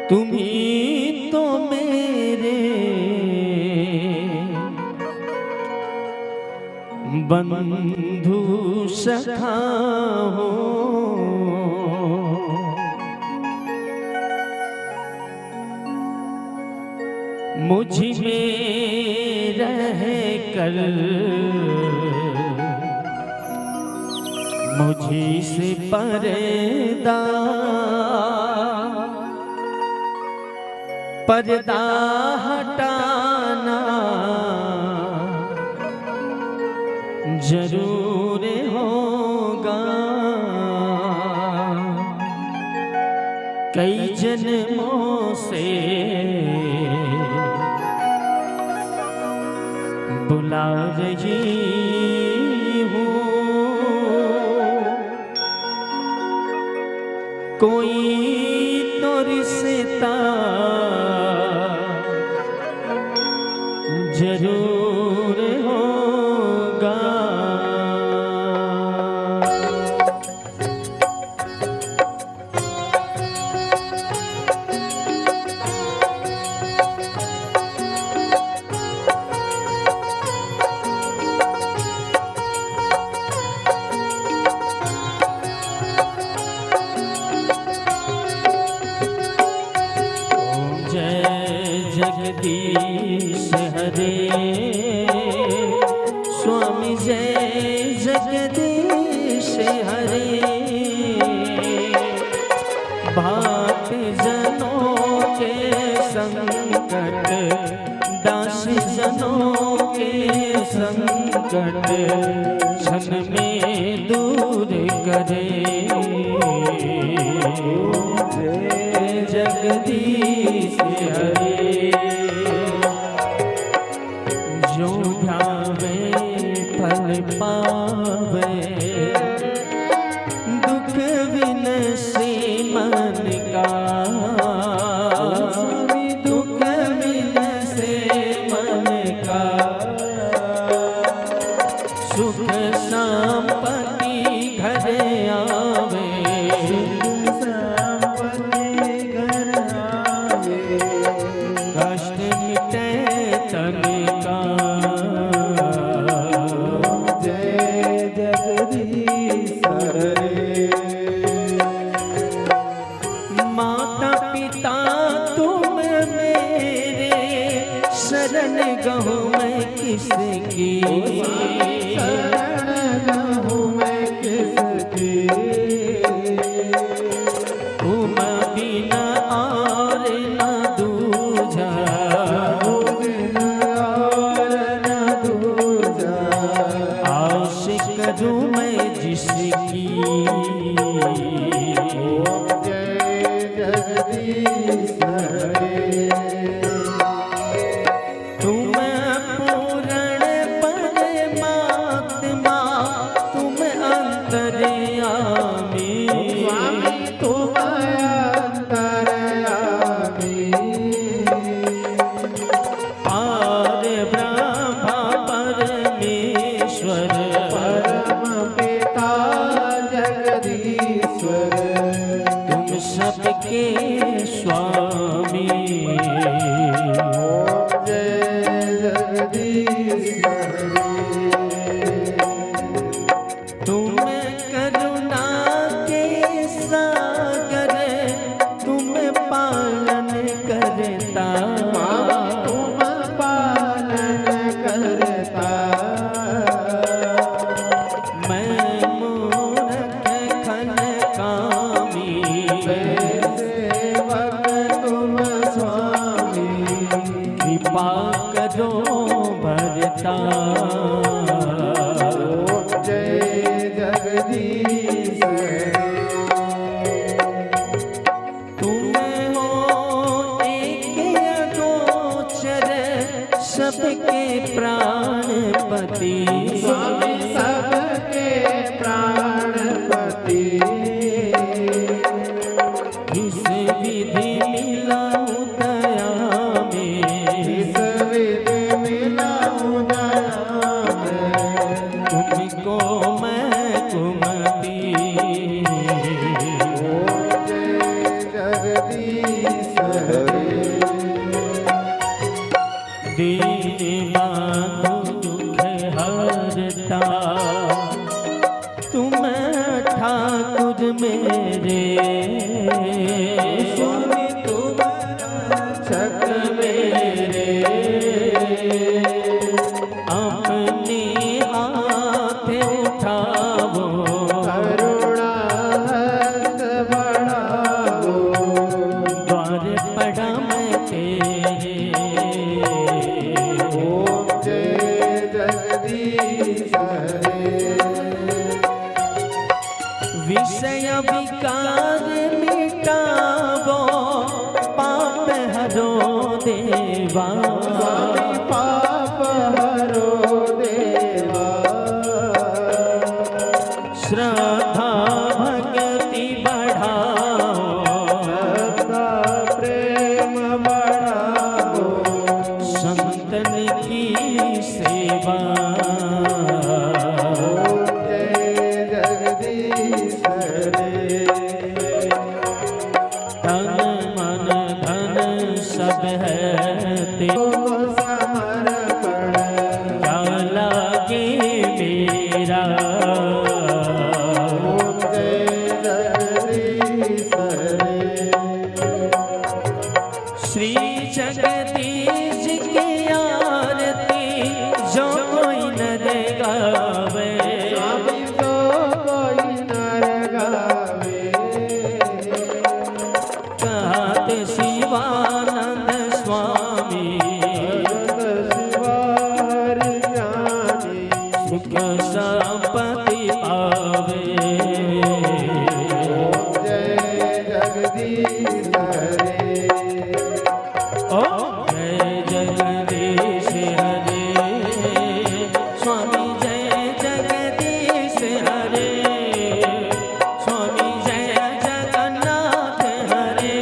तुम्ही तो मेरे बंधु सखा हो, मुझ में रह कर मुझी से पर्दा पर्दा हटाना जरूर होगा। कई जन्मों से बुला रही हूँ, कोई तो रिश्ता जरूर होगा। जगदीश हरे स्वामी जय जगदीश हरे। भात जनों के संकट दास जनों के संकट क्षण में दूर करे। जय जगदीश हरे। जो ध्यावे फल पावे दुख विनसे मन का। दुख विनसे मन का सुख संपत्ति घर आवे। कष्ट मिटे तन का। जय जगदीश हरे। माता पिता तुम मेरे शरण गहूँ मैं किसकी। शरण गहूँ मैं किसकी। तुम बिना और न दूजा। करूं मैं जिसकी। जय जगदीश हरे। तुम पूर्ण परमात्मा तुम अंतर्यामी। तुम अंतर्यामी। पार ब्रह्मा परमेश्वर तुम ठाकुर मेरे स्वामी तुम रक्षक मेरे अपने हाथ उठाओ करुणा हस्त बढ़ाओ द्वार पड़ा मैं तेरे ओम जय जगदीश हरे विषय विकार मिटावो पाप हरो देवा स्वामी पाप हरो देवा श्रद्धा भक्ति बढ़ाओ श्रद्धा प्रेम बढ़ाओ संतन की सेवा ओम जय जगदीश हरे तन मन धन सब है तेरा समर्पण क्या लागे मेरा ओम जय जगदीश हरे श्री जगदीश की आरती जो कोई नर गावे स्वामी जो कोई नर गावे कहत शिवानंद स्वामी भगत शिवा हरि ज्ञानी सुख संपत्ति पावे ओम जय जगदीश हरे ओम जय जगदीश हरे स्वामी जय जगदीश हरे स्वामी जय जगन्नाथ हरे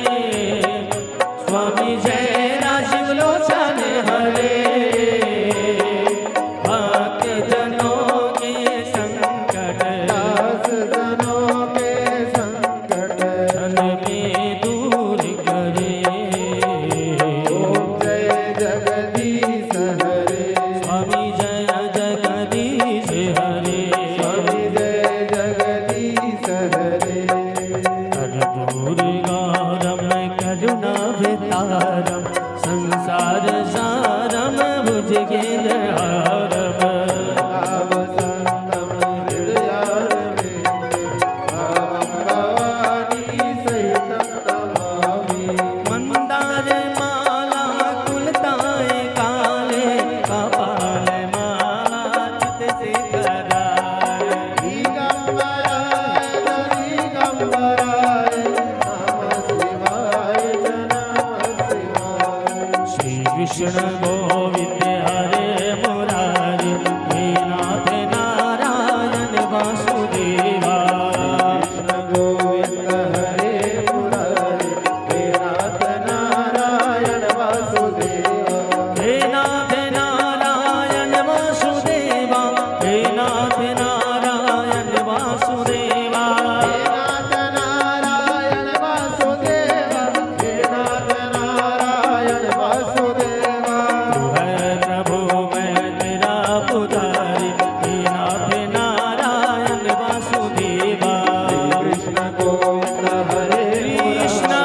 स्वामी जय राजीव लोचन हरे भक्त जनों के संकट दास जनों के संकट क्षण में दूर करे ओम जय जगदीश हरे स्वामी जय जगदीश हरे स्वामी जय जगदीश हरे कर्पूरगारम करुणावतारम संसार सारम भुजगेन्द्रहारम भावसंगम हृदयारविन्दे भावं भवानी सहितं नमामि मंदार माला कुलताए काले कपाल माला चित से कराए दिगंबराय दिगंबराय नमः शिवाय नमः शिवाय श्री कृष्ण गोविंद हरे मुरारी हे नाथ नारायण वासुदेवा कृष्ण गोविंद हरे मुरारी हे नाथ नारायण वासुदेवा हे नाथ नारायण वासुदेवा हे नाथ नारायण वासुदेवा हे नाथ नारायण वासुदेवा हे नाथ नारायण वासुदेवा तू है प्रभु मैं तेरा पुजारी हे नाथ नारायण वासुदेवा कृष्ण गोविंद हरे कृष्ण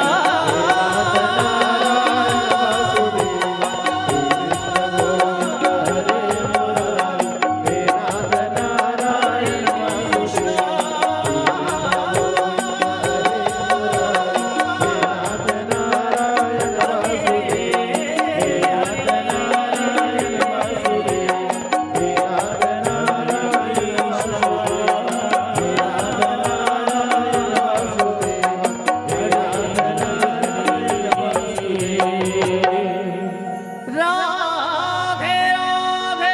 राधे राधे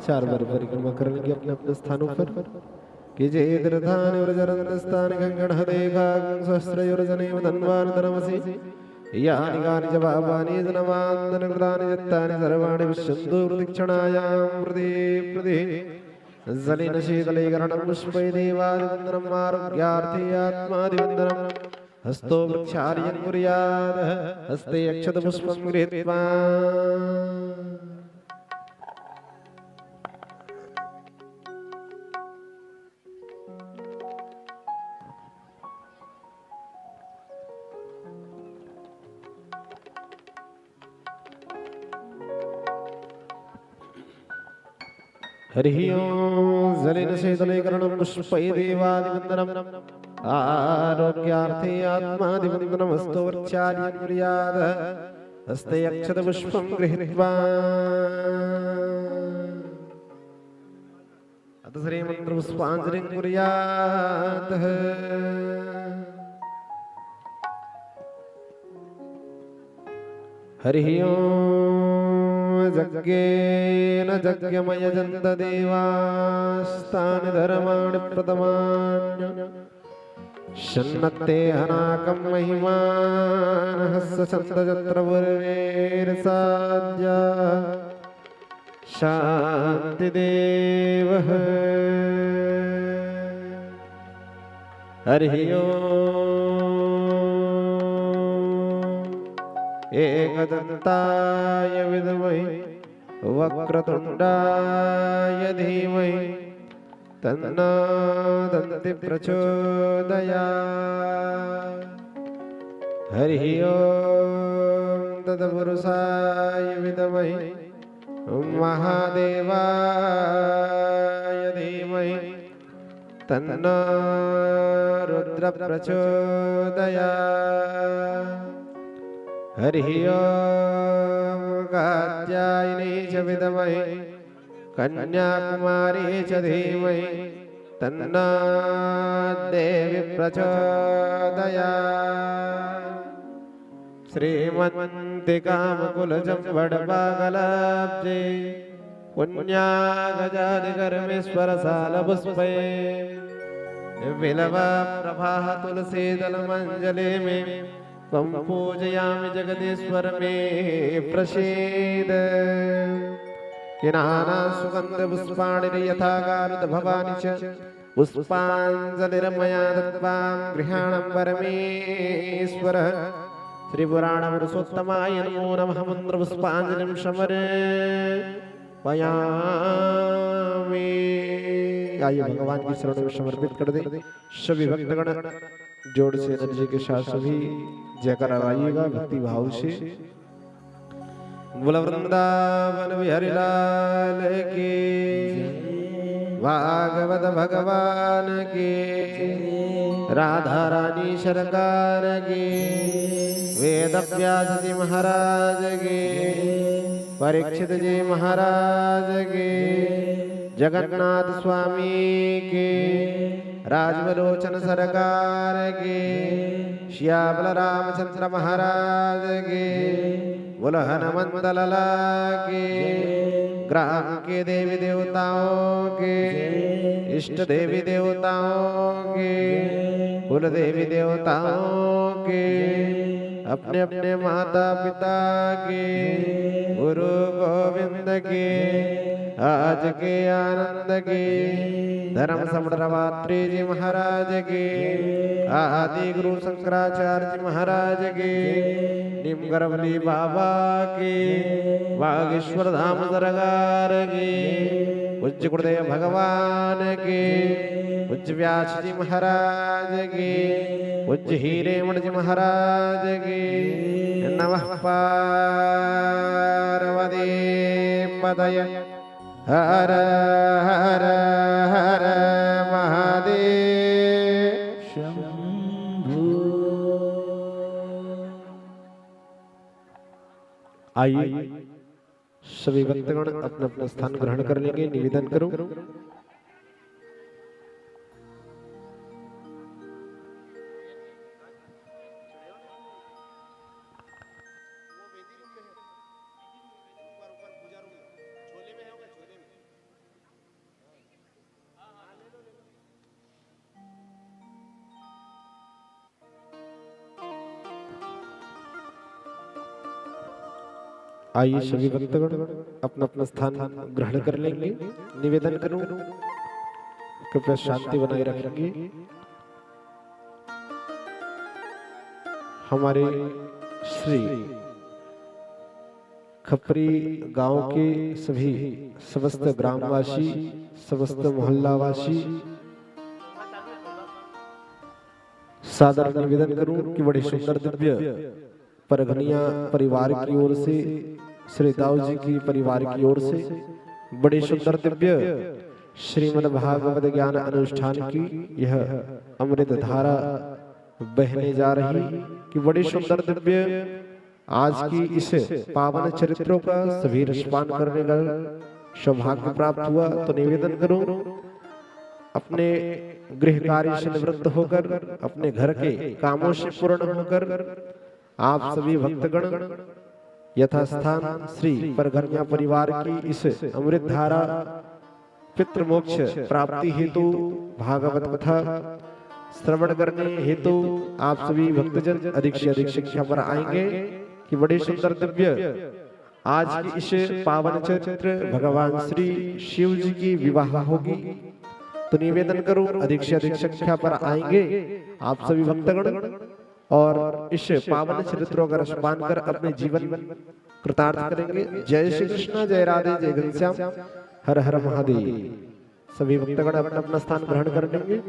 चार बार परिक्रमा कर लेंगे अपने अपने स्थानों पर कि जय दृधान व्रजरंदस्तान गंगण हदेगां सहस्रयोरजनेव धन्वानतरमसि यानि गानि च पापानि जनवान्दनकृतानि यत्तानि सर्वाणि विश्यन्तु प्रदक्षिणायां प्रदे जलेन शीतलीकरणं पुष्पै देवादिवन्दनम् आरोग्यार्थे आत्मादिवन्दनम् हस्तो वृक्षार्यं कुर्यात् हस्ते अक्षतपुष्पं गृहीत्वा हरिः ओं जलेन शीतलीकरणं पुष्पै देवादिवन्दनम् आरोग्यार्थे आत्मादिवन्दनमस्तु वर्च्यार्यं कुर्यात् हस्ते अक्षतपुष्पं गृहीत्वा अथ श्रीमन्त्रपुष्पाञ्जलिं कुर्यात् हरिः ओं यज्ञेन यज्ञमयजन्त देवास्तानि धर्माणि प्रथमान्य शन्नत्ते हनाकं महिमानः सचन्दजत्र पूर्वेर्साद्या शान्तिदेवः हरिः ओं एकदन्ताय विद्महे वक्रतुण्डाय धीमहि तन्नो दन्ति प्रचोदयात् हरिः ओं तत्पुरुषाय विद्महे महादेवाय धीमहि तन्नो रुद्र प्रचोदयात् हरिः ओं कात्यायनी च विद्महे कन्याकुमारी च धीमहि तन्नो देवी प्रचोदयात् श्रीमन्तिकामकुलजं वडपागलाब्जे पुण्यागजादिकर्मेश्वरसालपुष्पे विलवा प्रभाः तुलसीदलमञ्जले मे त्वं पूजयामि जगदीश्वर मे प्रसीद किनाना सुगन्धपुष्पाणि यथा गारुद भवानि च पुष्पाञ्जलिर्मया दत्त्वा गृहाणं परमेश्वर श्रीपुराणपुरुषोत्तमाय नमो नमः मन्त्रपुष्पाञ्जलिं समर्पयामि। आइए भगवान की शरण में समर्पित कर दे। सभी भक्तगण जोड़ से एनर्जी के साथ सभी जयकारा लगाइएगा भक्ति भाव से। बोला वृंदावन बिहारी लाल की, भागवत भगवान की, राधा रानी सरकार की, वेद व्यास जी महाराज की, परीक्षित जी महाराज की, जगन्नाथ स्वामी की, राजवलोचन सरकार की, श्यामल रामचंद्र महाराज की, बोल हनुमंत लला की, ग्राम के देवी देवताओं के, इष्ट देवी देवताओं के, कुल देवी देवताओं के, अपने अपने माता पिता के, गुरु गोविंद के, आज के आनंद के, धर्म समृद्धवात्री जी महाराज के, आदि गुरु शंकराचार्य जी महाराज के, निमगरवली बाबा के, बागेश्वर धाम दरगार के, पूज्य गुरुदेव भगवान के, पूज्य व्यास जी महाराज के, पूज्य हीरेमण जी महाराज के, नमः पार्वती पतये हर हर हर महादेव शंभू। आइए सभी भक्तगण अपना अपना स्थान ग्रहण कर लेंगे। निवेदन करूं आइए सभी भक्तगण अपना अपना स्थान ग्रहण कर लेंगे। निवेदन करूं कृपया शांति बनाए रखेंगे। हमारे श्री खपरी गांव के सभी समस्त ग्रामवासी, समस्त मोहल्लावासी सादर निवेदन करूं कि बड़े सुंदर दिव्य परगनिया परिवार की ओर से, श्री दाऊ जी की परिवार की ओर से बड़ी सुंदर दिव्य श्रीमद् भागवत ज्ञान अनुष्ठान की यह अमृत धारा बहने जा रही कि बड़ी सुंदर दिव्य आज की इस पावन चरित्रों का सभी रसपान करने का सौभाग्य प्राप्त हुआ। तो निवेदन करूं अपने गृह कार्य से निवृत्त होकर अपने घर के कामों से पूर्ण होकर आप सभी भक्तगण यथास्थान श्री परगनिया परिवार की इस अमृत धारा पितृमोक्ष प्राप्ति हेतु भागवत कथा श्रवण करने हेतु आप सभी भक्तजन अधिक से अधिक संख्या पर आएंगे कि बड़े सुंदर दिव्य आज की इस पावन चरित्र भगवान श्री शिव जी की विवाह होगी। तो निवेदन करूं अधिक से अधिक संख्या पर आएंगे आप सभी भक्तगण और इस पावन चरित्रों का रसपान कर अपने जीवन कृतार्थ करेंगे। जय श्री कृष्ण, जय राधे, जय घनश्याम, हर हर महादेव। सभी भक्तगण अपना अपना स्थान ग्रहण कर लेंगे।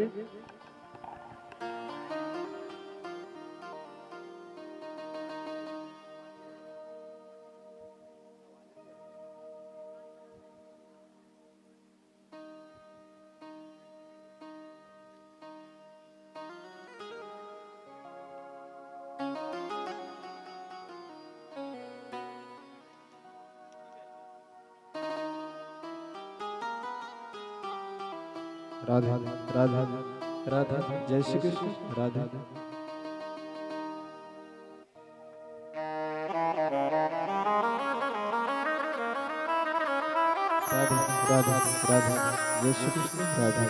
राधा राधा राधा, जय श्री कृष्ण, राधा राधा राधा राधा, जय श्री कृष्ण, राधा।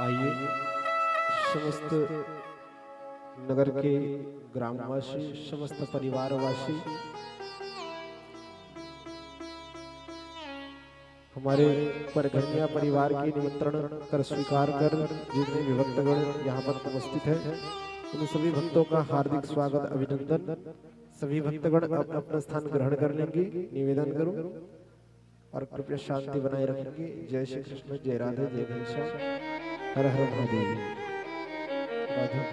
आइए समस्त नगर के ग्रामवासी, समस्त परिवारवासी हमारे परगनिया परिवार की निमंत्रण कर स्वीकार कर जितने भी भक्तगण यहाँ पर उपस्थित हैं उन सभी भक्तों का हार्दिक स्वागत, अभिनंदन। सभी भक्तगण अपना स्थान ग्रहण कर लेंगे। निवेदन करूं और कृपया शांति बनाए रखेंगे। जय श्री कृष्ण, जय राधे, जय घनश्याम, हर हर महादेव। राधा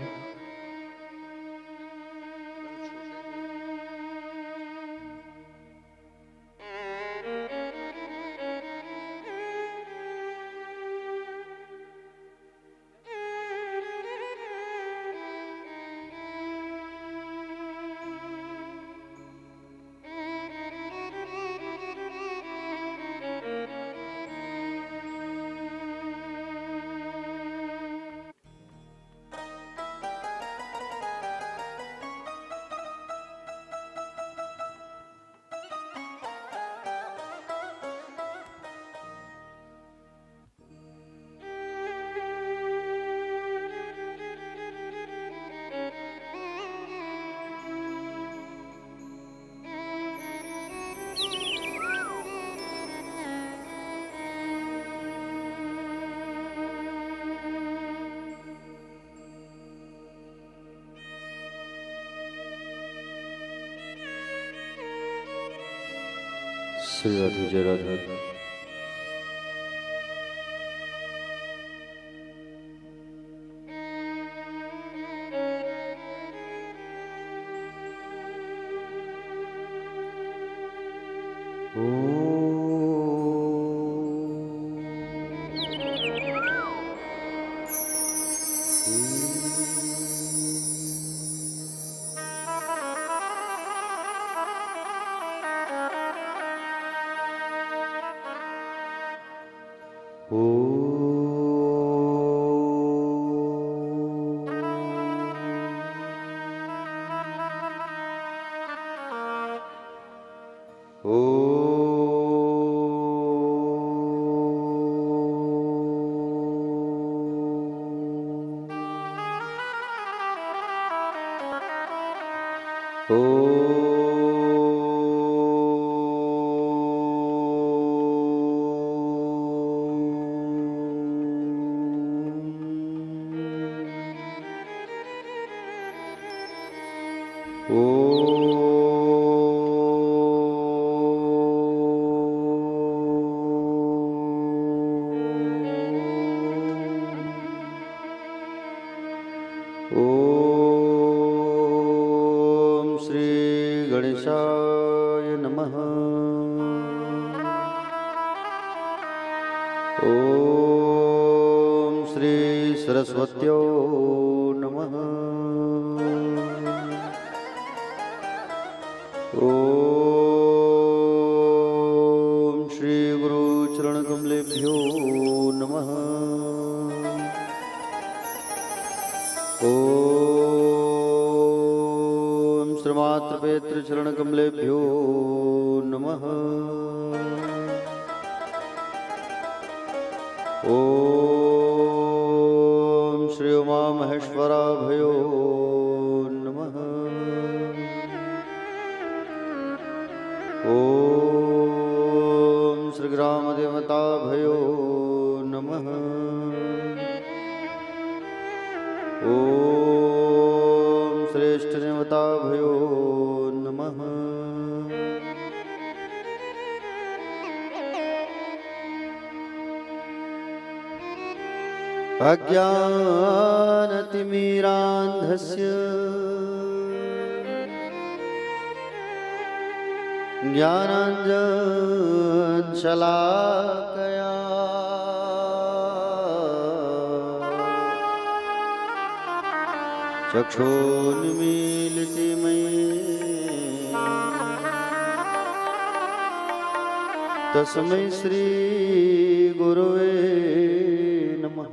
श्री राधे, जय राधे। ओ गणेशाय नमः। ॐ श्री सरस्वत्यो नमः। ॐ श्री गुरु चरण कमलेभ्यो नमः। ॐ श्रीमात्र पेत्र चरण कमलेभ्यो नमः। ॐ श्री उमा महेश्वराभयो नमः। ॐ श्री ग्राम देवताभयो नमः। ॐ श्रेष्ठ देवताभयो नमः। अज्ञानतिमिरान्धस्य ज्ञानाञ्जनशलाकया चक्षुर्मीलितं तस्मै श्री गुरुवे नमः।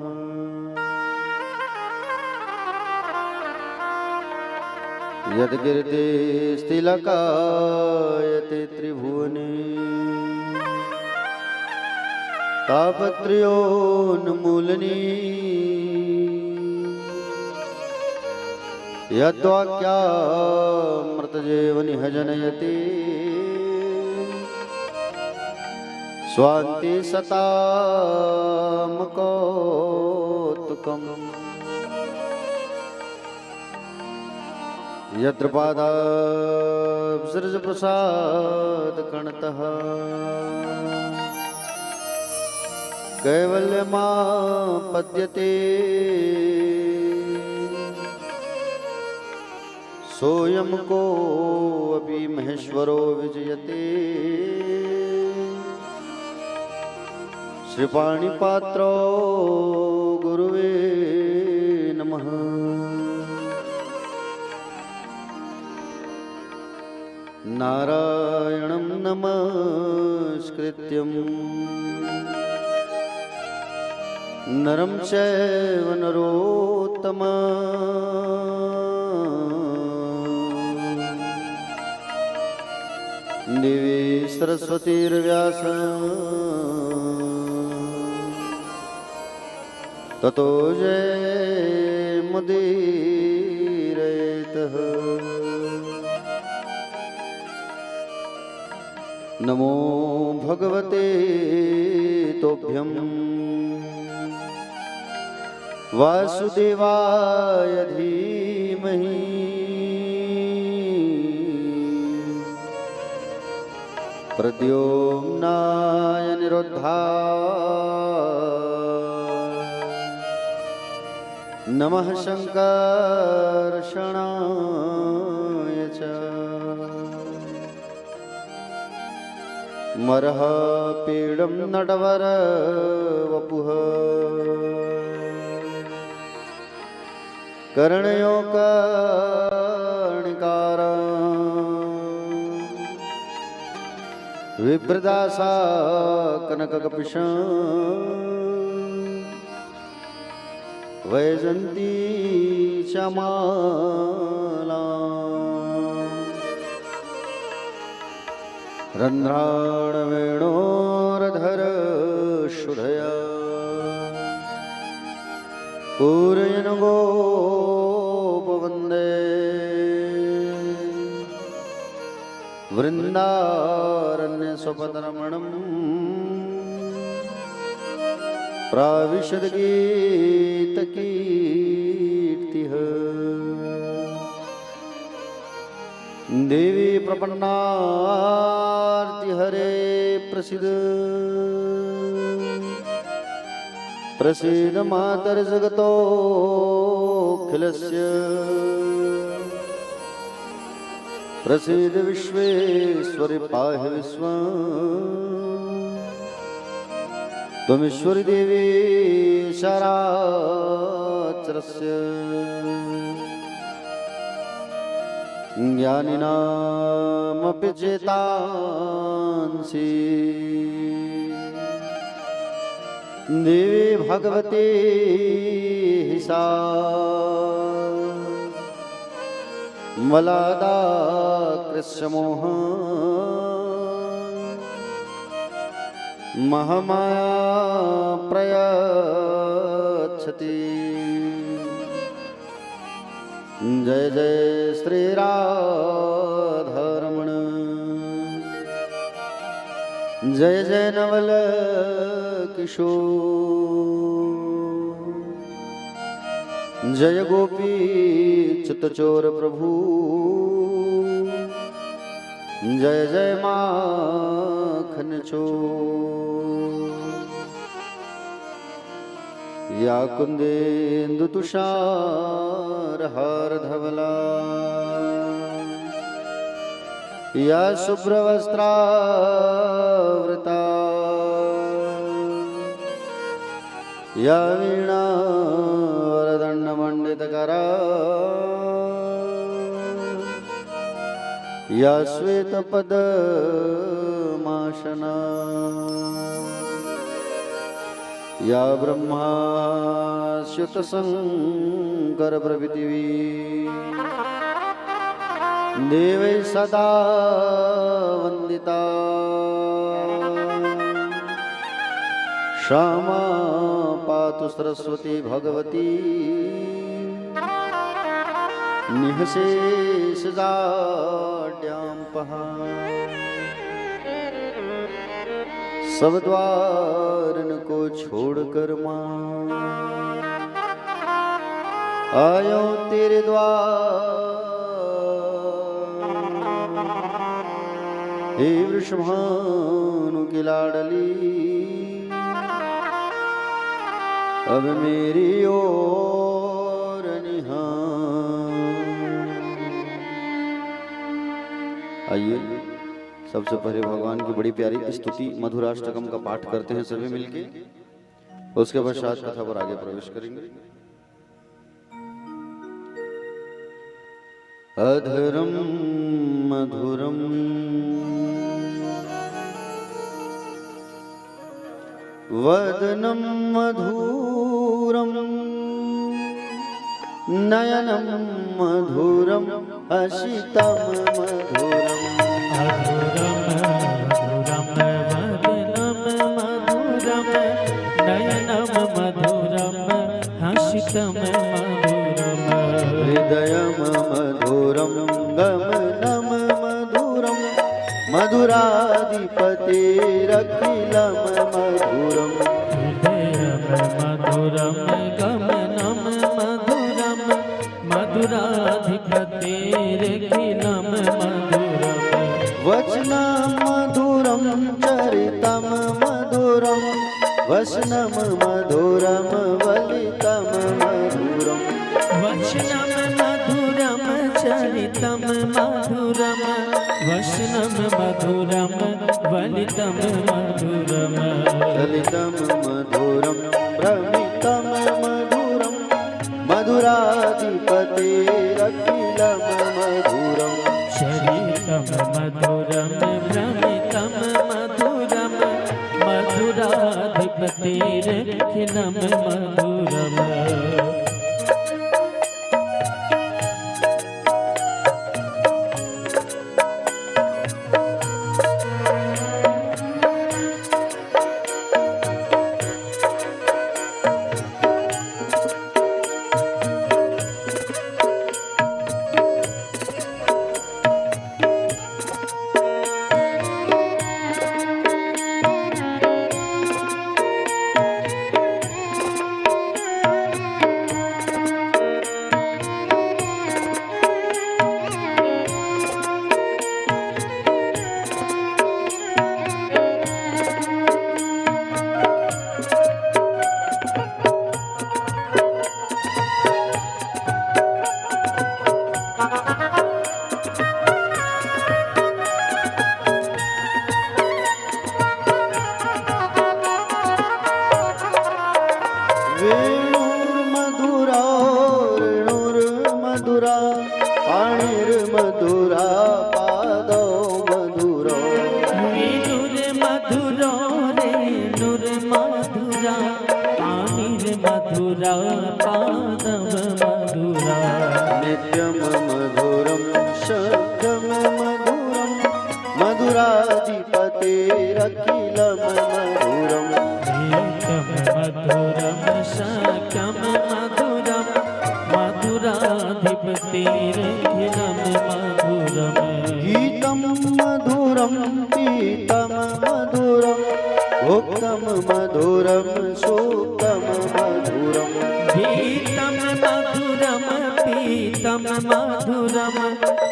यद्गिरितिस्तिलकायते त्रिभुवने तापत्रयोन्मूलने यद्वाक्यामृतजीवनिहजनयति स्वान्ति सतामकौतुकम् यत्र पादाब्जप्रसादकणतः कैवल्यमापद्यते सोऽयं कोऽपि महेश्वरो विजयते श्रीपाणिपात्रो गुरुवे नमः। नारायणं नमस्कृत्यं नरं चैव नरोत्तमं देवी सरस्वतीर्व्यासं ततो जयमुदीरयेतः। नमो भगवते तोभ्यं वासुदेवाय धीमहि प्रद्युम्नाय निरुद्धाय नमः शङ्कर्षणाय च मर्हपीडं नटवरवपुः कर्णयो कर्णिकारं विप्रदासा कनककपिशं वैजन्ती चमाला रन्ध्राणवेणोरधर शुधया पूरयन् गोपवन्दे वृन्दारण्यस्वपदरमणम् प्राविशद्गीतकीर्तिः देवी प्रपन्नार्ति हरे प्रसीद प्रसीद मातर्जगतोऽखिलस्य प्रसीद विश्वेश्वर पाहि विश्वं त्वमीश्वरी देवी चराचरस्य ज्ञानिनामपि चेतांसि देवी भगवती सा मलादा कृष्णमोह महामाया प्रयच्छति जय जय श्री राधारमण जय जय नवल किशोर जय गोपी चित्तचोर प्रभु जय जय माखन चोर या कुंदेन्दु तुषार हार धवला या शुभ्रवस्त्रावृता या वीणा वरदण्डमण्डितकरा या श्वेतपद्मासना या ब्रह्माच्युतशङ्कर प्रभृतिवी देवै सदा वन्दिता क्षमा पातु सरस्वती भगवती निःशेषजाड्यां पहा सब द्वारन को छोड़कर मां आयो तेरे द्वार हे वृषभानु की लाडली अब मेरी ओर निहार। आइए सबसे पहले भगवान की बड़ी प्यारी स्तुति मधुराष्टकम का पाठ करते हैं सभी मिलके, उसके पश्चात कथा पर आगे प्रवेश करेंगे। अधरम मधुरम वदनं मधुरं नयनं मधुरं हसितं मधुरम् नयनं मधुरं हसितं मधुरम् हृदयं मधुरं गमनं मधुरं मधुराधिपतिरखिलं मधुरम् हृदयं मधुरं गमनं मधुरं मधुराधिपतिरखिलं मधुरम् वचनं मधुरं चरितं मधुरं वचनं मधुरं वलितं मधुरम् वचनं मधुरं चरितं मधुरं वचनं मधुरं वलितं मधुरम् ललितं मधुरं भ्रमितं मधुरं मधुराधिपतिरखिलं मधुरम् चरितं मधुरं भ्रमितं मधुरं मधुराधिपतिरखिलं मधुरम्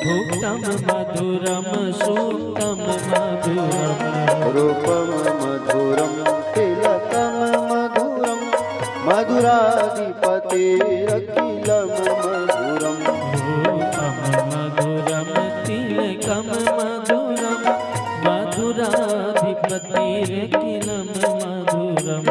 भुक्तं मधुरं सुप्तं मधुरम् रूपम मधुरम तिलकम मधुरम मधुराधिपतेरखिलं मधुरम रूपं मधुरं तिलकं मधुरं मधुराधिपतिरखिलं मधुरम्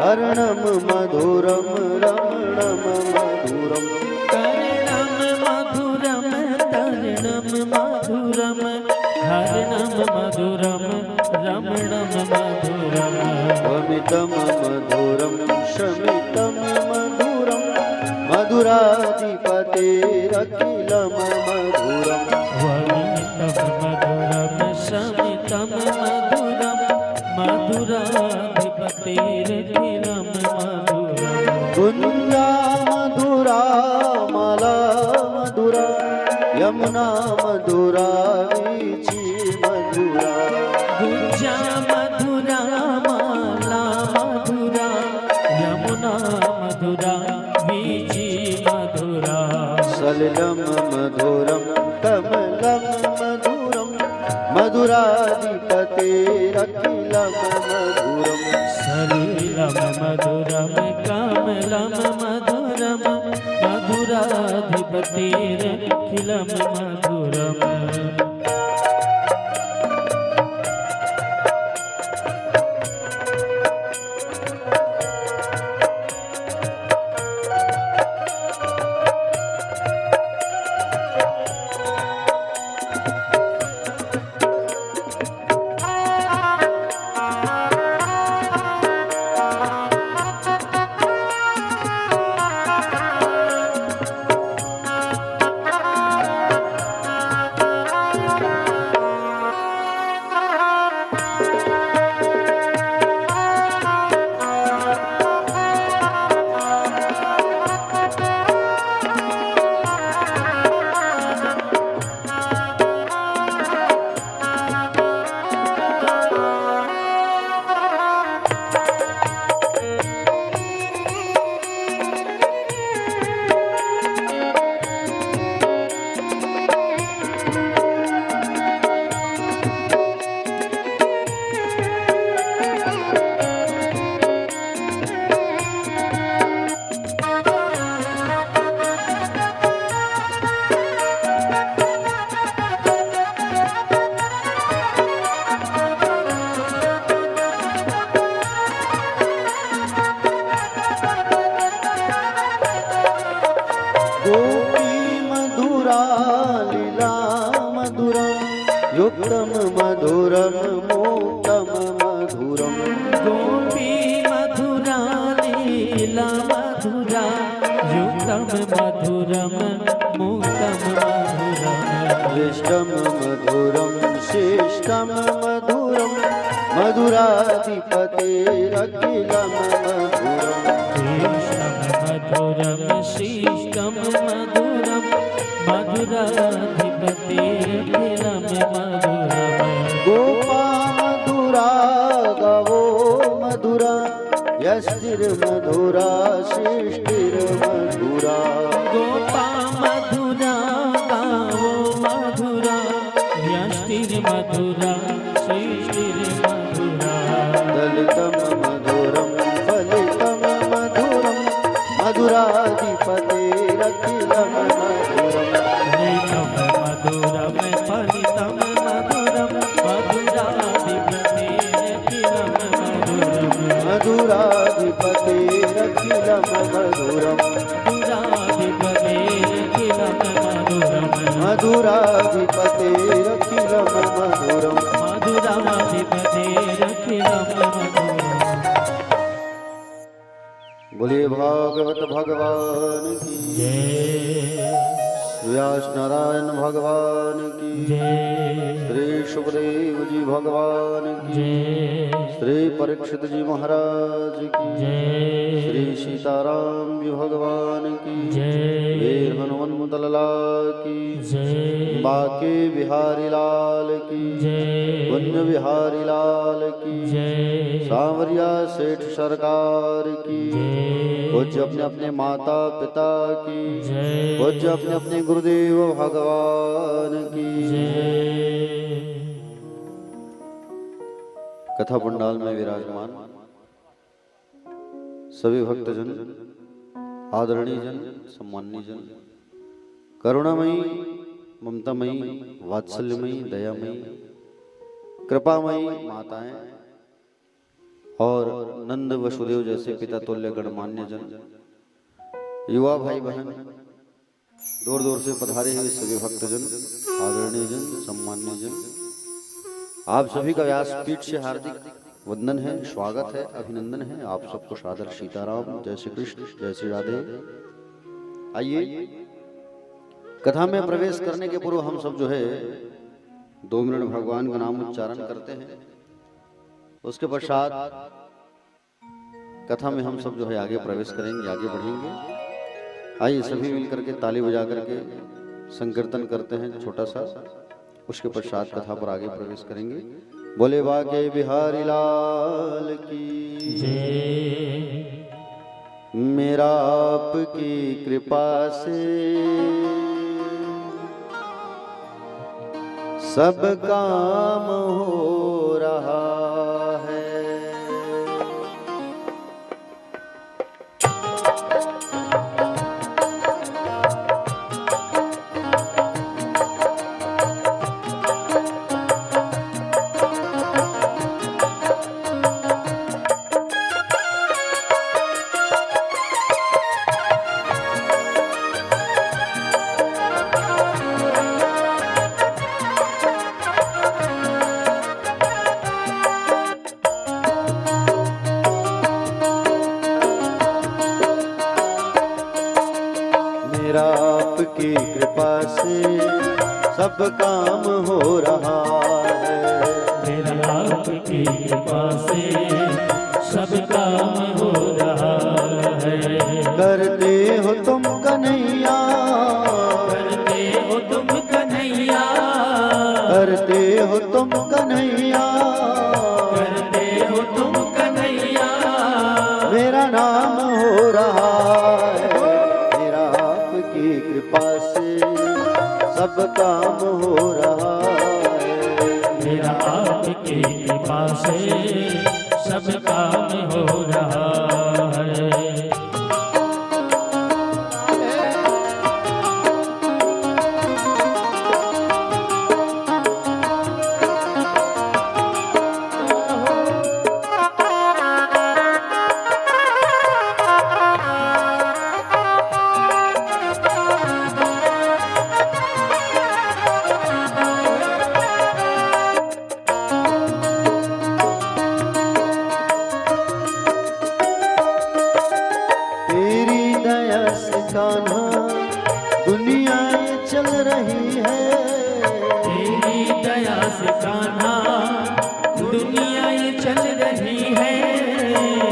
हरणम मधुरम रमणम मधुरम कर्णं मधुरं तरणं मधुरं हरणं मधुरं रमणं मधुरम् वमितम मधुरम शमितम मधुरम मधुराधिपतेरखिलं मधुरम वमितं मधुरं शमितं मधुरं मधुराधिपतिरखिलं मधुरम् कुंजा मधुरा माला मधुरा यमुना मधुरा वीची मधुरा गुंजा मधुरा माला मधुरा यमुना मधुरा वीची मधुरा सलिलम मधुरम कमलम मधुरम मधुराधिपतेरखिलं मधुरम सलिलं मधुरं कमलं मधुरं मधुराधिपतिरखिलं मधुरम् युक्तम मधुरम मोक्तम मधुरम गोपी मधुरा लीला मधुरा युक्तं मधुरं मुक्तं मधुरम् दृष्टम मधुरम श्रेष्ठम मधुरम मधुराधिपतेरखिलं मधुरम कृष्णं मधुरं शिष्टं मधुरं मधुराधिपतिरखिलं मधुरम् गोपा मधुरा गवो मधुरा यस्तिर्मधुरा सृष्टिर्मधुरा गोपा मधुराधिपतेरखिलं मधुरम् मधुरमधिपतेरखिलं मधुरम्। बोलिए भागवत भगवान की जय, व्यास नारायण भगवान की जय, श्री सुखदेव जी भगवान की जय, श्री परीक्षित जी महाराज की जय, श्री सीताराम जी भगवान की जय, वीर हनुमंत लला की जय, बाके बिहारी लाल की जय, कुंज बिहारी लाल की जय, सांवरिया सेठ सरकार की जय, पूज्य अपने अपने माता पिता की जय, पूज्य अपने अपने गुरुदेव भगवान की जय। कथा पंडाल में विराजमान सभी भक्तजन, आदरणीय जन, सम्माननीय जन, करुणामयी, ममतामयी, वात्सल्यमयी, दयामयी, कृपामयी माताएं और नंद वसुदेव जैसे पिता तुल्य गणमान्य जन, युवा भाई बहन, दूर दूर से पधारे हुए सभी भक्तजन, आदरणीय जन, सम्माननीय जन, आप सभी का व्यासपीठ से हार्दिक वंदन है, स्वागत है, अभिनंदन है। आप सबको सादर सीताराम, जय श्री कृष्ण, जय श्री राधे। आइए कथा में प्रवेश करने के पूर्व हम सब जो है 2 मिनट भगवान का नाम उच्चारण करते हैं। उसके पश्चात कथा में हम सब जो है आगे प्रवेश करेंगे, आगे बढ़ेंगे। आइए सभी मिलकर के ताली बजा करके संकीर्तन करते हैं छोटा सा। उसके पश्चात कथा पर आगे प्रवेश करेंगे। बोले बाके बिहारी लाल की जय, मेरा आपकी कृपा से सब काम हो रहा है। मेरा आपकी कृपा से सब काम हो रहा है। मेरा आपकी कृपा से सब काम हो रहा है। करते हो तुम कन्हैया, करते हो तुम कन्हैया, करते हो तुम कन्हैया, करते हो तुम कन्हैया, मेरा नाम हो रहा है। मेरा आपकी कृपा से सब काम हो रहा है। मेरा आपकी कृपा से सब काम हो रहा है। तेरी दया से कान्हा दुनिया ये चल रही है। तेरी दया से कान्हा दुनिया ये चल रही है।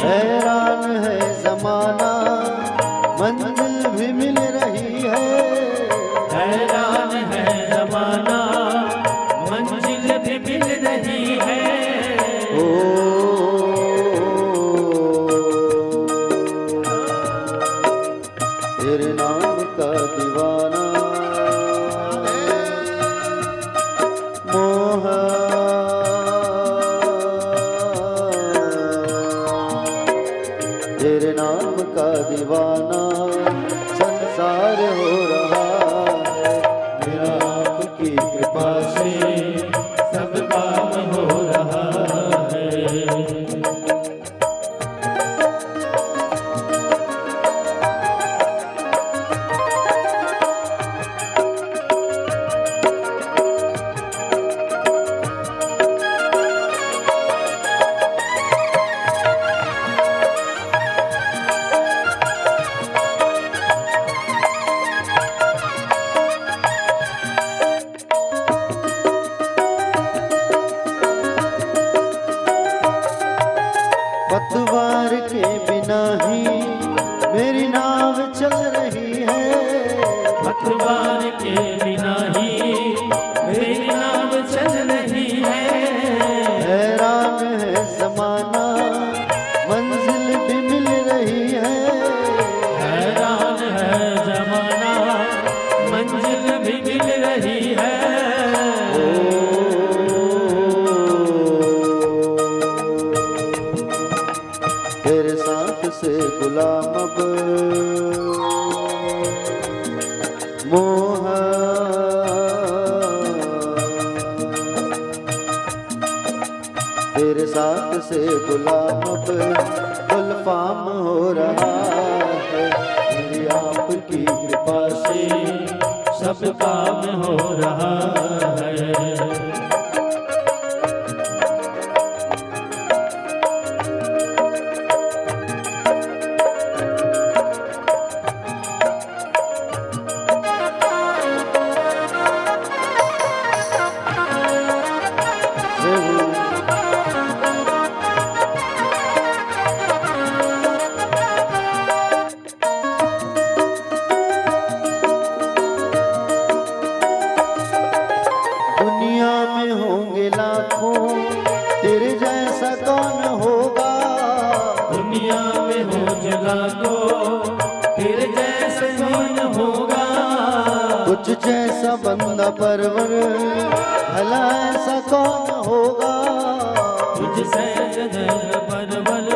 हैरान है जमाना मंजिल भी मिल रही है। हैरान है जमाना मंजिल भी मिल रही है। ओ तेरे नाम का दीवाना यार के बिना ही मेरी नाव चल रही है। हैरान है ज़माना मंजिल भी मिल रही है। हैरान है जमाना मंजिल भी मिल रही है। तेरे साथ से गुलाम अब मोह, तेरे साथ से गुलाम अब गुलफाम हो रहा है। मेरी आपकी कृपा से सब काम हो रहा है। दुनिया में होंगे लाखों तेरे जैसा कौन होगा। दुनिया में हो जगह को तेरे जैसे कौन होगा। कुछ जैसा बंदा परवर भला ऐसा कौन होगा। तुझसे जगह परवर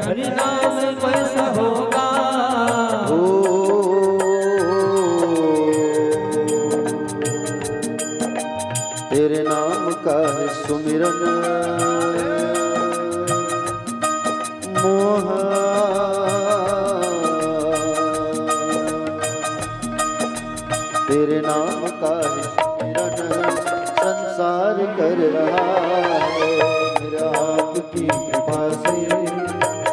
हरि नाम कैसा होगा। ओ तेरे नाम का है सुमिरन मोह, तेरे नाम का है सुमिरन संसार कर रहा है। मेरा आपकी कृपा से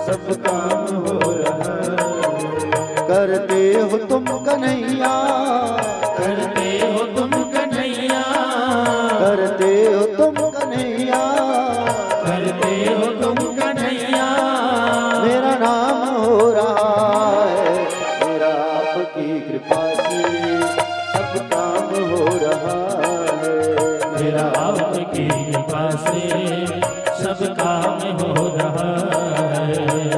सब काम हो रहा है। करते हो तुम कन्हैया, करते हो तुम कन्हैया, करते हो तुम कन्हैया, करते हो तुम कन्हैया। मेरा नाम हो रहा है। मेरा आपकी कृपा से सब काम हो रहा है। मेरा आपकी कृपा से सब काम हो रहा है।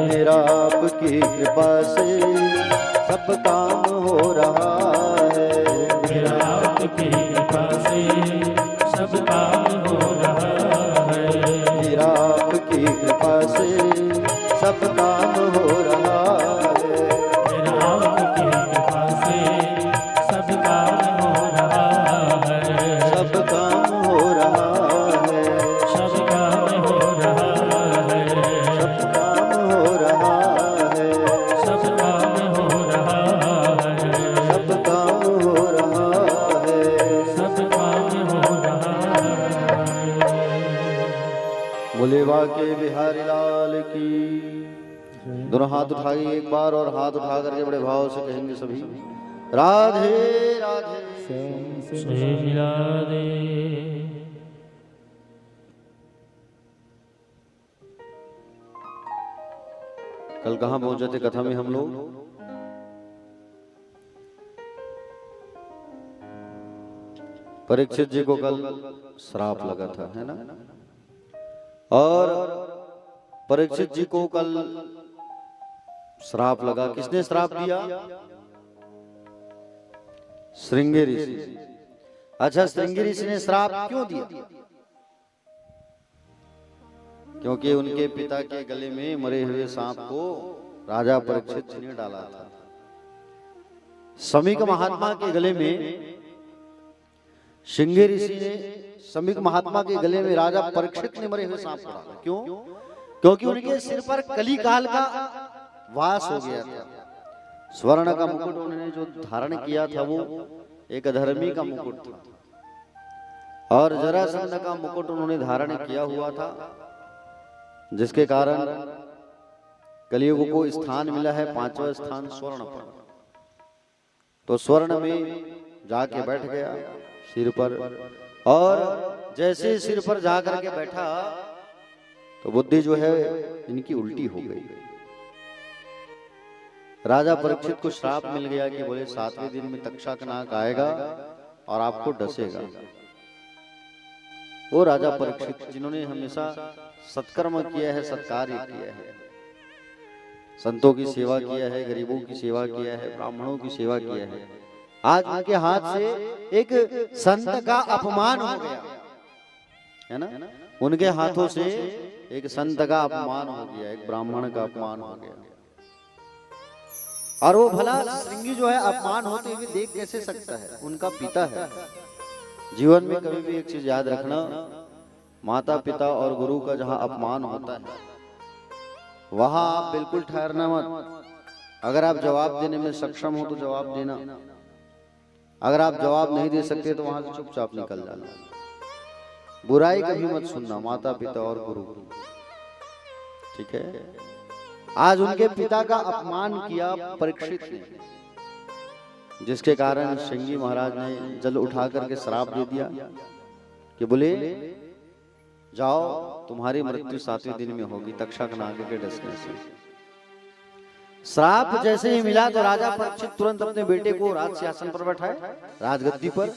मेरा आपकी कृपा से सब काम हो रहा है। मेरा आपकी कृपा से सब काम हो रहा है। मेरा आपकी कृपा से सब काम हो रहा है। मेरा आपकी कृपा से सब काम हो रहा है। सब काम हो रहा है। सब काम हो रहा है। सब काम हो रहा है। सब काम हो रहा है। सब काम हो रहा है। सब काम हो रहा है। बोले बाके बिहारी लाल की। दोनों हाथ उठाइए एक बार और हाथ उठा करके बड़े भाव से कहेंगे सभी राधे राधे। श्री राधे। कल कहाँ पहुंचे थे कथा में हम लोग? परीक्षित जी को कल श्राप लगा था, है ना? और परीक्षित जी को कल श्राप लगा। किसने श्राप दिया? श्रृंगी ऋषि। अच्छा, श्रृंगी ऋषि ने श्राप क्यों दिया? क्योंकि उनके पिता के गले में मरे हुए सांप को राजा परीक्षित जी ने डाला था। समीक महात्मा के गले में श्रृंगी ऋषि ने, समीक महात्मा के गले में राजा परीक्षित ने मरे हुए सांप को डाला। क्यों? क्योंकि उनके सिर पर कली काल का वास हो गया था। स्वर्ण का मुकुट उन्होंने जो धारण किया था वो एक अधर्मी का मुकुट था, और जरासंध का मुकुट उन्होंने धारण किया हुआ था, जिसके कारण कलियुग को स्थान मिला है 5वां स्थान स्वर्ण पर। तो स्वर्ण में जाके बैठ गया सिर पर, और जैसे सिर पर जाकर के बैठा तो बुद्धि जो है इनकी उल्टी हो गई। राजा परीक्षित को श्राप मिल गया कि बोले 7वें दिन में तक्षकनाग आएगा और आपको डसेगा। वो राजा परीक्षित जिन्होंने हमेशा सत्कर्म किया है, सत्कार्य किया है, संतों की सेवा किया है, गरीबों की सेवा किया है, ब्राह्मणों की सेवा किया है, आज उनके हाथ से एक संत का अपमान हो गया है ना। उनके हाथों से एक संत का अपमान हो गया, एक ब्राह्मण का अपमान हो गया। और वो भला श्रृंगी जो है अपमान होते हुए देख कैसे सकता है, उनका पिता है। जीवन में कभी भी एक चीज याद रखना, माता पिता और गुरु का जहां अपमान होता है वहां आप बिल्कुल ठहरना मत। अगर आप जवाब देने में सक्षम हो तो जवाब देना, अगर आप जवाब नहीं दे सकते तो वहां से चुपचाप निकल जाना। बुराई कभी मत सुनना माता पिता और गुरु की, ठीक है। आज उनके पिता का अपमान किया परीक्षित ने, जिसके कारण श्रृंगी महाराज ने जल उठा करके श्राप दे दिया कि बोले जाओ तुम्हारी मृत्यु 7वें दिन में होगी तक्षकनाग के डसने से। श्राप जैसे ही मिला तो राजा परीक्षित तुरंत अपने बेटे को राज सिंहासन पर बैठाए, राजगद्दी पर,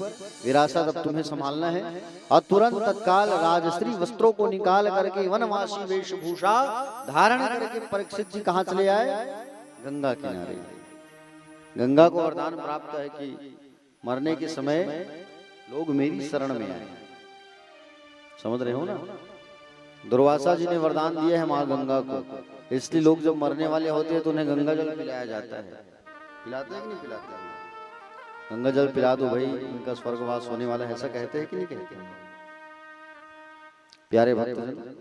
विरासत अब तुम्हें संभालना है। और तुरंत तत्काल राजश्री वस्त्रों को निकाल करके वनवासी वेशभूषा धारण करके परीक्षित जी कहाँ चले आए? गंगा किनारे। गंगा को वरदान प्राप्त है कि मरने के समय लोग मेरी शरण में आए। समझ रहे हो ना? दुर्वासा जी ने वरदान दिया है माँ गंगा को, इसलिए लोग जब मरने वाले होते हैं तो उन्हें गंगा जल पिलाया जाता है। पिलाते हैं कि नहीं पिलाते हैं? गंगा जल पिला दो भाई, इनका स्वर्गवास होने वाला है, ऐसा कहते हैं कि नहीं कहते हैं? प्यारे भक्तजन,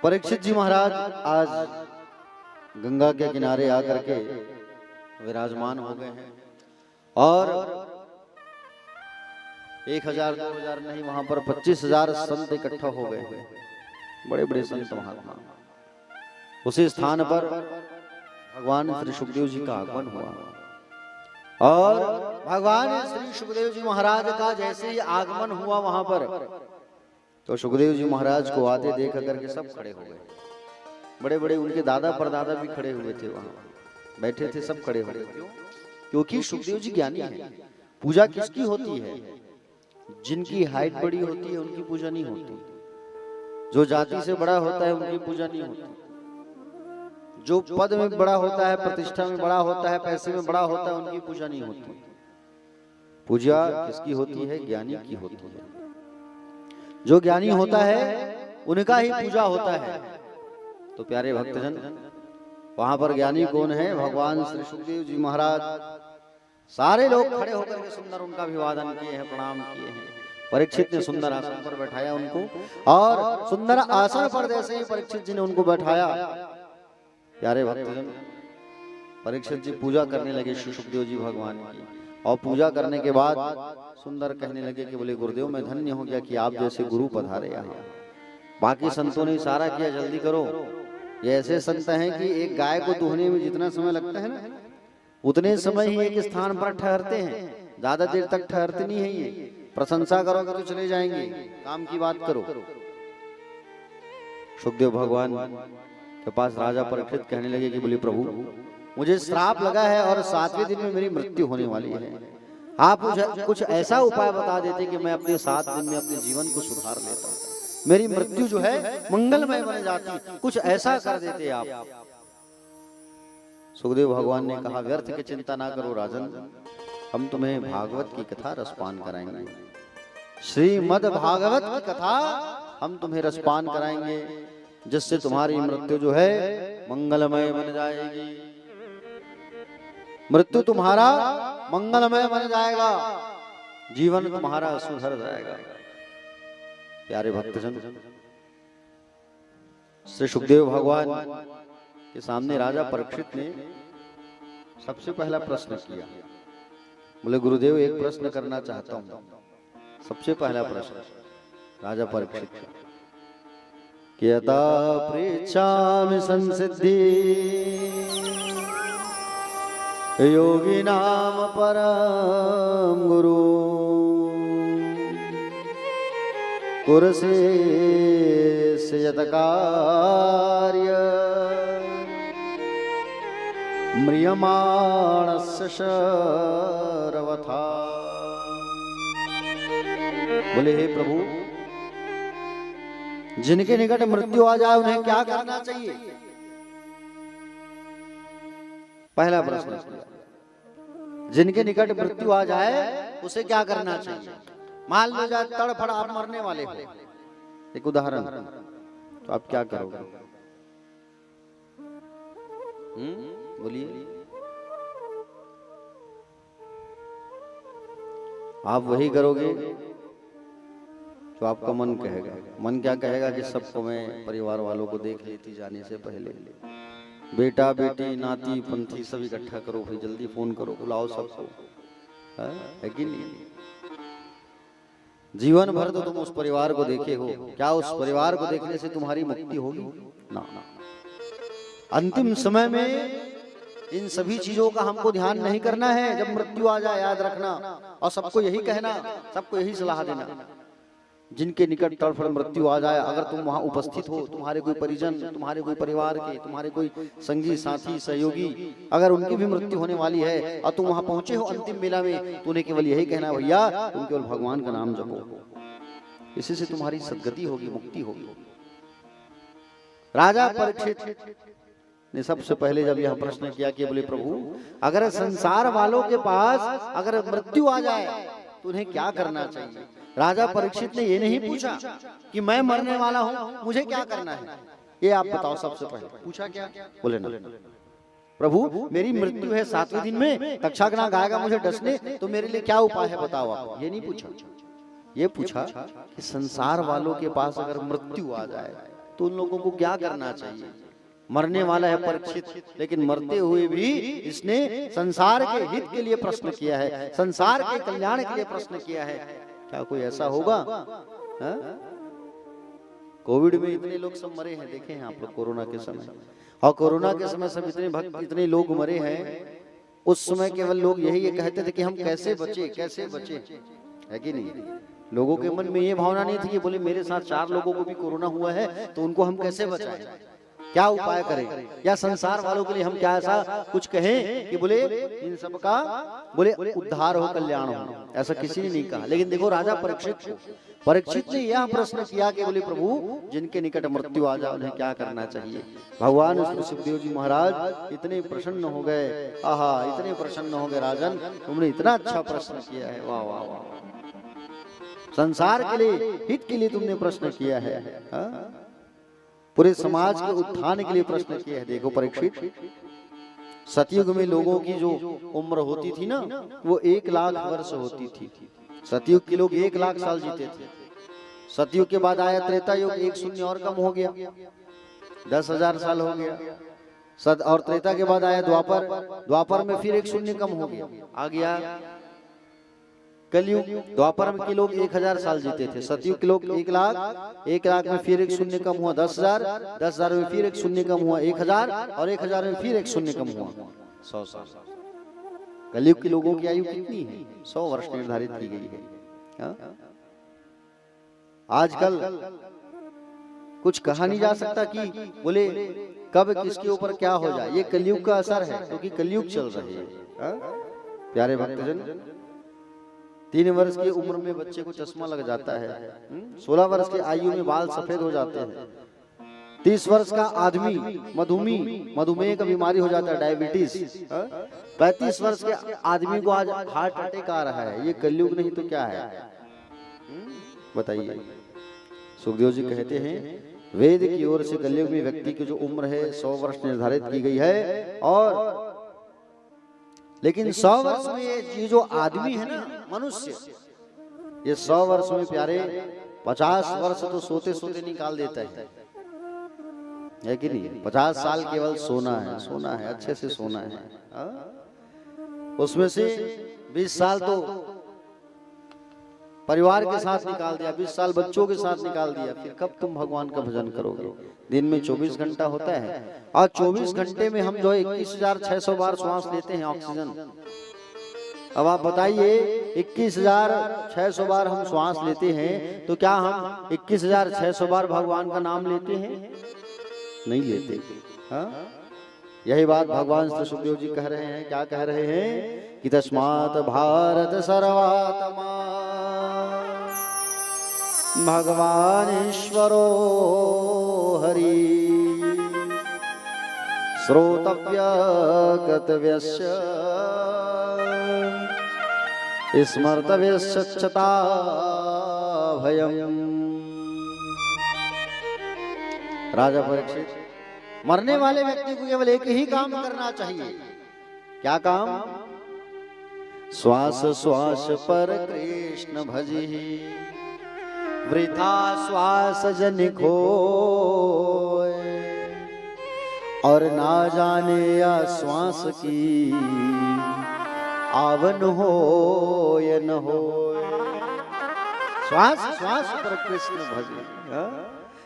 परीक्षित जी महाराज आज गंगा के किनारे आकर के विराजमान हो गए हैं और 1000 2000 नहीं, वहां पर 25,000 संत इकट्ठा हो गए हैं, बड़े बड़े संत महात्मा। उसी स्थान पर भगवान श्री सुखदेव जी का आगमन हुआ और भगवान श्री सुखदेव जी महाराज का जैसे ही आगमन हुआ वहां पर, तो सुखदेव जी महाराज को आते देख करके सब खड़े हो गए। बड़े बड़े उनके दादा परदादा भी खड़े हुए थे, वहां बैठे थे, सब खड़े हो गए। क्योंकि सुखदेव जी ज्ञानी है। पूजा किसकी होती है? जिनकी हाइट बड़ी होती है उनकी पूजा नहीं होती, जो जाति से बड़ा होता है उनकी पूजा नहीं होती, जो पद में बड़ा होता है, प्रतिष्ठा में बड़ा होता है, पैसे में बड़ा होता है, उनकी पूजा नहीं होती। पूजा किसकी होती है? ज्ञानी की होती है। जो ज्ञानी होता है उनका ही पूजा होता है। तो प्यारे भक्तजन, वहां पर ज्ञानी कौन है? भगवान श्री सुखदेव जी महाराज। सारे लोग खड़े होकर के सुंदर उनका अभिवादन किए हैं, प्रणाम किए हैं। परीक्षित ने सुंदर आसन पर बैठाया उनको और सुंदर आसन पर जैसे ही परीक्षित जी ने उनको बैठाया, प्यारे भक्तजन, परीक्षित जी पूजा करने लगे श्री सुखदेव जी भगवान की। और पूजा करने के बाद सुंदर कहने लगे कि बोले गुरुदेव मैं धन्य हो गया कि आप जैसे गुरु पधारे यहाँ। बाकी संतों ने इशारा किया जल्दी करो, ये ऐसे संत हैं कि एक गाय को दूहने में जितना समय लगता है ना, उतने समय ही एक स्थान पर ठहरते हैं, ज्यादा देर तक ठहरते नहीं है। ये प्रशंसा करोगे तो चले जाएंगे, काम की बात करो। सुखदेव भगवान के पास राजा परीक्षित कहने लगे कि बोले प्रभु मुझे श्राप लगा है और 7वें दिन में मेरी मृत्यु होने वाली है। आप मुझे कुछ ऐसा उपाय बता देते कि मैं अपने 7 दिन में अपने जीवन को सुधार लेता, मेरी मृत्यु जो है मंगलमय बन जाती, कुछ ऐसा कर देते आप। सुखदेव भगवान ने कहा व्यर्थ की चिंता ना करो राजन, हम तुम्हें भागवत की कथा रसपान कराएंगे। श्रीमद् भागवत की कथा हम तुम्हें रसपान कराएंगे, जिससे तुम्हारी मृत्यु जो है मंगलमय बन जाएगी। मृत्यु तुम्हारा मंगलमय बन जाएगा, जीवन तुम्हारा सुधर जाएगा। प्यारे भक्तजन, श्री सुखदेव भगवान के सामने राजा परीक्षित ने सबसे पहला प्रश्न किया। बोले गुरुदेव एक प्रश्न करना चाहता हूं। सबसे पहला प्रश्न राजा परीक्षित कि यथा पृच्छामि संसिद्धि योगिनाम परम गुरु कुरसे यत कार्य म्रियमाणस्य शरवथा। बोले हे प्रभु, जिनके निकट मृत्यु आ जाए उन्हें क्या करना चाहिए? पहला प्रश्न, जिनके निकट मृत्यु आ जाए उसे क्या करना चाहिए? मान लो जाए तड़फड़ आप मरने वाले हो, एक उदाहरण, तो आप क्या करोगे? बोलिए। आप वही करोगे तो आपका मन कहेगा। मन क्या कहेगा कि सबको मैं परिवार वालों को देख लेती जाने से पहले, बेटा बेटी नाती पंथी सब इकट्ठा करो, फिर जल्दी फोन करो, बुलाओ सबको, है कि नहीं? जीवन भर तो तुम उस परिवार को देखे हो, क्या उस परिवार को देखने से तुम्हारी मुक्ति होगी? ना। अंतिम समय में इन सभी चीजों का हमको ध्यान नहीं करना है। जब मृत्यु आ जाए याद रखना, और सबको यही कहना, सबको यही सलाह देना, जिनके निकट तड़फड़ मृत्यु आ जाए, अगर तुम वहां उपस्थित हो, तुम्हारे कोई परिजन, तुम्हारे कोई परिवार के, तुम्हारे कोई संगी साथी सहयोगी, अगर उनकी भी मृत्यु होने वाली है और तुम वहां पहुंचे हो अंतिम मेला में, तो उन्हें केवल यही कहना, भैया तुम केवल भगवान का नाम जपो, इसी से तुम्हारी सद्गति होगी, मुक्ति होगी। राजा परीक्षित ने सबसे पहले जब यह प्रश्न किया कि बोले प्रभु, अगर संसार वालों के पास अगर मृत्यु आ जाए तो उन्हें क्या करना चाहिए? राजा परीक्षित ने ये नहीं पूछा कि मैं मरने वाला हूं, मुझे क्या करना है, ये आप बताओ। सबसे पहले पूछा क्या? बोले ना प्रभु, मेरी मृत्यु है 7वें दिन में, तक्षकनाग आएगा मुझे डसने, तो मेरे लिए क्या उपाय है बताओ आप। ये नहीं पूछा, ये पूछा कि संसार वालों के पास अगर मृत्यु आ जाए तो उन लोगों को क्या करना चाहिए। मरने वाला है परीक्षित, लेकिन मरते हुए भी इसने संसार के हित के लिए प्रश्न किया है, संसार के कल्याण के लिए प्रश्न किया है। क्या कोई ऐसा होगा? कोविड में इतने लोग सब मरे हैं, देखे हैं आप लोग कोरोना के समय, और कोरोना के समय सब इतने भक्त इतने लोग मरे हैं। उस समय केवल लोग यही कहते थे कि हम कैसे बचे, कैसे बचे, है कि नहीं? लोगों के मन में ये भावना नहीं थी कि बोले मेरे साथ 4 लोगों को भी कोरोना हुआ है तो उनको हम कैसे बचाएं, क्या उपाय करें, या संसार वालों के लिए हम क्या ऐसा कुछ कहें कि बोले इन सब का बोले उद्धार हो, कल्याण हो। ऐसा किसी ने नहीं कहा। लेकिन देखो राजा परीक्षित ने यह प्रश्न किया कि बोले प्रभु, जिनके निकट मृत्यु आ जाए उन्हें क्या करना चाहिए। भगवान श्री सुखदेव जी महाराज इतने प्रसन्न हो गए, आहा इतने प्रसन्न हो गए, राजन तुमने इतना अच्छा प्रश्न किया है, वाह वाह वाह, संसार के लिए हित के लिए तुमने प्रश्न किया है, पूरे समाज के उत्थान के लिए प्रश्न किया है। देखो परीक्षित, सतयुग में लोगों की जो उम्र होती थी ना, वो 1 लाख वर्ष होती थी। सतयुग के लोग 1 लाख साल जीते थे। सतयुग के बाद आया त्रेता युग, 1 शून्य और कम हो गया, 10,000 साल हो गया। और त्रेता के बाद आया द्वापर, द्वापर में फिर 1 शून्य कम हो गया, आ गया कलयुग। द्वापर के लोग 1000 साल जीते थे, सतयुग के लोग 1 लाख, 1 लाख में फिर 1 शून्य कम हुआ 10,000, 10,000 में फिर 1 शून्य कम हुआ 1000, और 1000 में फिर 1 शून्य कम हुआ 100 साल। कलयुग के लोगों की आयु कितनी है? 100 वर्ष निर्धारित की गई है। आजकल कुछ कहा नहीं जा सकता कि बोले कब किसके ऊपर क्या हो जाए, ये कलयुग का असर है, क्योंकि कलयुग चल रही है। प्यारे भक्तजन, 3 वर्ष की उम्र में बच्चे को चश्मा लग जाता है, 16 वर्ष की आयु में बाल सफेद हो जाते हैं, 30 वर्ष का आदमी मधुमेह का बीमारी हो जाता है, डायबिटीज, 35 वर्ष के आदमी को आज हार्ट अटैक आ रहा है। ये कलयुग नहीं तो क्या है बताइए। सुखदेव जी कहते हैं वेद की ओर से कलयुग में व्यक्ति की जो उम्र है 100 वर्ष निर्धारित की गई है, और लेकिन 100 वर्ष में ये जो आदमी है ना, मनुष्य, ये 100 वर्ष में प्यारे 50 वर्ष तो सोते सोते निकाल देता है कि नहीं? 50 साल केवल सोना है, अच्छे से सोना है। उसमें से 20 साल तो परिवार के साथ निकाल दिया, 20 साल बच्चों के साथ निकाल दिया। फिर कब तुम भगवान का भजन करोगे? दिन में 24 घंटा होता है, और 24 घंटे में हम जो 21,600 बार श्वास लेते हैं ऑक्सीजन। अब आप बताइए 21,600 बार हम श्वास लेते हैं, तो क्या हम 21,600 बार भगवान का नाम लेते हैं? नहीं लेते। यही बात भगवान श्री सुखदेव जी कह रहे हैं। क्या कह रहे हैं कि तस्मात् भारत सर्वात्मा भगवान ईश्वरो हरि श्रोतव्य कर्तव्यस्य स्मर्तव्यश्चता भयम्। राजा परीक्षित, मरने वाले व्यक्ति को केवल एक ही काम करना चाहिए। क्या काम? श्वास श्वास पर कृष्ण भजी, वृथा श्वास जन खोए, और ना जाने या श्वास की आवन हो या न हो। श्वास श्वास पर कृष्ण भजे,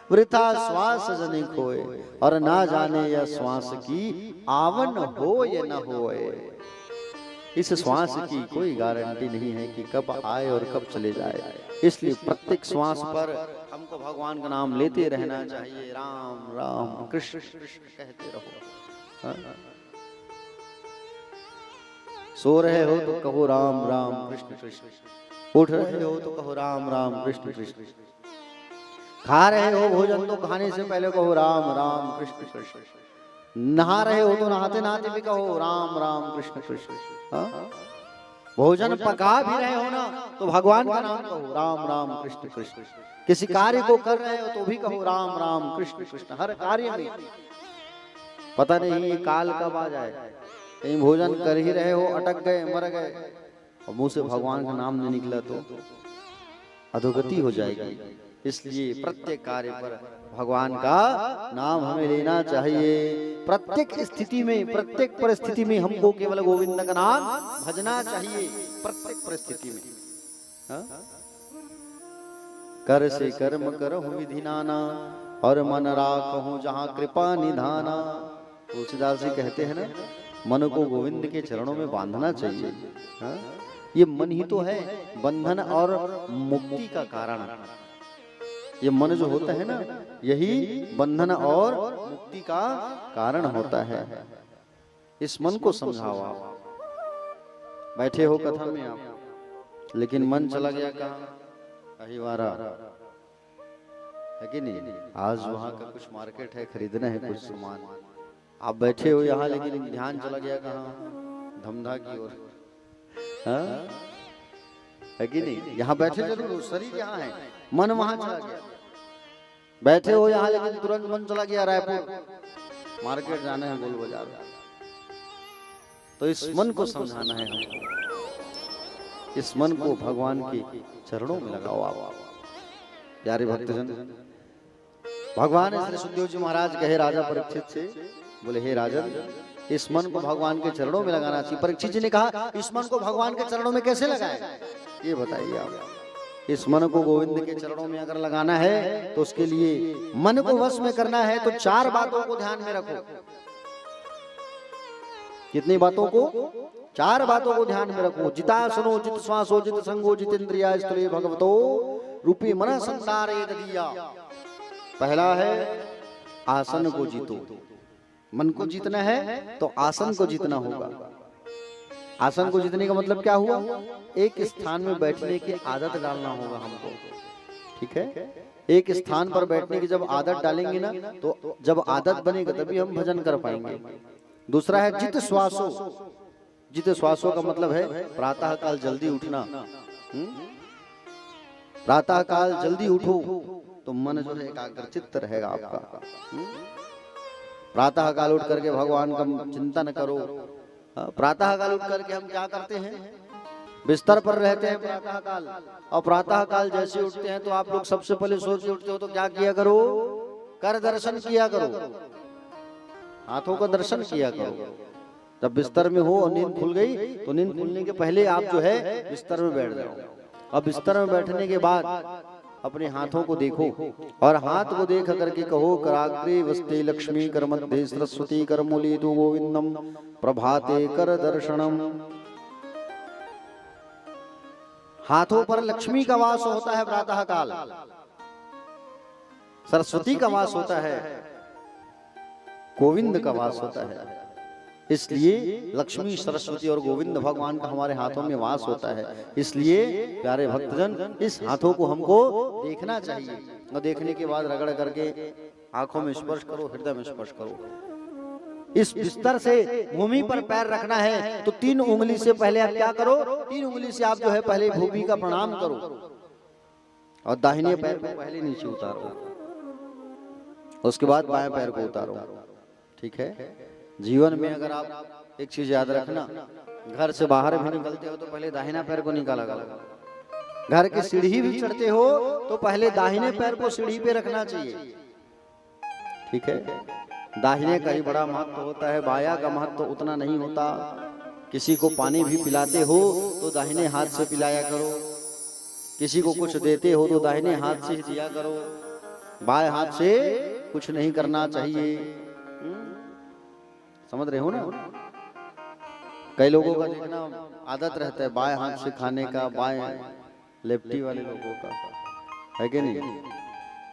वृथा श्वास जने खोए, और ना जाने या श्वास की आवन हो या न होए। इस श्वास की कोई गारंटी नहीं है कि कब आए और कब चले जाए, इसलिए प्रत्येक श्वास पर हमको भगवान का नाम लेते रहना चाहिए। राम राम कृष्ण कृष्ण कहते रहो। सो रहे हो तो कहो राम राम कृष्ण कृष्ण, उठ रहे हो तो कहो राम राम कृष्ण कृष्ण, खा रहे हो भोजन तो खाने से पहले कहो राम राम कृष्ण कृष्ण, नहा रहे हो तो नहाते नहाते भी कहो राम राम कृष्ण कृष्ण। भोजन पका भी रहे हो ना तो भगवान का नाम कहो राम राम कृष्ण कृष्ण। किसी कार्य को कर रहे हो तो भी कहो राम राम कृष्ण कृष्ण। हर कार्य में पता नहीं ये काल कब आ जाए, कहीं भोजन कर ही रहे हो अटक गए मर गए और मुंह से भगवान का नाम नहीं निकला तो अधोगति हो जाएगी। इसलिए प्रत्येक कार्य पर भगवान का नाम हमें लेना चाहिए। प्रत्येक स्थिति में प्रत्येक परिस्थिति में हमको केवल गोविंद का नाम भजना चाहिए। प्रत्येक परिस्थिति में कर से कर्म करहु विधि नाना, और मन राखहु जहाँ कृपा निधाना। तुलसीदास जी कहते हैं ना, मन को गोविंद के चरणों में बांधना चाहिए। ये मन ही तो है बंधन और मुक्ति का कारण। ये मन जो होता है ना, यही बंधन और मुक्ति का कारण होता है। इस मन को समझाओ। आप बैठे हो कथा में आप, लेकिन मन चला गया कहाँ? अहिवारा है कि नहीं? आज वहां का कुछ मार्केट है, खरीदना है कुछ सामान। आप बैठे हो यहाँ, लेकिन ध्यान चला गया कहाँ? धमधा की ओर। है कि नहीं? यहाँ बैठे जरूर, शरीर यहाँ है, मन वहां चला गया। बैठे हो यहाँ, लेकिन तुरंत मन चला गया रायपुर, मार्केट जाना है, गोल बाजार। तो इस मन को समझाना है हमको। इस मन को भगवान के चरणों में लगाओ। आप प्यारे भक्तजन, भगवान श्री सुखदेव जी महाराज कहे राजा परीक्षित से, बोले हे राजन, इस मन को भगवान के चरणों में लगाना चाहिए। परीक्षित जी ने कहा, इस मन को भगवान के चरणों में कैसे लगाए, ये बताइए आप। इस मन को गोविंद के चरणों में अगर लगाना है तो उसके लिए मन को वश में करना है तो 4 बातों को ध्यान में रखो। कितनी बातों को? 4 बातों को ध्यान में रखो। जितासनो जित श्वासो जित संगो जित इंद्रिया स्त्रे भगवतो रूपी मन संसारे ददिया। पहला है आसन को जीतो। मन को जीतना है तो आसन को जीतना होगा। आसन को जीतने का मतलब क्या हुआ? एक स्थान में बैठने की आदत डालना होगा हमको। ठीक है, एक स्थान पर बैठने की जब आदत डालेंगे ना, तो जब आदत बनेगा तभी हम भजन कर पाएंगे। दूसरा है जित श्वासो। जित श्वासो का मतलब है प्रातः काल जल्दी उठना। प्रातः काल जल्दी उठो तो मन जो है एकाग्रचित्त रहेगा आपका। प्रातः काल उठ करके भगवान का चिंतन करो। प्रातः काल उठ करके हम क्या करते हैं? बिस्तर पर रहते हैं प्रातः काल, और प्रातः काल जैसे उठते हैं तो आप लोग सबसे पहले सोच के उठते हो तो क्या किया करो? कर दर्शन किया करो, हाथों का दर्शन किया करो। जब बिस्तर में हो और नींद खुल गई तो नींद खुलने के पहले आप जो है बिस्तर में बैठ जाओ। अब बिस्तर में बैठने के बाद अपने हाथों को देखो और हाथ को देख करके कहो, कराग्रे वस्ते लक्ष्मी कर मध्य सरस्वती कर मूले तु गोविंदम प्रभाते कर दर्शनम। हाथों पर लक्ष्मी का वास होता है प्रातः काल, सरस्वती का वास होता है, गोविंद का वास होता है। इसलिए लक्ष्मी, सरस्वती और गोविंद भगवान का हमारे हाथों में वास होता है। इसलिए प्यारे भक्तजन, इस हाथों को हमको देखना चाहिए और देखने के बाद रगड़ करके आंखों में स्पर्श करो, हृदय में स्पर्श करो। इस बिस्तर से भूमि पर पैर रखना है तो 3 उंगली से पहले आप क्या करो, 3 उंगली से आप जो है पहले भूमि का प्रणाम करो और दाहिने पैर को पहले नीचे उतारो, उसके बाद बाएं पैर को उतारो। ठीक है। जीवन में अगर आप एक चीज याद रखना, घर से बाहर भी निकलते हो तो पहले दाहिना पैर को निकाला करो, घर की सीढ़ी भी चढ़ते हो तो पहले दाहिने पैर को सीढ़ी पे रखना चाहिए। ठीक है। दाहिने का ही बड़ा महत्व होता है, बायां का महत्व उतना नहीं होता। किसी को पानी भी पिलाते हो तो दाहिने हाथ से पिलाया करो, किसी को कुछ देते हो तो दाहिने हाथ से दिया करो, बाएं हाथ से कुछ नहीं करना चाहिए। समझ रहे हो ना? कई लोगों का देखना आदत रहता है बाएं हाथ से खाने का, बाएं लेफ्टी वाले लोगों का, है कि नहीं?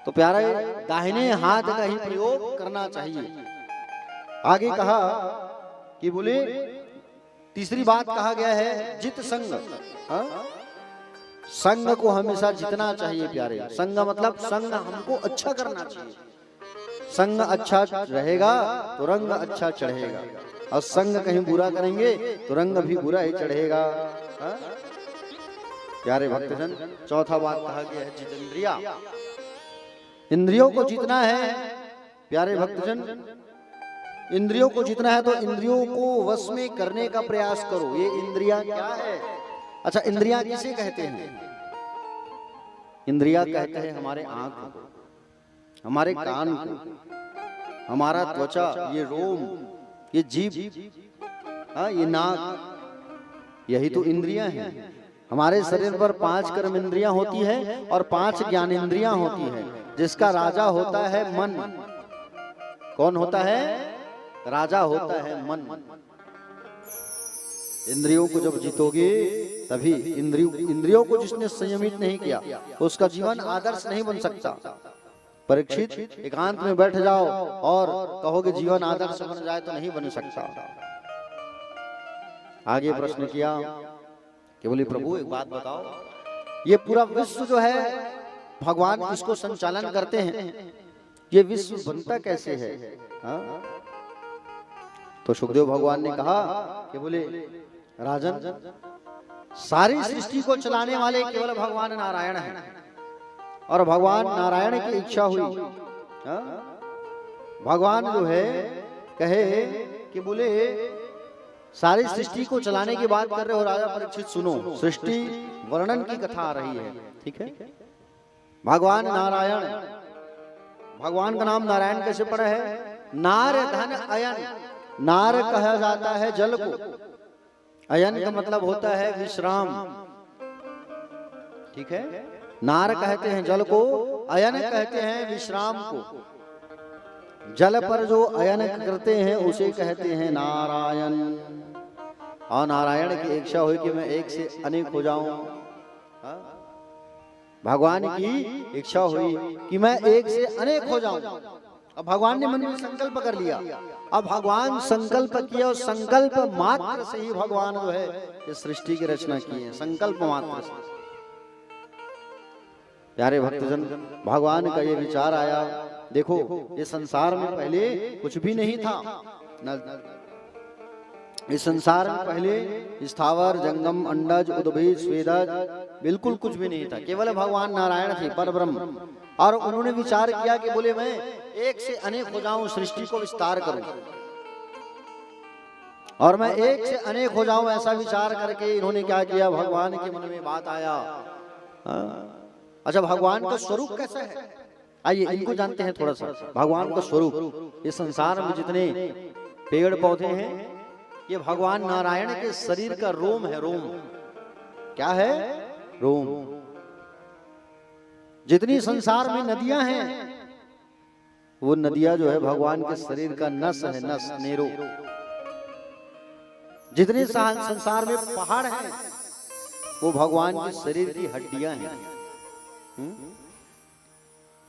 तो प्यारा दाहिने हाथ का ही प्रयोग करना चाहिए। आगे कहा कि बोले तीसरी बात कहा गया है जित संग। संग को हमेशा जितना चाहिए प्यारे। संग मतलब संग हमको अच्छा करना चाहिए। संग अच्छा रहेगा तो रंग अच्छा चढ़ेगा, और संग कहीं बुरा करेंगे तो रंग भी बुरा ही चढ़ेगा। प्यारे भक्तजन, चौथा बात कहा गया है जितेंद्रिया। इंद्रियों को जीतना है प्यारे भक्तजन, इंद्रियों को जीतना है तो इंद्रियों को वश में करने का प्रयास करो। ये इंद्रियां क्या है? अच्छा, इंद्रियां किसे कहते हैं? इंद्रियां कहते हैं हमारे आंख को, हमारे कान को, हमारा त्वचा, ये रोम, ये जीभ, ये नाक, यही तो इंद्रियां हैं। हमारे शरीर पर 5 कर्म इंद्रियां होती है और 5 ज्ञान इंद्रियां होती है, जिसका राजा होता है मन। कौन होता है? राजा होता है मन। इंद्रियों को जब जीतोगे तभी, इंद्रियों को जिसने संयमित नहीं किया उसका जीवन आदर्श नहीं बन सकता। परीक्षित, एकांत में बैठ जाओ और कहोगे जीवन आदर्श बन जाए तो नहीं बन सकता। आगे प्रश्न किया कि बोले प्रभु एक बात बताओ, ये पूरा विश्व जो है भगवान इसको संचालन करते हैं, ये विश्व बनता कैसे है? तो सुखदेव भगवान ने कहा कि बोले राजन, सारी सृष्टि को चलाने वाले केवल भगवान नारायण हैं, और भगवान नारायण की इच्छा हुई, भगवान जो है कहे कि बोले सारी सृष्टि को चलाने की बात कर रहे हो राजा परीक्षित, सुनो, सृष्टि वर्णन की कथा आ रही है। ठीक है। भगवान नारायण, भगवान का नाम नारायण कैसे पड़ा है? नार धन अयन, नार कहा जाता है जल को, अयन का मतलब होता है विश्राम। ठीक है। नार कहते हैं जल को, अयन कहते हैं विश्राम को। जल पर जो अयन करते हैं उसे कहते हैं नारायण। और नारायण की इच्छा हुई कि मैं एक से अनेक हो जाऊं। भगवान की इच्छा हुई कि मैं एक से अनेक हो जाऊं। अब भगवान ने मन में संकल्प कर लिया। अब भगवान संकल्प किया और संकल्प मात्र से ही भगवान जो है इस सृष्टि की रचना की है, संकल्प मात्र से। प्यारे भक्तजन, भगवान का ये विचार आया, देखो ये संसार में पहले कुछ भी नहीं था। इस संसार में पहले स्थावर, जंगम, अंडज, उद्भिज, स्वेदज बिल्कुल कुछ भी नहीं था, केवल भगवान नारायण थे, परब्रह्म। और उन्होंने विचार किया कि बोले मैं एक से अनेक हो जाऊं, सृष्टि को विस्तार करूं, और मैं एक से अनेक हो जाऊं, ऐसा विचार करके इन्होंने क्या किया, भगवान के मन में बात आया। अच्छा, भगवान का स्वरूप कैसा है? आइए इनको जानते हैं थोड़ा सा। भगवान का स्वरूप, इस संसार में जितने पेड़ पौधे हैं ये भगवान नारायण के शरीर का रोम है। रोम क्या है? रोम। जितनी संसार में नदियां हैं वो नदियां जो है भगवान के शरीर का नस है, नस, नेरो। जितने संसार में पहाड़ हैं वो भगवान के शरीर की हड्डियां हैं।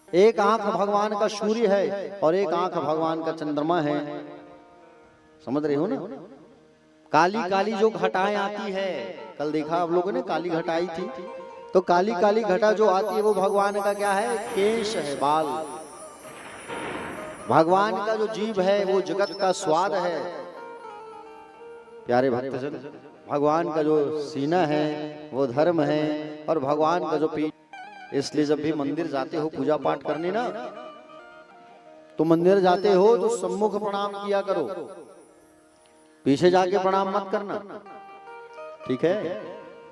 एक आंख भगवान का सूर्य है और एक आंख भगवान का चंद्रमा है। समझ रहे हो ना? काली काली जो घटाएं आती है, कल देखा आप लोगों ने काली घटा आई थी, तो काली काली घटा जो आती है वो भगवान का क्या है? केश है, बाल। भगवान का जो जीव है वो जगत का स्वाद है। प्यारे भक्तजन, भगवान का जो सीना है वो धर्म है, और भगवान का जो पीठ। इसलिए जब भी मंदिर जाते हो पूजा पाठ करने ना, तो मंदिर जाते हो तो सम्मुख प्रणाम किया करो, पीछे जाके प्रणाम मत करना, ठीक है?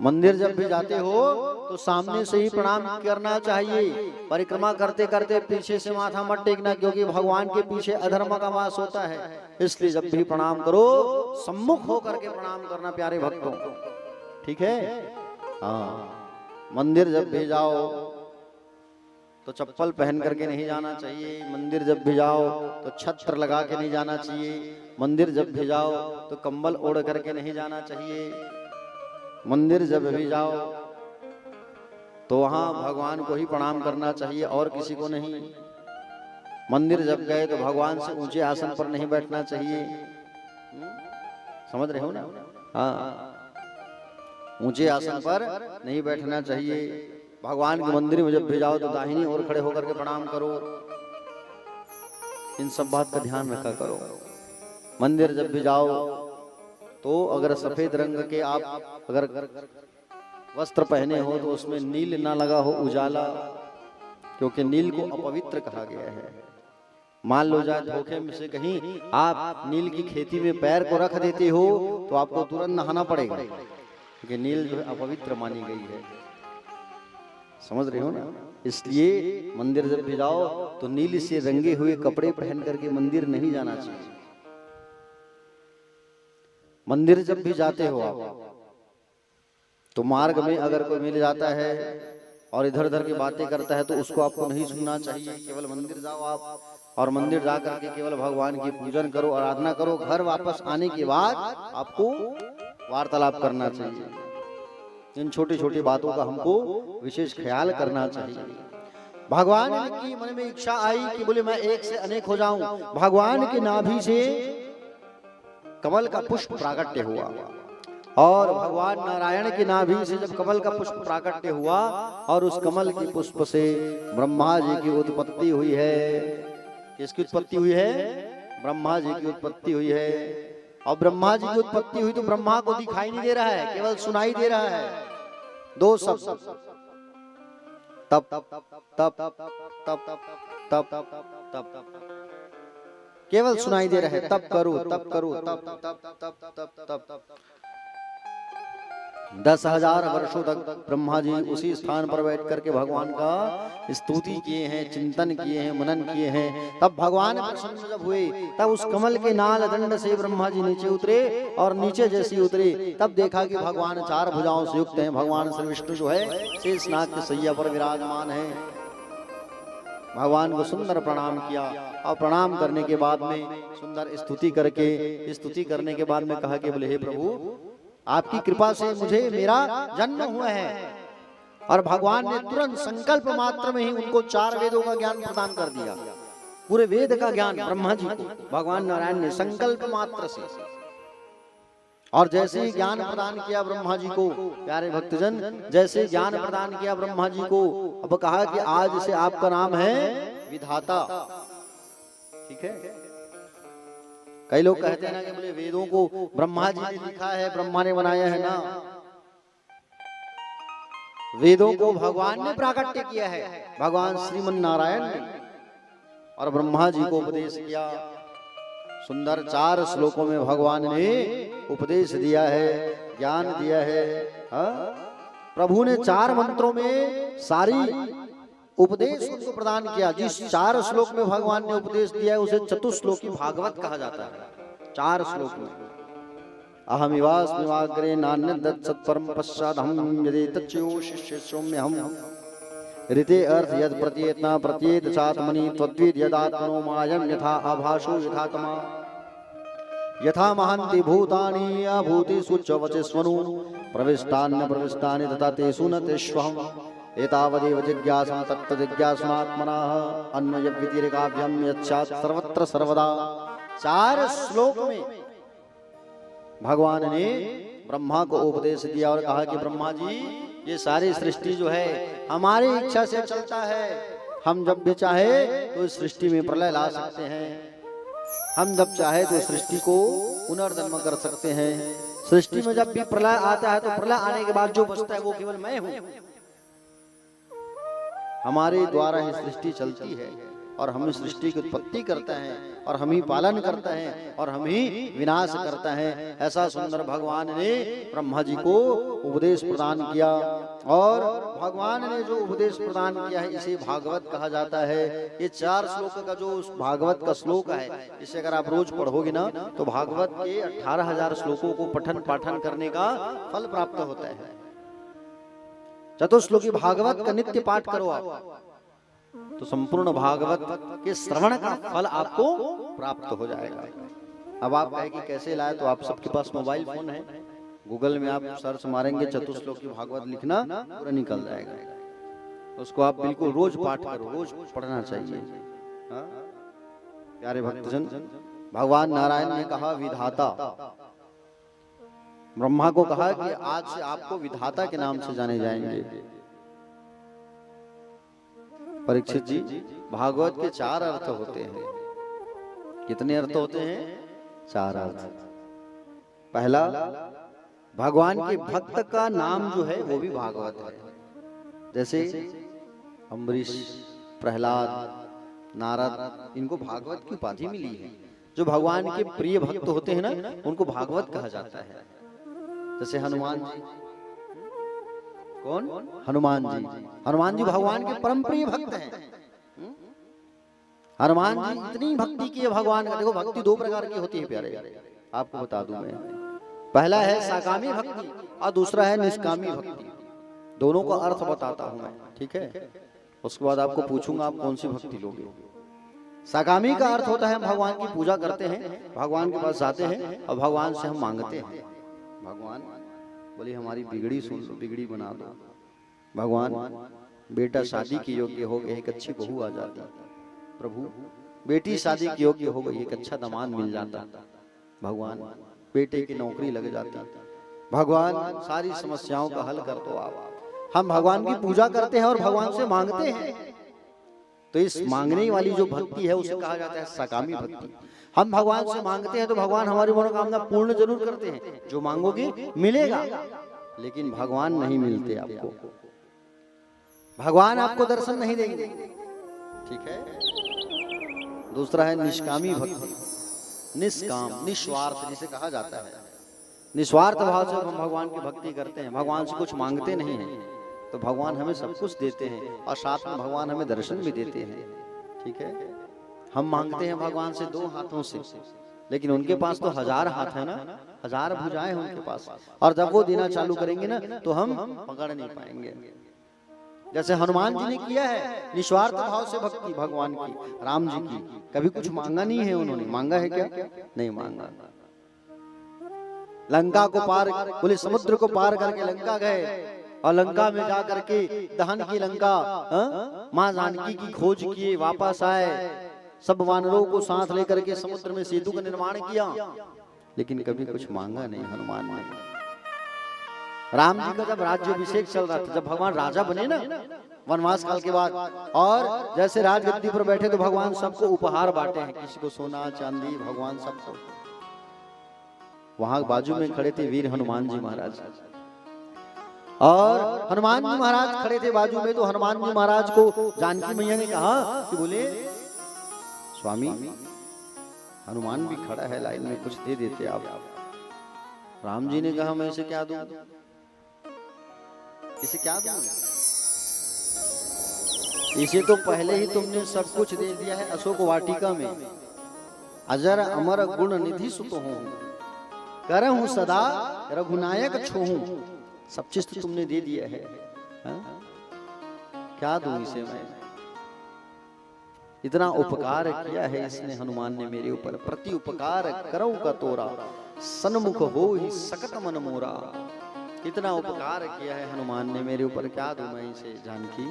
मंदिर जब भी जाते हो तो सामने से ही प्रणाम करना चाहिए। परिक्रमा करते करते पीछे से माथा मत टेकना, क्योंकि भगवान के पीछे अधर्म का वास होता है। इसलिए जब भी प्रणाम करो सम्मुख होकर के प्रणाम करना प्यारे भक्तों, ठीक है? हाँ, मंदिर जब भी जाओ तो चप्पल पहन करके नहीं जाना चाहिए। मंदिर जब भी जाओ तो छत्र लगा के नहीं जाना चाहिए। मंदिर जब भी जाओ तो कंबल ओढ़ करके नहीं जाना चाहिए। मंदिर जब भी जाओ तो वहां भगवान को ही प्रणाम करना चाहिए और किसी को नहीं। मंदिर जब गए तो भगवान से ऊंचे आसन पर नहीं बैठना चाहिए। समझ रहे हो ना? हाँ, ऊंचे आसन पर नहीं बैठना चाहिए। भगवान के मंदिर में जब भी जाओ तो दाहिनी ओर खड़े होकर के प्रणाम करो। इन सब बात का ध्यान रखा करो। मंदिर जब भी जाओ तो अगर सफेद रंग के आप अगर वस्त्र पहने हो तो उसमें नील ना लगा हो, उजाला, क्योंकि नील को अपवित्र कहा गया है। मान लो जाए धोखे में से कहीं आप नील की खेती में पैर को रख देते हो तो आपको तुरंत नहाना पड़ेगा, क्योंकि नील जो है अपवित्र मानी गई है। समझ रहे हो ना? इसलिए मंदिर जब भी जाओ तो नील से रंगे हुए कपड़े पहन करके मंदिर नहीं जाना चाहिए। मंदिर जब भी जाते हो आप तो मार्ग में अगर कोई मिल जाता है और इधर उधर की बातें करता है तो उसको आपको नहीं सुनना चाहिए। केवल मंदिर जाओ आप, और मंदिर जा करके केवल भगवान की पूजन करो, आराधना करो। घर वापस आने के बाद आपको वार्तालाप करना चाहिए। इन छोटी छोटी बातों का हमको विशेष ख्याल करना चाहिए। भगवान की मन में इच्छा आई कि बोले मैं एक से अनेक हो जाऊं। भगवान के नाभि से कमल का पुष्प प्राकट्य हुआ, और भगवान नारायण के नाभि से जब कमल का पुष्प प्राकट्य हुआ और उस कमल के पुष्प से ब्रह्मा जी की उत्पत्ति हुई है। किसकी उत्पत्ति हुई है? ब्रह्मा जी की उत्पत्ति हुई है। और ब्रह्मा जी की उत्पत्ति हुई तो ब्रह्मा को दिखाई नहीं दे रहा है, केवल सुनाई दे रहा है। दो शब्द, तप तप तप तप तप तप तप तप, केवल सुनाई दे रहा है। तप करो, तप करो, तप तप तप तप तप तप। 10,000 वर्षों तक ब्रह्मा जी उसी स्थान पर बैठ करके भगवान का स्तुति किए हैं, चिंतन किए हैं, मनन किए हैं। तब भगवान प्रसन्न जब हुए तब उस कमल के नाल दंड से ब्रह्मा जी नीचे उतरे, और नीचे जैसे उतरे तब देखा कि भगवान 4 भुजाओं से युक्त हैं। भगवान श्री विष्णु जो है शेषनाग के सैया पर विराजमान है। भगवान को सुंदर प्रणाम किया, और प्रणाम करने के बाद में सुंदर स्तुति करके, स्तुति करने के बाद में कहा कि बोले हे प्रभु, आपकी कृपा से मुझे मेरा जन्म हुआ है। और भगवान ने तुरंत संकल्प मात्र में ही उनको 4 वेदों का ज्ञान प्रदान कर दिया। पूरे वेद का ज्ञान ब्रह्मा जी को भगवान नारायण ने संकल्प मात्र से। और जैसे ही ज्ञान प्रदान किया ब्रह्मा जी को, प्यारे भक्तजन, जैसे ज्ञान प्रदान किया ब्रह्मा जी को, अब कहा कि आज से आपका नाम है विधाता। ठीक है? कई लोग कहते हैं ना कि बोले वेदों को ब्रह्मा जी ने लिखा है, ब्रह्मा ने बनाया है ना। वेदों को भगवान ने प्राकट्य किया है, भगवान श्रीमन नारायण ने, और ब्रह्मा जी को उपदेश किया। सुंदर 4 श्लोकों में भगवान ने उपदेश दिया है, ज्ञान दिया है। प्रभु ने 4 मंत्रों में सारी उपदेश उनको प्रदान किया। जिस 4 श्लोक में भगवान ने उपदेश दिया है उसे चतुश्लोकी भागवत कहा जाता है। 4 श्लोक में अहमिवास विवाग्रे नान्य दत्त सत्परम पश्चादहम यदि तच्चो शिष्य सौम्यहम ऋते अर्थ यद प्रत्येतना प्रत्येत चात्मनि त्वद्विद यदात्मनो मायम यथा आभासो यथा तमा यथा महान्ति भूतानि अभूतेषु च वचस्वनु प्रविष्टान्य प्रविष्टानि तथा तेषु न तेष्वहम् एतावदेव जिज्ञासं तत्त जिज्ञासुनात्मनः अन्वयव्यतिरेकाभ्यं यच्छात् सर्वत्र सर्वदा। 4 श्लोक में भगवान ने ब्रह्मा को उपदेश दिया और कहा कि ब्रह्मा जी, ये सारी सृष्टि जो है हमारी इच्छा से चलता है। हम जब भी चाहे तो इस सृष्टि में प्रलय ला सकते हैं, हम जब चाहे तो सृष्टि को पुनर्जन्म कर सकते हैं। सृष्टि में जब भी प्रलय आता है तो प्रलय आने के बाद जो बचता है वो केवल मैं हूं। हमारे द्वारा ही सृष्टि चलती है और हम इस सृष्टि की उत्पत्ति करते हैं और हम ही पालन करते हैं और हम ही विनाश करते हैं। ऐसा सुंदर भगवान ने ब्रह्मा जी को उपदेश प्रदान किया। और भगवान ने जो उपदेश प्रदान किया है इसे भागवत कहा जाता है। ये 4 श्लोक का जो भागवत का श्लोक है, इसे अगर आप रोज पढ़ोगे ना तो भागवत के 18,000 श्लोकों को पठन पाठन करने का फल प्राप्त होता है। चतुश्लोकी भागवत का नित्य पाठ करो आप तो संपूर्ण भागवत के श्रवण का फल आपको प्राप्त हो जाएगा। अब आप कहें कि कैसे लाए, तो आप सबके पास मोबाइल फोन है, गूगल में आप सर्च मारेंगे चतुश्लोकी भागवत लिखना पूरा निकल जाएगा। उसको आप बिल्कुल रोज पाठ करो, रोज पढ़ना चाहिए। प्यारे भक्तजन, भगवान नारायण ने कहा विधाता, ब्रह्मा को कहा कि आज से आपको विधाता के नाम से जाने जाएंगे। परीक्षित जी, भागवत के 4 अर्थ होते हैं। कितने अर्थ होते हैं? 4 अर्थ। पहला, भगवान के भक्त का नाम जो है वो भी भागवत है। जैसे अम्बरीश, प्रहलाद, नारद, इनको भागवत की उपाधि मिली है। जो भगवान के प्रिय भक्त होते हैं ना, उनको भागवत कहा जाता है। जैसे हनुमान जी, कौन? हनुमान जी। हनुमान जी भगवान के परम प्रिय भक्त हैं। हनुमान जी इतनी भक्ति की है भगवान का। देखो, भक्ति 2 प्रकार की होती है प्यारे, आपको बता दूं मैं। पहला है साकामी भक्ति और दूसरा है निष्कामी भक्ति। दोनों का अर्थ बताता हूं मैं, ठीक है? उसके बाद आपको पूछूंगा आप कौन सी भक्ति लोगे। साकामी का अर्थ होता है हम भगवान की पूजा करते हैं, भगवान के पास जाते हैं और भगवान से हम मांगते हैं, भगवान बोले हमारी बिगड़ी सुन लो, बिगड़ी बना दो। भगवान बेटा शादी के योग्य हो गए, एक अच्छी बहू आ जाती। प्रभु बेटी शादी के योग्य हो गई, एक अच्छा दामाद मिल जाता। भगवान बेटे की नौकरी लग जाती। भगवान सारी समस्याओं का हल कर दो आप। हम भगवान की पूजा करते हैं और भगवान से मांगते हैं, तो इस मांगने वाली जो भक्ति है उसे कहा जाता है साकामी भक्ति। हम भगवान से मांगते हैं तो भगवान हमारी मनोकामना पूर्ण जरूर करते हैं। जो मांगोगे मिलेगा, लेकिन भगवान नहीं मिलते आपको, भगवान आपको दर्शन नहीं देंगे, ठीक है? दूसरा है निष्कामी भक्ति। निष्काम, निस्वार्थ जिसे कहा जाता है। निस्वार्थ भाव से हम भगवान की भक्ति करते हैं, भगवान से कुछ मांगते नहीं हैं, तो भगवान हमें सब कुछ देते हैं और साथ में भगवान हमें दर्शन भी देते हैं, ठीक है? हम मांगते हैं भगवान से 2 हाथों से, लेकिन उनके पास तो 1000 हाथ है ना, 1000 भुजाएं हैं उनके पास। और जब वो देना चालू करेंगे ना तो हम पकड़ नहीं पाएंगे। जैसे हनुमान जी ने किया है निस्वार्थ भाव से भक्ति भगवान की, राम जी की। कभी कुछ मांगा नहीं है उन्होंने, मांगा है क्या? नहीं मांगा। लंका को पार, बोले समुद्र को पार करके लंका गए और लंका में जा करके दहन की लंका, मां जानकी की खोज किए, वापस आए, सब वानरों को साथ लेकर के समुद्र में सेतु का निर्माण किया, लेकिन कभी कुछ मांगा नहीं हनुमान ने। राम जी का जब राज्याभिषेक चल रहा था, जब भगवान राजा बने ना वनवास काल के बाद, और जैसे राजगद्दी पर बैठे तो भगवान सबको उपहार बांटे हैं, किसी को सोना चांदी, भगवान सबको। वहां बाजू में खड़े थे वीर हनुमान जी महाराज, और हनुमान जी महाराज खड़े थे बाजू में। तो हनुमान जी महाराज को जानकी मैया ने कहा कि बोले स्वामी हनुमान भी खड़ा है लाइन में, कुछ दे देते आप। राम जी ने कहा मैं इसे क्या दूं, इसे क्या दूं? इसे तो पहले ही तुमने सब कुछ दे दिया है अशोक वाटिका में। अजर अमर गुण निधि सुत हूं, करहूं सदा रघुनायक छोहूं। सब चीज तो तुमने दे दिया है, क्या दूं इसे मैं? इतना उपकार किया है इसने हनुमान ने मेरे ऊपर, प्रति उपकार करऊं का तोरा, सन्मुख हो ही सकत मन मोरा। इतना उपकार किया है हनुमान ने मेरे ऊपर, क्या दूं मैं इसे जानकी?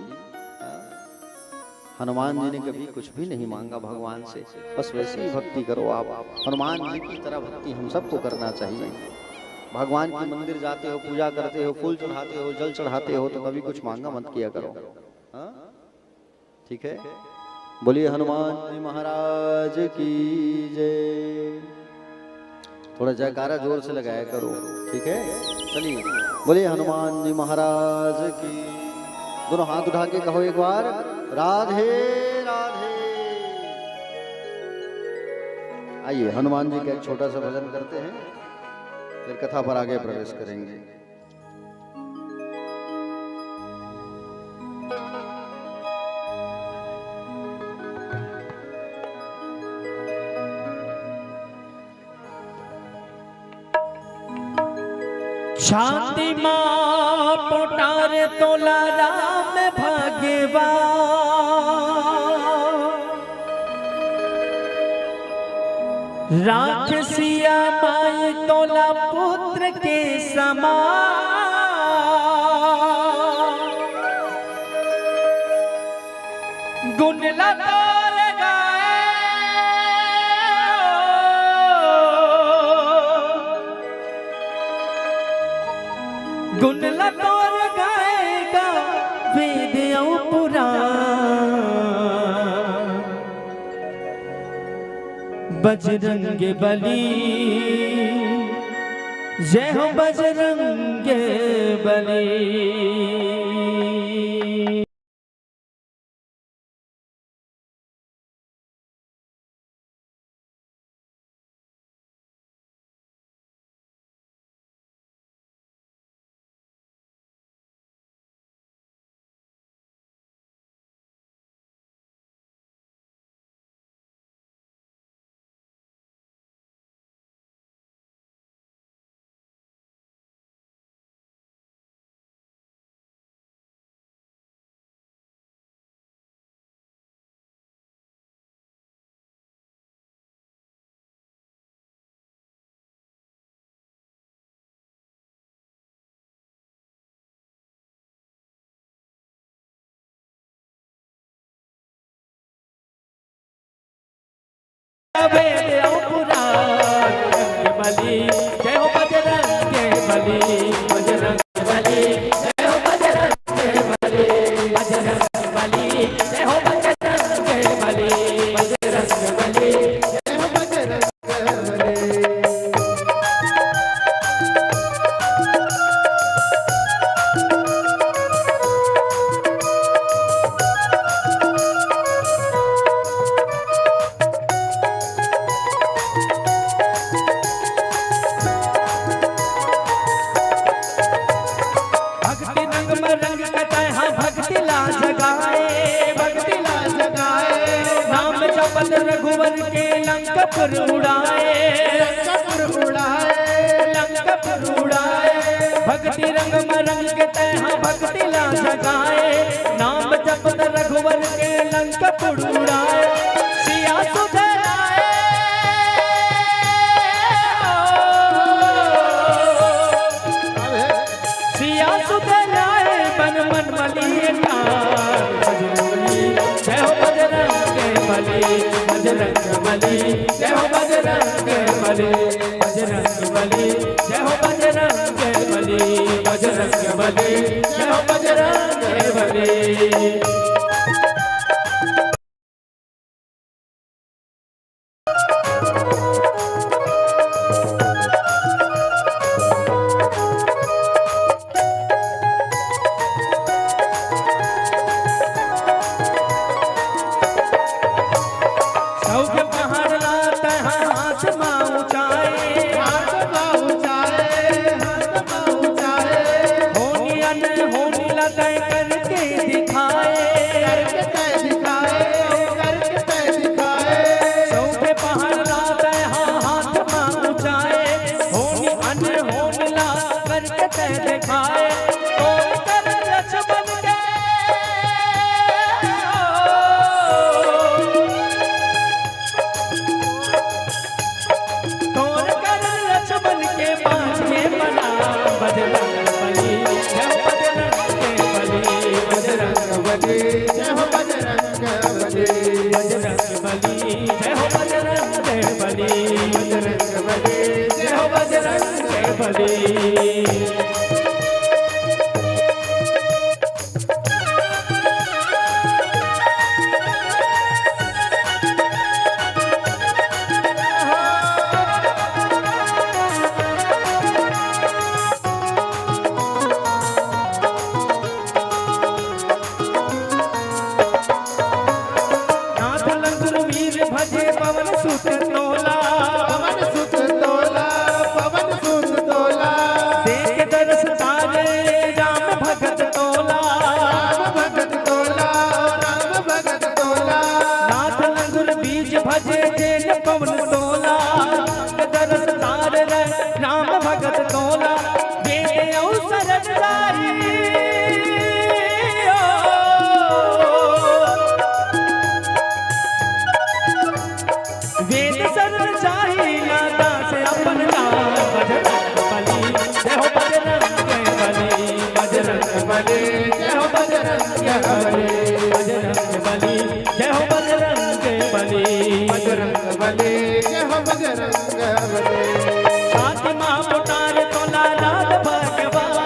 हनुमान जी ने कभी कुछ भी नहीं मांगा भगवान से, बस वैसे ही भक्ति करो आप। हनुमान जी की तरह भक्ति हम सबको करना चाहिए। भगवान के मंदिर जाते हो, पूजा करते हो, फूल चढ़ाते हो, जल चढ़ाते हो, तो कभी कुछ मांगा मत किया करो। हाँ? ठीक है, बोलिए हनुमान जी महाराज की जय। थोड़ा जयकारा जोर से लगाया करो, ठीक है। चलिए बोलिए हनुमान जी महाराज की। दोनों हाथ उठा के कहो एक बार, राधे राधे। आइए हनुमान जी का एक छोटा सा भजन करते हैं, फिर कथा पर आगे प्रवेश करेंगे। शांति माँ पोटार तोला राम भगवा, राक्षसिया माई तोला पुत्र के समान, गुण लतार गाए गुण लतोर गाएगा वेद और पुराण, बजरंग बली जय हो बजरंग बली। वेद और पुराण बली जय हो बजरंग बली, बजरंग बली जय हो बजरंग बली, बजरंग बली जय हो बजरंग बली, बजरंग बली जय हो बजरंग बली। रघुवर के लंकापुर उड़ाए, लंकापुर उड़ाए, भक्ति रंग मरंग के तैहा भक्ति ला जगाए, नाम जपत रघुवर के लंकापुर उड़ाए, सिया सुधे आए, सिया सुधे आए, बन मन मलिए जय हो बजरंग बली, बजरंग बली जय हो बजरंग बली, बजरंग बली जय हो बजरंग बली, बजरंग बली जय हो बजरंग बली। जय हो बजरंग बजरंग बली जय हो बजरंग बली बजरंग बली जय हो बजरंग बली बजरंग बली जय हो बजरंग बली फातिमा पुकार तोला लाल भगवान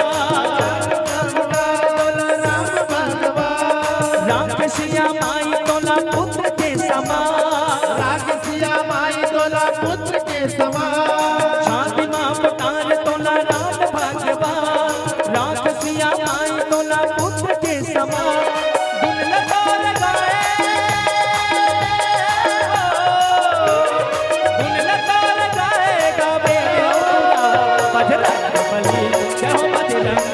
राम सिया माई तोला पुत्र के समान राग सिया माई तोला पुत्र के समान फातिमा पुकार तोला लाल भगवान राम सिया माई तोला पुत्र के समान गुण लगा लगाए गुण लगा लगाए गावे बजरंग बली जय हो बजरंग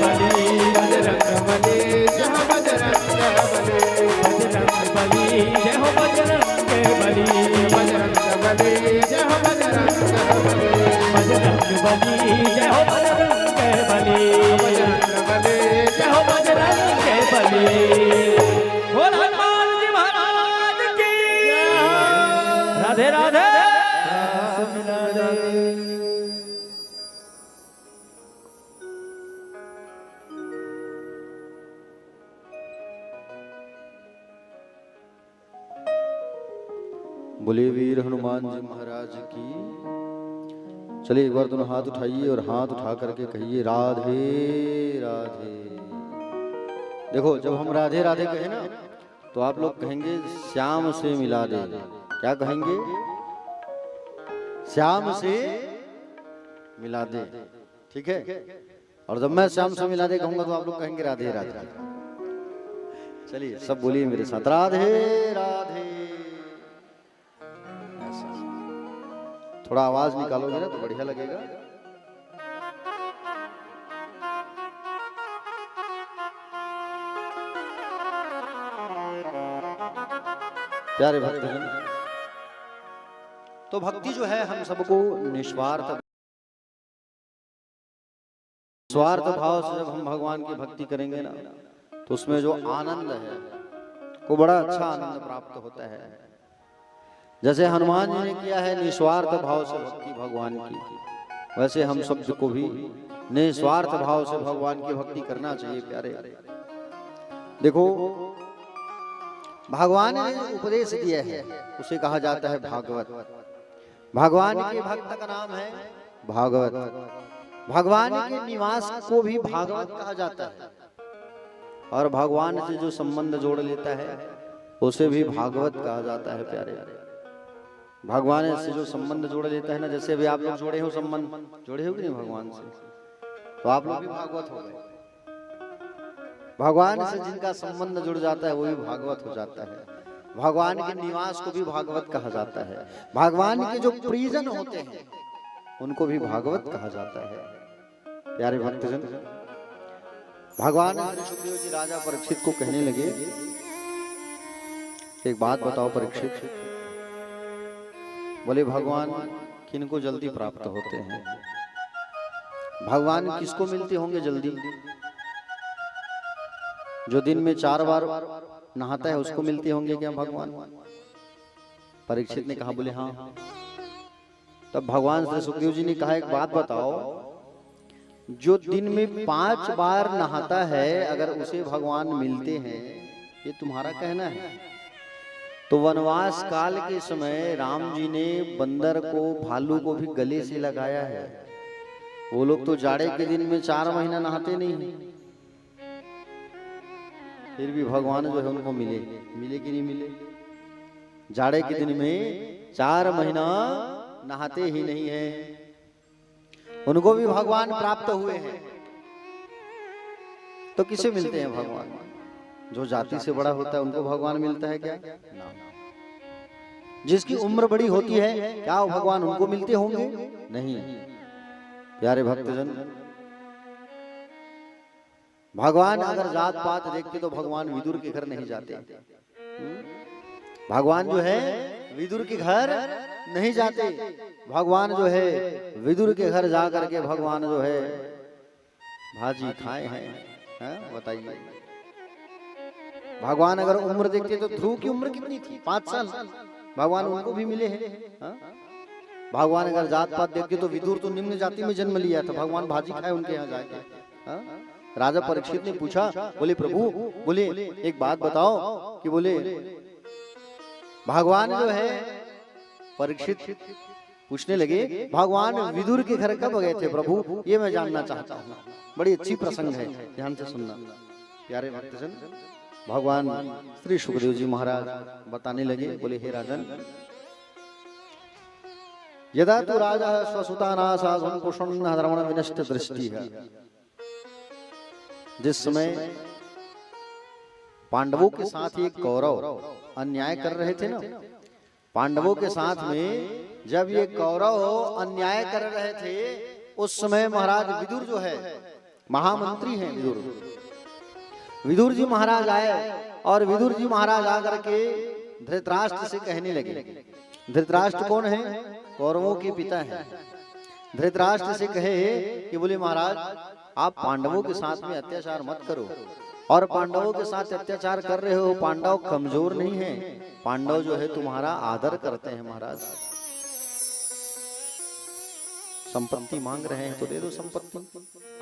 बली बजरंग बली जय हो बजरंग बली बजरंग बली जय हो बजरंग बली बजरंग बली जय हो बजरंग बली बजरंग बली जय हो बजरंग बली बजरंग बली जय हो बजरंग बली बोल हनुमान जी महाराज की राधे राधे बोले वीर हनुमान जी महाराज की। चलिए एक बार दोनों हाथ उठाइए और हाथ उठा करके कहिए राधे राधे। देखो जब हम राधे राधे कहें ना तो आप लोग कहेंगे श्याम से मिला दे। क्या कहेंगे? श्याम से मिला दे। ठीक है। और जब मैं श्याम से मिला दे कहूंगा तो आप लोग कहेंगे राधे राधे। चलिए सब बोलिए मेरे साथ राधे राधे। थोड़ा आवाज निकालोगे ना तो बढ़िया लगेगा। प्यारे भक्तजन, तो भक्ति जो है हम सबको निस्वार्थ भाव से जब हम भगवान की भक्ति करेंगे ना तो उसमें जो आनंद है वो बड़ा अच्छा आनंद प्राप्त होता है। जैसे हनुमान जी ने किया है निस्वार्थ भाव से भक्ति भगवान की, वैसे हम सब को भी निस्वार्थ भाव से भगवान की भक्ति करना चाहिए। प्यारे देखो भगवान ने जो उपदेश दिया है उसे कहा जाता है भागवत। भगवान के भक्त का नाम है भागवत। भगवान के निवास को भी भागवत कहा जाता है और भगवान से जो संबंध जोड़ लेता है उसे भी भागवत कहा जाता है। प्यारे भगवान से जो संबंध जोड़ लेता है ना, जैसे अभी आप लोग जोड़े हो संबंध, जोड़े हो कि नहीं भगवान से, तो आप लोग भी भागवत हो गए। भगवान से जिनका संबंध जुड़ जाता है वो भी भागवत हो जाता है। भगवान के निवास को भी भागवत कहा जाता है। भगवान के जो प्रियजन होते हैं उनको भी भागवत कहा जाता है। प्यारे भक्तजन, भगवान सुखदेव जी राजा परीक्षित को कहने लगे, एक बात बताओ परीक्षित, बोले भगवान किनको जल्दी प्राप्त होते हैं? भगवान किसको मिलते होंगे जल्दी? जो दिन में 4 बार नहाता है उसको मिलते होंगे क्या भगवान? परीक्षित ने कहा, बोले हाँ। तब भगवान श्री सुखदेव जी ने कहा, एक बात बताओ, जो दिन में 5 बार नहाता है अगर उसे भगवान मिलते हैं, ये तुम्हारा कहना है? तो वनवास काल के समय राम जी ने बंदर को, भालू को भी गले से लगाया है। वो लोग तो जाड़े के दिन में 4 महीना नहाते नहीं, फिर भी भगवान जो है उनको मिले कि नहीं मिले? जाड़े के दिन में 4 महीना नहाते ही नहीं है, उनको भी भगवान प्राप्त हुए हैं। तो किसे मिलते हैं भगवान? जो जाति से बड़ा होता है उनको भगवान मिलता है क्या? ना। जिसकी उम्र बड़ी होती है क्या भगवान उनको मिलते होंगे? नहीं। प्यारे भक्तजन, भगवान अगर जात पात देखते तो भगवान विदुर के घर नहीं जाते। भगवान जो है विदुर के घर नहीं जाते। भगवान जो है विदुर के घर जा करके भगवान जो है भाजी खाए हैं। बताइए, भगवान अगर उम्र देखते तो ध्रुव की उम्र कितनी थी? 5 साल। भगवान उनको भी मिले हैं। भगवान अगर जात पात देखते तो विदुर तो निम्न जाति में जन्म लिया था, भगवान भाजी खाए उनके यहाँ जाके। राजा परीक्षित ने पूछा, बोले प्रभु, बोले एक बात बताओ कि बोले भगवान जो है, परीक्षित पूछने लगे भगवान विदुर के घर कब गए थे प्रभु, ये मैं जानना चाहता हूँ। बड़ी अच्छी प्रसंग है, ध्यान से सुनना प्यारे भक्तजन। भगवान श्री सुखदेव जी महाराज बताने लगे, बोले हे राजन, यदा तु राजा स्वसुतानाशासनं पुष्णं धर्मण विनष्ट दृष्टि है, जिस समय पांडवों के साथ ये कौरव अन्याय कर रहे थे ना, पांडवों के साथ में जब ये कौरव अन्याय कर रहे थे, उस समय महाराज विदुर जो है महामंत्री हैं, विदुर जी महाराज आए और विदुर जी महाराज आकर के धृतराष्ट्र से कहने लगे। धृतराष्ट्र कौन है? कौरवों के पिता हैं। धृतराष्ट्र से कहे कि बोले महाराज, आप पांडवों के साथ में अत्याचार मत करो, और पांडवों के साथ अत्याचार कर रहे हो, पांडव कमजोर नहीं है, पांडव जो है तुम्हारा आदर करते हैं महाराज। संपत्ति मांग रहे हैं तो दे दो संपत्ति,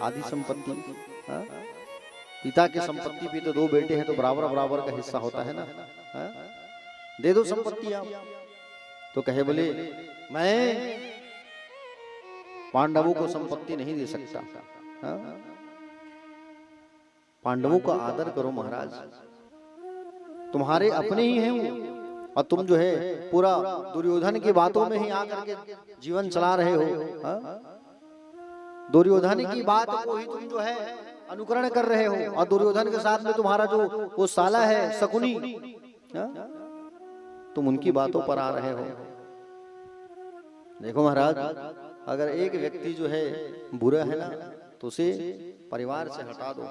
आदि संपत्ति। हाँ? पिता की संपत्ति भी तो दो बेटे हैं तो बराबर बराबर का हिस्सा होता है ना। हाँ? दे दो संपत्ति आप। तो कहे बोले मैं पांडवों को संपत्ति नहीं दे सकता। हाँ? पांडवों का आदर करो महाराज, तुम्हारे अपने ही हैं वो, और तुम जो है पूरा दुर्योधन की बातों में ही आकर के जीवन चला रहे हो। हाँ? दुर्योधन की बात को ही तुम जो है अनुकरण कर रहे हो, और दुर्योधन के साथ में तुम्हारा जो वो साला है शकुनी, हाँ? तुम उनकी बातों पर आ रहे हो। देखो महाराज, अगर एक व्यक्ति जो है बुरा है ना, तो उसे परिवार से हटा दो।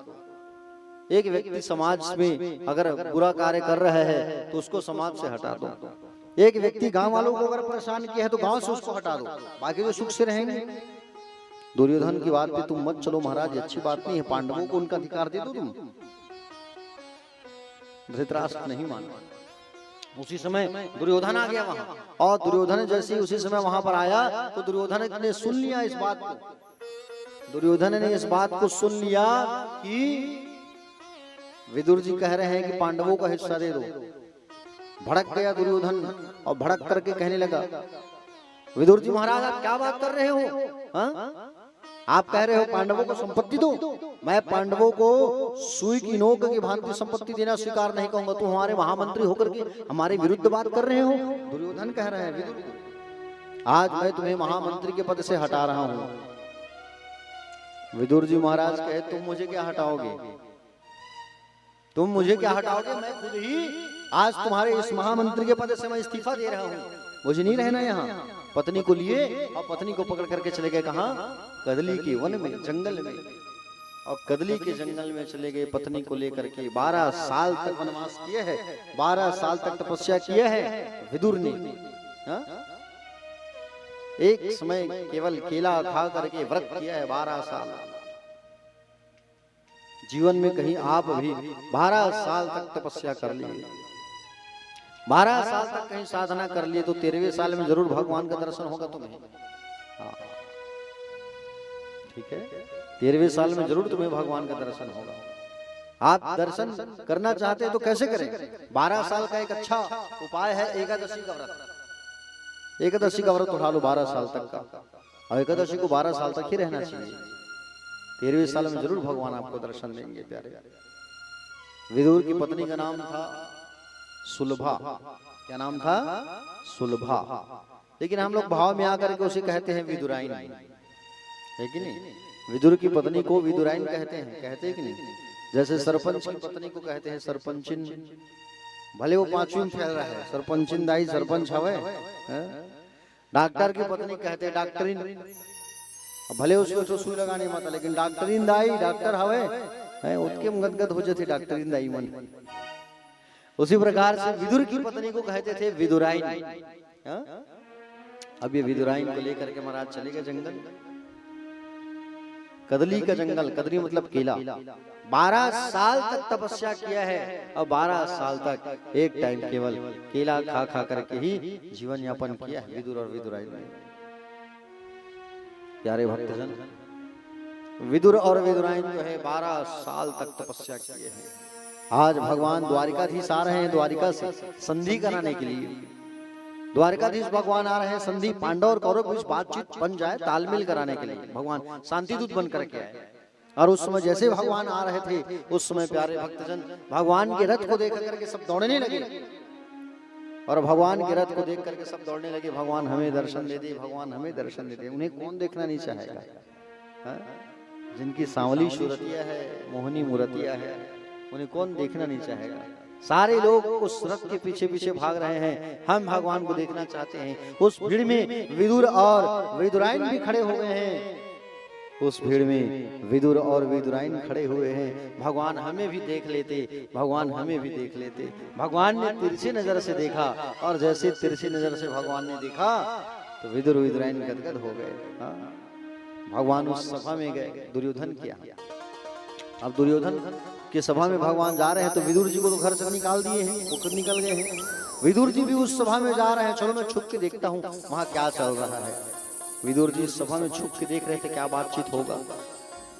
एक व्यक्ति समाज में अगर बुरा कार्य कर रहा है तो उसको समाज से हटा दो। एक व्यक्ति गांव वालों को अगर परेशान किया है तो गांव से उसको हटा दो, बाकी जो सुख से रहेंगे। दुर्योधन की बात पे तुम मत चलो महाराज, अच्छी बात नहीं है। पांडवों को उनका अधिकार दे दो तुम। धृतराष्ट्र नहीं माना। उसी समय दुर्योधन आ गया वहां, और दुर्योधन जैसे उसी समय वहां पर आया तो दुर्योधन ने सुन लिया इस बात को। दुर्योधन ने इस बात को सुन लिया कि विदुर जी कह रहे हैं कि पांडवों का हिस्सा दे दो। भड़क गया दुर्योधन और भड़क करके कहने लगा, विदुर जी महाराज आप क्या बात कर रहे हो? हाँ? आप कह रहे हो पांडवों को संपत्ति दो, मैं पांडवों को सुई की नोक की भांति संपत्ति देना स्वीकार नहीं कहूंगा। तुम हमारे महामंत्री होकर के हमारे विरुद्ध बात कर रहे हो। दुर्योधन कह रहे हैं विदुर, आज मैं तुम्हें महामंत्री के पद से हटा रहा हूं। विदुर जी महाराज कहे तुम मुझे क्या हटाओगे? तुम मुझे क्या हटाओगे? मैं खुद ही आज तुम्हारे इस महामंत्री के पद से मैं इस्तीफा दे रहा हूँ। मुझे नहीं रहना यहाँ। पत्नी को लिए और पत्नी को पकड़ करके चले गए कहाँ? कदली के वन में, जंगल में। और कदली के जंगल में चले गए पत्नी को लेकर के। 12 साल तक वनवास किए है, 12 साल तक तपस्या किए है विदुर ने। हा? एक समय केवल केला खा करके व्रत किया है 12 साल। जीवन में कहीं आप भी 12 साल तक तपस्या कर लिए, 12 साल तक कहीं साधना कर लिए, तो 13वें साल में जरूर भगवान का दर्शन होगा तुम्हें। हाँ ठीक है, 13वें साल में जरूर तुम्हें भगवान का दर्शन होगा। आप दर्शन करना चाहते हैं तो कैसे करें? 12 साल का एक अच्छा उपाय है एकादशी का व्रत। एकादशी का व्रत उठा लो 12 साल तक का, और एकादशी को 12 साल तक ही रहना चाहिए। 13वें साल में जरूर भगवान आपको दर्शन देंगे प्यारे। विदुर की पत्नी का नाम था सुलभा। क्या नाम था? सुलभा। लेकिन हम लोग भाव में आकर के उसे कहते हैं विदुराइन, है कि नहीं? विदुर की पत्नी को विदुराइन कहते हैं, कहते हैं कि नहीं? जैसे सरपंच की पत्नी को कहते हैं सरपंचिन, भले वो 5वीं में फैल रहा है, सरपंचिन दाई सरपंच हवे। डॉक्टर की पत्नी कहते हैं डॉक्टरिन, भले उसको सुई लगाने मत, लेकिन डॉक्टरिन दाई डॉक्टर हवे है, उसके गदगद हो जाते डॉक्टरिन दाई मन। उसी प्रकार से विदुर की पत्नी को कहते थे विदुराइन। अब ये विदुराइन को लेकर के महाराज चले गए जंगल, कदली का जंगल। कदली मतलब केला। 12 साल तक तपस्या किया है, और 12 साल तक एक टाइम केवल केला खा खा करके ही जीवन यापन किया है विदुर और विदुराइन ने। प्यारे भक्तजन, विदुर और विदुराइन जो है 12 साल तक तपस्या किए हैं। आज भगवान द्वारिकाधीश आ रहे हैं द्वारिका से संधि कराने के लिए। द्वारिकाधीश भगवान आ रहे हैं संधि, पांडव और कौरव के बीच बातचीत बन जाए, तालमेल कराने के लिए भगवान शांति दूत बन करके आए। और उस समय जैसे भगवान आ रहे थे, उस समय प्यारे भक्तजन भगवान के रथ को देख करके सब दौड़ने लगे, और भगवान के रथ को देख करके सब दौड़ने लगे, भगवान हमें दर्शन दे दे, भगवान हमें दर्शन दे दे। उन्हें कौन देखना नहीं चाहेगा? हा? जिनकी सांवली सूरतिया है, मोहनी मूर्तिया है, उन्हें कौन देखना नहीं चाहेगा? सारे लोग उस रथ के पीछे पीछे भाग रहे हैं, हम भगवान को देखना चाहते हैं। उस भीड़ में विदुर और विदुराइन भी खड़े हो गए हैं, उस भीड़ में विदुर और विदुराइन खड़े हुए हैं। भगवान हमें भी देख लेते, भगवान हमें भी देख लेते। भगवान ने तिरछी नजर से देखा, और जैसे तिरछी नजर से भगवान ने देखा तो विदुर विदुराइन गदगद हो गए। भगवान उस सभा में गए, दुर्योधन किया। अब दुर्योधन के सभा में भगवान जा रहे हैं, तो विदुर जी को तो घर से निकाल दिए हैं, वो निकल गए हैं। विदुर जी भी उस सभा में जा रहे हैं, चलो मैं छुप के देखता हूँ वहां क्या चल रहा है। विदुर जी इस सभा में छुप के देख रहे थे क्या बातचीत होगा।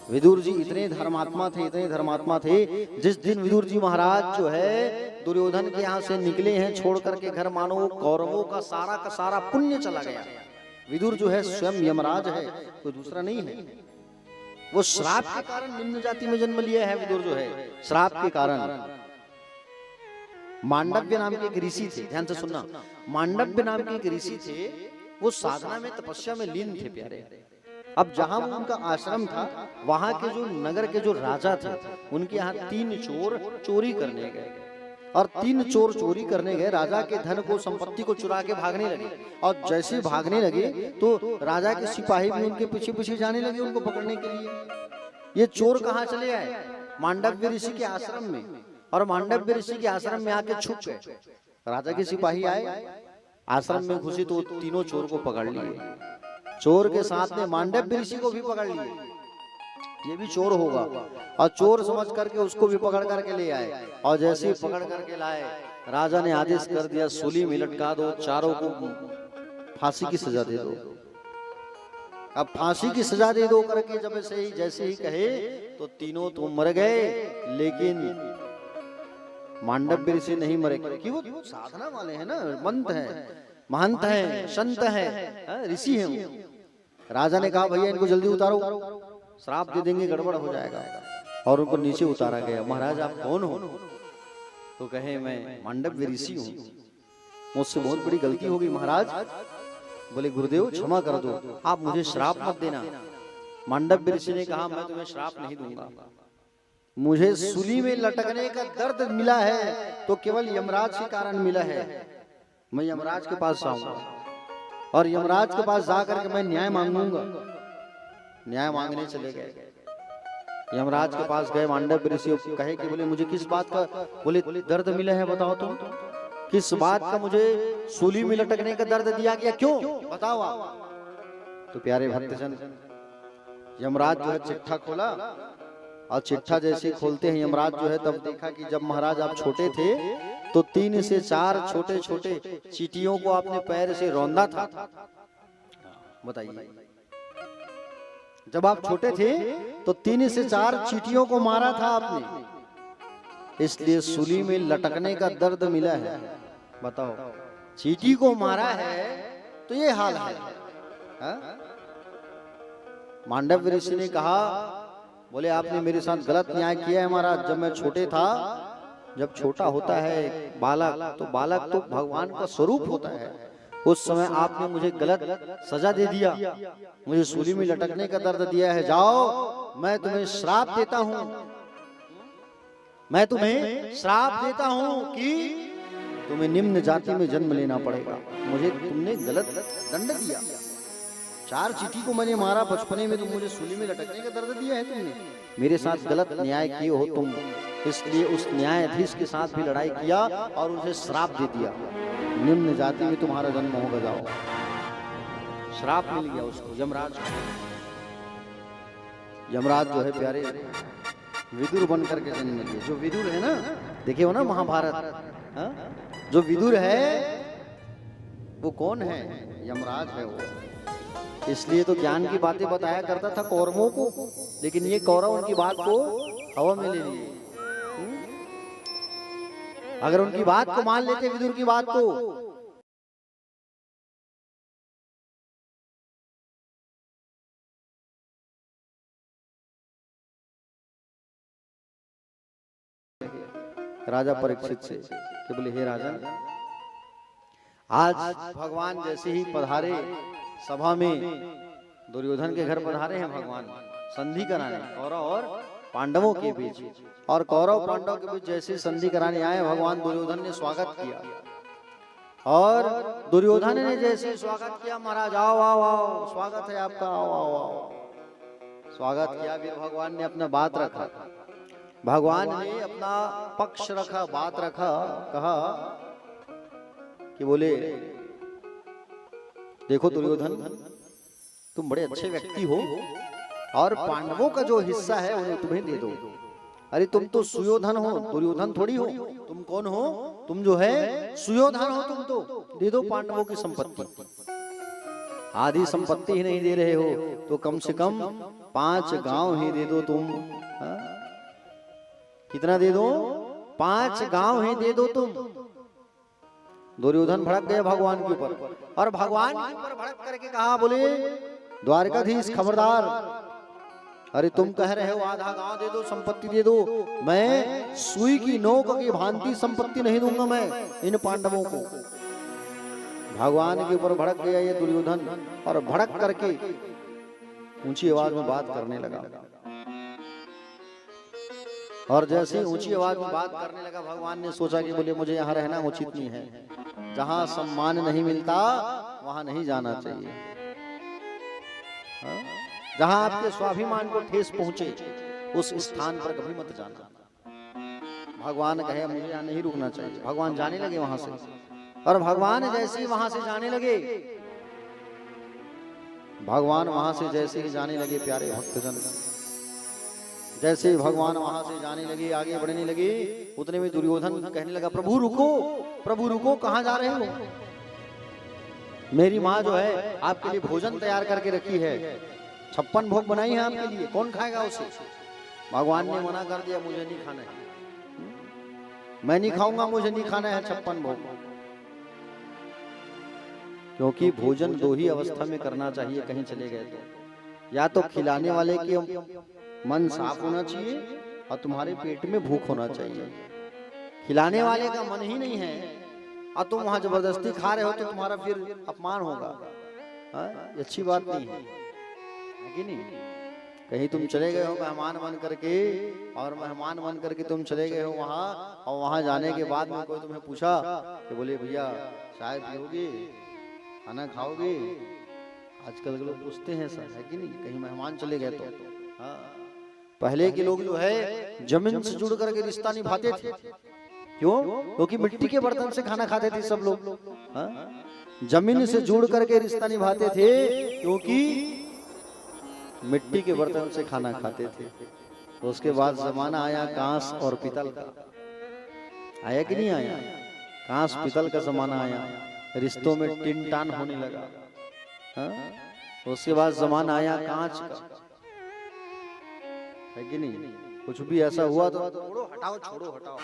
विदुर जी इतने धर्मात्मा थे, इतने धर्मात्मा थे, जिस दिन विदुर जी महाराज जो है दुर्योधन के यहाँ से निकले हैं छोड़ करके घर, मानो कौरवों का सारा पुण्य चला गया। विदुर जो है स्वयं यमराज है, कोई दूसरा नहीं है। वो श्राप के कारण निम्न जाति में जन्म लिया है। विदुर जो है श्राप के कारण, मांडव्य नाम के एक ऋषि थे, ध्यान से सुनना, मांडव्य नाम के एक ऋषि थे, वो साधना में तपस्या में लीन थे प्यारे। अब जहां वो उनका आश्रम था, वहां के जो नगर के जो राजा थे, उनके यहाँ 3 चोर चोरी करने गए, और 3 चोर चोरी करने गए, राजा के धन को, संपत्ति को चुरा के भागने लगे। और जैसे भागने लगे तो राजा के सिपाही भी उनके पीछे पीछे जाने लगे उनको पकड़ने के लिए। ये चोर कहाँ चले आए? मांडव्य ऋषि के आश्रम में, और मांडव्य ऋषि के आश्रम में आके छुप गए। राजा के सिपाही आए, आश्रम में घुसे तो तीनों चोर को पकड़ लिए। चोर के साथ में मांडव्य ऋषि को भी पकड़ लिए, ये भी चोर होगा, और चोर समझ करके उसको भी पकड़ करके ले आए। और जैसे ही पकड़ करके लाए, राजा ने आदेश कर दिया सूली में लटका दो, चारों को फांसी की सजा दे दो। अब फांसी की सजा दे दो करके जब जैसे ही कहे तो तीनों तो मर गए, लेकिन मांडव्य ऋषि नहीं मरे, क्योंकि वो साधना वाले हैं ना, मंत हैं, महंत हैं, संत हैं, ऋषि हैं। राजा ने कहा भैया इनको जल्दी उतारो, श्राप दे देंगे, गड़बड़ हो जाएगा। और उनको नीचे उतारा गया। महाराज आप कौन हो? तो कहे मैं मांडव्य ऋषि हूँ, मुझसे बहुत बड़ी गलती हो गई महाराज। बोले गुरुदेव क्षमा कर दो, आप मुझे श्राप मत देना। मांडव्य ऋषि ने कहा मैं तुम्हें श्राप नहीं दूंगा, मुझे सूली में लटकने का दर्द मिला है तो केवल यमराज के कारण मिला है। मैं यमराज के पास जाऊंगा, और यमराज के पास जाकर के मैं न्याय मांगूंगा। न्याय मांगने चले गए, यमराज के पास गए। मांडव्य ऋषि कहे कि बोले मुझे किस बात का बोले दर्द मिला है, बताओ तुम किस बात का मुझे सूली में लटकने का दर्द दिया गया, क्यों बताओ आप। तो प्यारे भक्तजन, यमराज जो है चिट्ठा खोला, और चिट्ठा जैसे खोलते हैं यमराज जो है, तब देखा कि जब महाराज आप छोटे थे तो 3 से 4 छोटे छोटे चींटियों को आपने पैर से रौंदा था। बताइए, जब आप छोटे थे तो 3 से 4 चींटियों को मारा था आपने, इसलिए सूली में लटकने का दर्द मिला है। बताओ, चींटी को मारा है तो ये हाल है। मांडव्य ऋषि ने कहा बोले आपने मेरे साथ गलत न्याय किया है महाराज। जब मैं छोटे था, जब छोटा होता है बालक, तो बालक तो भगवान का स्वरूप होता है, उस समय आपने मुझे गलत सजा दे दिया, मुझे सूली में लटकने का दर्द दिया है। जाओ, मैं तुम्हें श्राप देता हूं, मैं तुम्हें श्राप देता हूं कि तुम्हें निम्न जाति में जन्म लेना पड़ेगा। मुझे तुमने गलत दंड दिया, 4 चींटी को मैंने मारा बचपने में, तो मुझे सूली में लटकने का दर्द दिया है तुमने, मेरे साथ गलत न्याय किए हो तुम। इसलिए उस न्यायाधीश के साथ भी लड़ाई किया और उसे श्राप दे दिया, निम्न जाति में तुम्हारा जन्म होगा, जाओ। श्राप मिल गया उसको यमराज को। यमराज जो है प्यारे विदुर बन करके जन्म लिए। जो विदुर है ना, देखे हो ना महाभारत, जो विदुर है वो कौन है? यमराज है वो। इसलिए तो ज्ञान की बातें बताया करता था कौरवों को, लेकिन ये कौरव उनकी बात को हवा में ले लिए। अगर उनकी बात को मान लेते, विदुर की बात को, राजा परीक्षित से कि बोले हे राजन, आज भगवान जैसे ही पधारे सभा में, दुर्योधन के घर पधारे हैं भगवान संधि कराने कौरव और पांडवों के बीच, और कौरव पांडवों के बीच जैसे संधि कराने आए भगवान, दुर्योधन ने स्वागत किया, और दुर्योधन ने जैसे स्वागत किया, महाराज आओ आओ आओ, स्वागत है आपका, आओ आओ आओ, स्वागत किया। फिर भगवान ने अपना बात रखा, भगवान ने अपना पक्ष रखा, बात रखा, कहा कि बोले देखो दुर्योधन, तुम बड़े अच्छे व्यक्ति हो, और पांडवों का जो हिस्सा है उन्हें तुम्हें दे दो। अरे तुम तो सुयोधन हो, दुर्योधन थोड़ी हो। तुम कौन हो? तुम जो है सुयोधन हो, तुम तो दे दो पांडवों की संपत्ति। आधी संपत्ति ही नहीं दे रहे हो तो कम से कम 5 गांव ही दे दो तुम। हा? कितना दे दो? 5 गांव ही दे दो तुम। दुर्योधन भड़क गया भगवान के ऊपर, और भगवान के ऊपर भड़क करके कहा, बोले द्वारकाधीश खबरदार, अरे तुम कह रहे हो आधा गांव दे दो, संपत्ति दे दो, मैं सुई की नोक की भांति संपत्ति नहीं दूंगा मैं इन पांडवों को। भगवान के ऊपर भड़क गया ये दुर्योधन, और भड़क करके ऊंची आवाज में बात करने लगा। और जैसे ऊंची आवाज में बात करने लगा, भगवान ने सोचा कि बोले मुझे यहाँ रहना उचित नहीं है, जहां सम्मान नहीं मिलता वहां नहीं जाना चाहिए। जहां आपके स्वाभिमान को ठेस पहुंचे उस स्थान पर कभी मत जाना। भगवान कहे मुझे यहाँ नहीं रुकना चाहिए। भगवान जाने लगे वहां से, और भगवान जैसे ही वहां से जाने लगे, भगवान वहां से जैसे ही जाने लगे, प्यारे भक्तजन, जैसे ही भगवान वहां से जाने लगे, आगे बढ़ने लगे, उतने में दुर्योधन कहने लगा, प्रभु रुको, प्रभु रुको, कहां जा रहे हो? मेरी माँ जो है आपके लिए भोजन तैयार करके रखी है, 56 भोग बनाई है आपके लिए, कौन खाएगा उसे? भगवान ने मना कर दिया, मुझे नहीं खाना है, मैं नहीं खाऊंगा, मुझे नहीं खाना है 56 भोग। क्योंकि भोजन 2 ही अवस्था में करना चाहिए कहीं चले गए तो, या तो खिलाने वाले के मन साफ होना चाहिए और तुम्हारे पेट में भूख होना चाहिए। खिलाने वाले का मन ही नहीं है और तुम वहां जबरदस्ती खा रहे हो तो तुम्हारा फिर अपमान होगा। ये अच्छी बात नहीं है कि नहीं? कहीं तुम चले गए हो मेहमान बन करके, और मेहमान बन करके तुम चले गए हो वहां, और वहां जाने के बाद में कोई तुम्हें पूछा कि बोले भैया चाय पियोगे, खाना खाओगे? आजकल के लोग पूछते हैं सर, है कि नहीं? कहीं मेहमान चले गए तो। हाँ, पहले के लोग जो है जमीन से जुड़ करके रिश्ता निभाते थे। क्यों? क्योंकि मिट्टी के बर्तन से खाना खाते थे सब लोग। हाँ? जमीन से जुड़ करके रिश्ता निभाते थे, क्योंकि मिट्टी के बर्तन से खाना खाते थे। तो उसके बाद जमाना आया कांस और पीतल का। आया कि नहीं आया? कांस पीतल का जमाना आया, रिश्तों में टिन टान होने लगा। हाँ? उसके बाद जमाना आया कांच का, है कि नहीं? कुछ भी ऐसा हुआ तो छोड़ो हटाओ, छोड़ो हटाओ,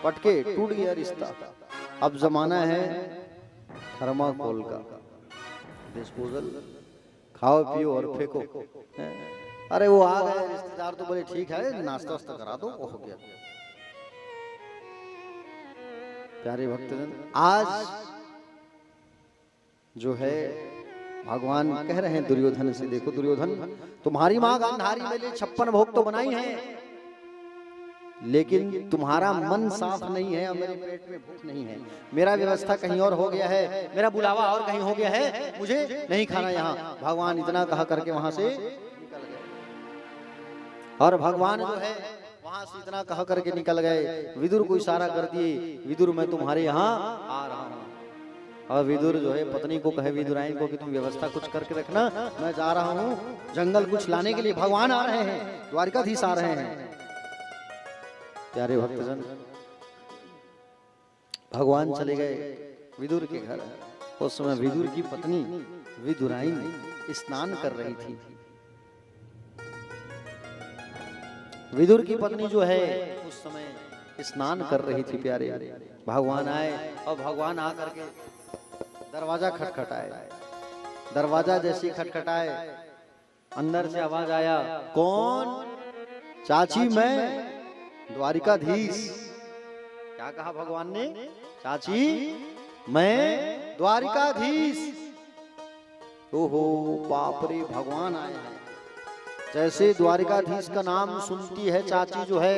पटके टूट गया रिश्ता। अब जमाना है थर्माकोल का, डिस्पोजल, खाओ पियो और फेंको। अरे वो आ गए रिश्तेदार तो बोले ठीक है नाश्ता वास्ता करा दो, वो हो गया। प्यारे भक्तजन, आज जो है भगवान कह रहे हैं दुर्योधन से, देखो दुर्योधन, तुम्हारी माँ गांधारी मेरे लिए 56 भोग तो बनाई है, लेकिन तुम्हारा मन साफ नहीं है और मेरे पेट में भूख नहीं है। मेरा व्यवस्था कहीं और हो गया है, मेरा बुलावा और कहीं हो गया है, मुझे नहीं खाना यहाँ। भगवान इतना कहा करके वहां से निकल गए, और भगवान जो है वहां से इतना कहा करके निकल गए। विदुर को इशारा कर दिए, विदुर मैं तुम्हारे यहाँ आ रहा हूँ। और विदुर जो है पत्नी को कहे, विदुराइन को, कि तुम व्यवस्था कुछ करके रखना, मैं जा रहा हूँ जंगल कुछ लाने के लिए। भगवान आ रहे हैं, द्वारकाधीश आ रहे हैं। प्यारे भक्तजन, भगवान चले गए विदुर के घर। उस समय विदुर की पत्नी विदुराइन स्नान कर रही थी। विदुर की पत्नी जो है उस समय स्नान कर रही थी प्यारे। भगवान आए और भगवान आकर के दरवाजा खटखटाए। दरवाजा जैसे खटखटाए अंदर से आवाज आया, कौन? चाची मैं द्वारिकाधीश। क्या कहा भगवान ने? चाची मैं द्वारिकाधीश। ओहो बाप रे, भगवान आए हैं। जैसे द्वारिकाधीश का नाम सुनती है चाची जो है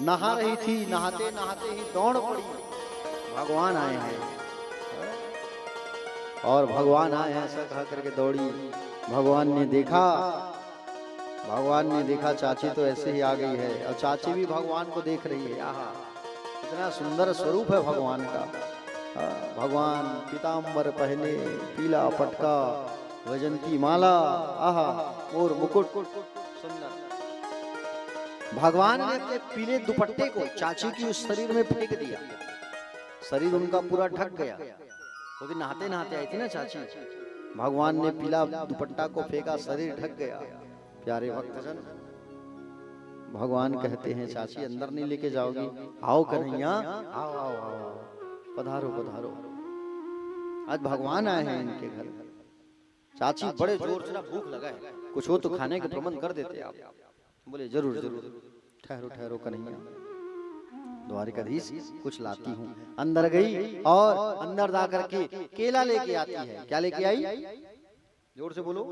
नहा रही थी, नहाते नहाते ही दौड़ पड़ी, भगवान आए हैं। और भगवान आए हैं ऐसा कह करके दौड़ी। भगवान ने देखा चाची तो ऐसे ही आ गई है और चाची भी भगवान को देख रही है। आहा इतना सुंदर स्वरूप है भगवान का। भगवान पीतांबर पहने, पीला पटका, वैजंती माला, आहा और मुकुट सुंदर। भगवान ने अपने पीले दुपट्टे को चाची की उस शरीर में फेंक दिया। शरीर उनका पूरा ढक गया क्योंकि नहाते नहाते आई थी ना चाची। भगवान ने पीला दुपट्टा को फेंका, शरीर ढक गया। प्यारे भक्तजन, भगवान कहते हैं चाची अंदर नहीं लेके जाओगी? आओ कन्हैया, आओ आओ आओ, पधारो पधारो। आज भगवान आए हैं इनके घर। चाची बड़े जोर से ना भूख लगा है, कुछ हो तो खाने के प्रबंध कर देते आप। बोले जरूर जरूर, ठहरो ठहरो कन्हैया, द्वारिकाधीश कुछ लाती हूँ। अंदर गई और अंदर जा करके केला लेके आती है। क्या लेके आई? जोर से बोलो।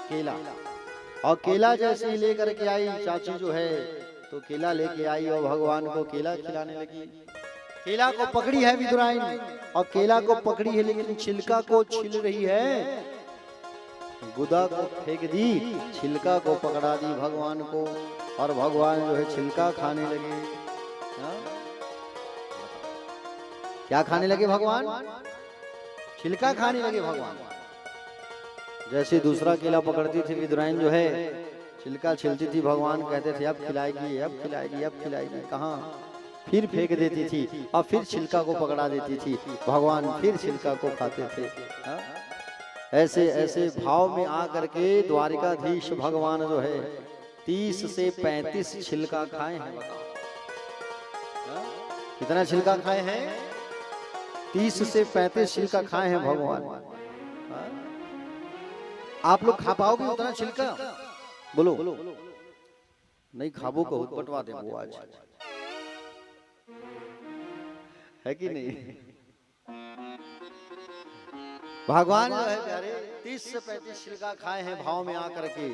केला। और केला जैसे ही लेकर के आई चाची जो है, तो केला लेके आई और भगवान को केला खिलाने लगी। केला को पकड़ी है विदुराइन और केला को पकड़ी है, लेकिन छिलका को छिल रही है। गुदा को फेंक दी, छिलका को पकड़ा दी भगवान को, और भगवान जो है छिलका खाने लगे। क्या खाने लगे भगवान? छिलका खाने लगे भगवान। जैसे दूसरा केला पकड़ती थी विदुराइन जो है, छिलका छिलती थी, भगवान कहते थे अब खिलाएगी, अब खिलाएगी, अब खिलाएगी। कहाँ? फिर फेंक देती थी और फिर छिलका को पकड़ा देती थी। भगवान फिर छिलका को खाते थे। ऐसे ऐसे भाव में आकर के द्वारिकाधीश भगवान जो है 30 से 35 छिलका खाए हैं। कितना छिलका खाए हैं? 30 से 35 छिलका खाए हैं भगवान। आप लोग खा पाओगे उतना छिलका? बोलो। नहीं खाबो को बंटवा दे वो आज, है कि नहीं? भगवान जो है प्यारे 30 से 35 छिलका खाए हैं भाव में आकर के।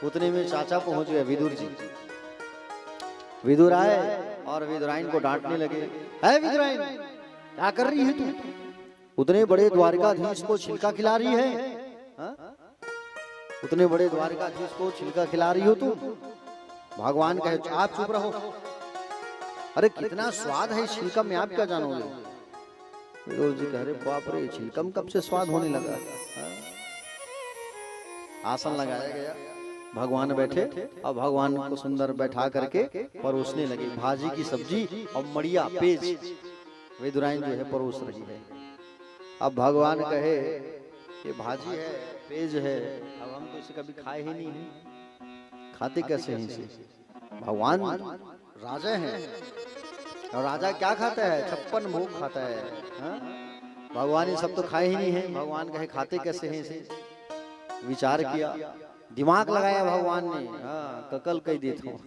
उतने में चाचा पहुंच गए विदुर जी। विदुर आए और विदुराइन को डांटने लगे, है विदुराइन क्या कर रही है तू? उतने बड़े द्वारिकाधीश को छिलका खिला रही है? उतने बड़े द्वारिकाधीश को छिलका खिला रही हो तुम? भगवान कहे आप चुप रहो। अरे कितना स्वाद है छिलका में, आप क्या जानोगे? विदुर जी कह रहे बाप रे, छिलकम कब से स्वाद होने लगा? आसन लगाया गया, भगवान बैठे और भगवान को सुंदर बैठा करके परोसने लगे। भाजी की सब्जी और मड़िया पेज विदुराइन जो है परोस रही है। अब भगवान कहे ये भाजी है, पेज है, अब हम तो इसे कभी खाए ही नहीं है, खाते कैसे हैं इसे? भगवान राजा हैं और राजा क्या खाता है? 56 भोग खाता है। भगवान ये सब तो खाए ही नहीं है। भगवान कहे खाते कैसे हैं इसे? विचार किया, दिमाग लगाया भगवान ने। ककल कह देता हूँ,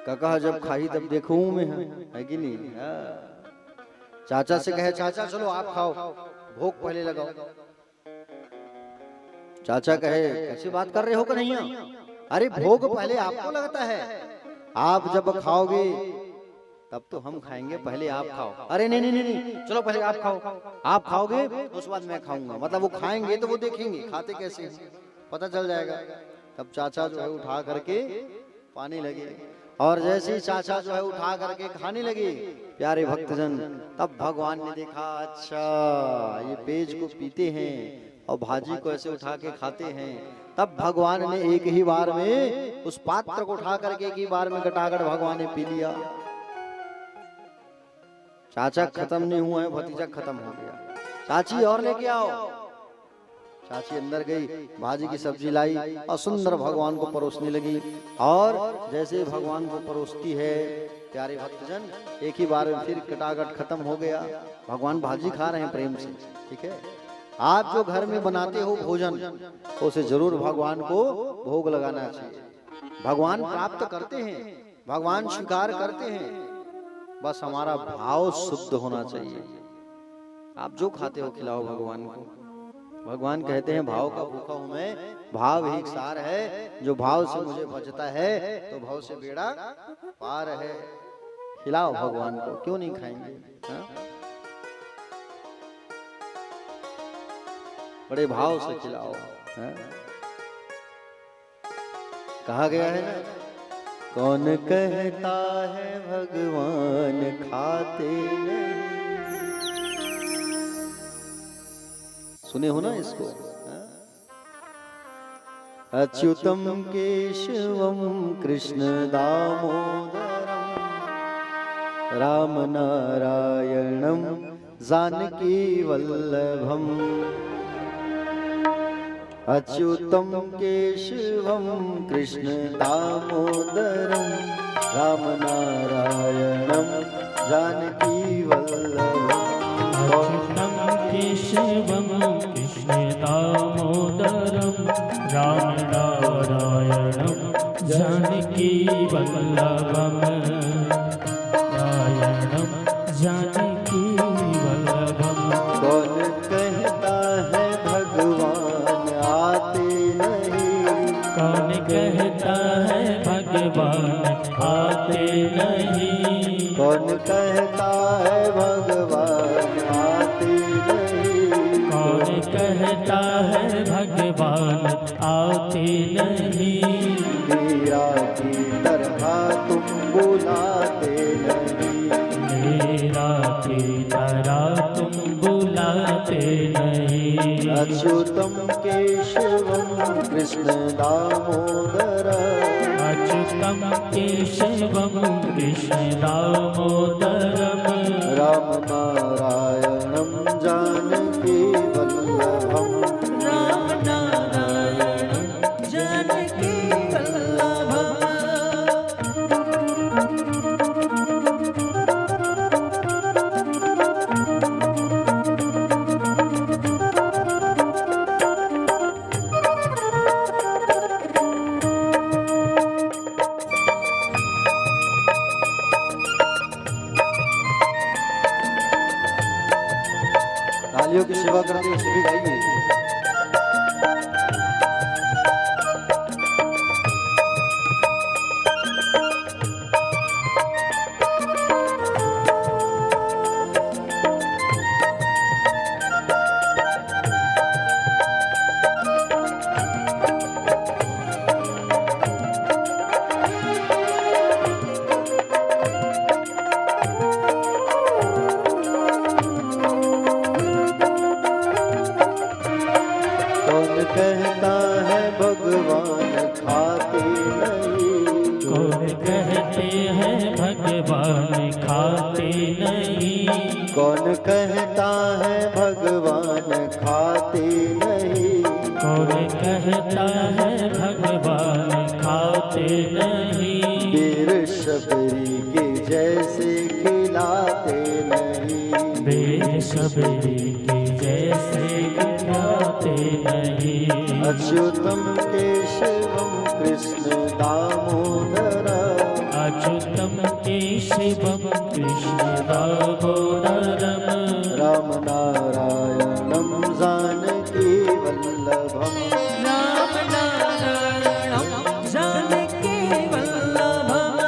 कका जब खाई तब देखूं मैं, है कि नहीं? चाचा से कहे चाचा चलो आप खाओ, भोग पहले लगाओ। चाचा कहे कैसी बात कर रहे हो कन्हैया? अरे भोग पहले आपको लगता है, आप जब खाओगे तब तो हम खाएंगे, पहले आप खाओ। अरे नहीं नहीं नहीं, चलो पहले आप खाओ, आप खाओगे उस बाद मैं खाऊंगा। मतलब वो खाएंगे तो वो देखेंगे खाते कैसे हैं, पता चल जाएगा। तब चाचा जो है उठा करके पाने लगे और जैसे ही चाचा जो है उठा करके खाने लगे प्यारे भक्तजन, तब भगवान ने देखा अच्छा ये पेज को पीते हैं और भाजी को ऐसे उठा के खाते हैं। तब भगवान ने एक ही बार में उस पात्र को उठा करके एक ही बार में गटागट भगवान ने पी लिया। चाचा खत्म नहीं हुआ है, भतीजा खत्म हो गया। चाची और लेके आओ। चाची अंदर गई, भाजी की सब्जी लाई और सुंदर भगवान को परोसने लगी। और जैसे भगवान को परोसती है, प्यारे भक्तजन, एक ही बार में फिर कटाकट खत्म हो गया। भगवान भाजी खा रहे हैं प्रेम से, ठीक है। आप जो घर में बनाते हो भोजन, उसे जरूर भगवान को भोग लगाना चाहिए। भगवान प्राप्त करते हैं, भगवान स्वीकार करते हैं, बस हमारा भाव शुद्ध होना चाहिए। आप जो खाते हो खिलाओ भगवान को। भगवान कहते हैं भाव का भूखा हूं मैं, भाव ही सार है, जो भाव से मुझे भजता है तो भाव से बेड़ा पार है। खिलाओ भगवान को, क्यों नहीं खाएंगे, हा? बड़े भाव से खिलाओ, हा? कहा गया है ना, कौन कहता है भगवान खाते नहीं। सुने हो ना इसको, हा? अच्युतम केशवम कृष्ण दामोदरम राम नारायणम जानकी वल्लभम। अच्युतम केशवम कृष्ण दामोदरम राम नारायणम जानकी वल्लभम। अच्युतं केशवं कृष्ण दामोदरं राम नारायणं जानकी वल्लभं। नारायणं जानकी वल्लभं। कौन कहता है भगवान आते नहीं। कौन कहता है भगवान आते नहीं। कौन कहता है भगवान आते नहीं। कौन कहता है भगवान आते नहीं। मेरा की तरह तुम बुलाते नहीं। मेरा की तरह तुम बुलाते नहीं। अच्युतम केशवम कृष्ण दामोदरम। अच्युतं केशवं कृष्ण दामोदरं राम नारायणम जानकी वल्लभम। राम नारायणं जानकी वल्लभं। तालियों की सेवा करते हुए सभी गाइए। कौन कहता है भगवान खाते नहीं। कौन कहते हैं भगवान खाते नहीं। कौन कहता है भगवान खाते नहीं। कौन कहता है भगवान खाते नहीं। बेर शबरी के जैसे खिलाते नहीं। बेसब्री के जैसे खिलाते नहीं। अच्युतम केशवम कृष्ण दामोदरम। अच्युतं केशवं कृष्ण दामोदरं राम नारायणम जानकी वल्लभम। राम नारायणं जानकी वल्लभं।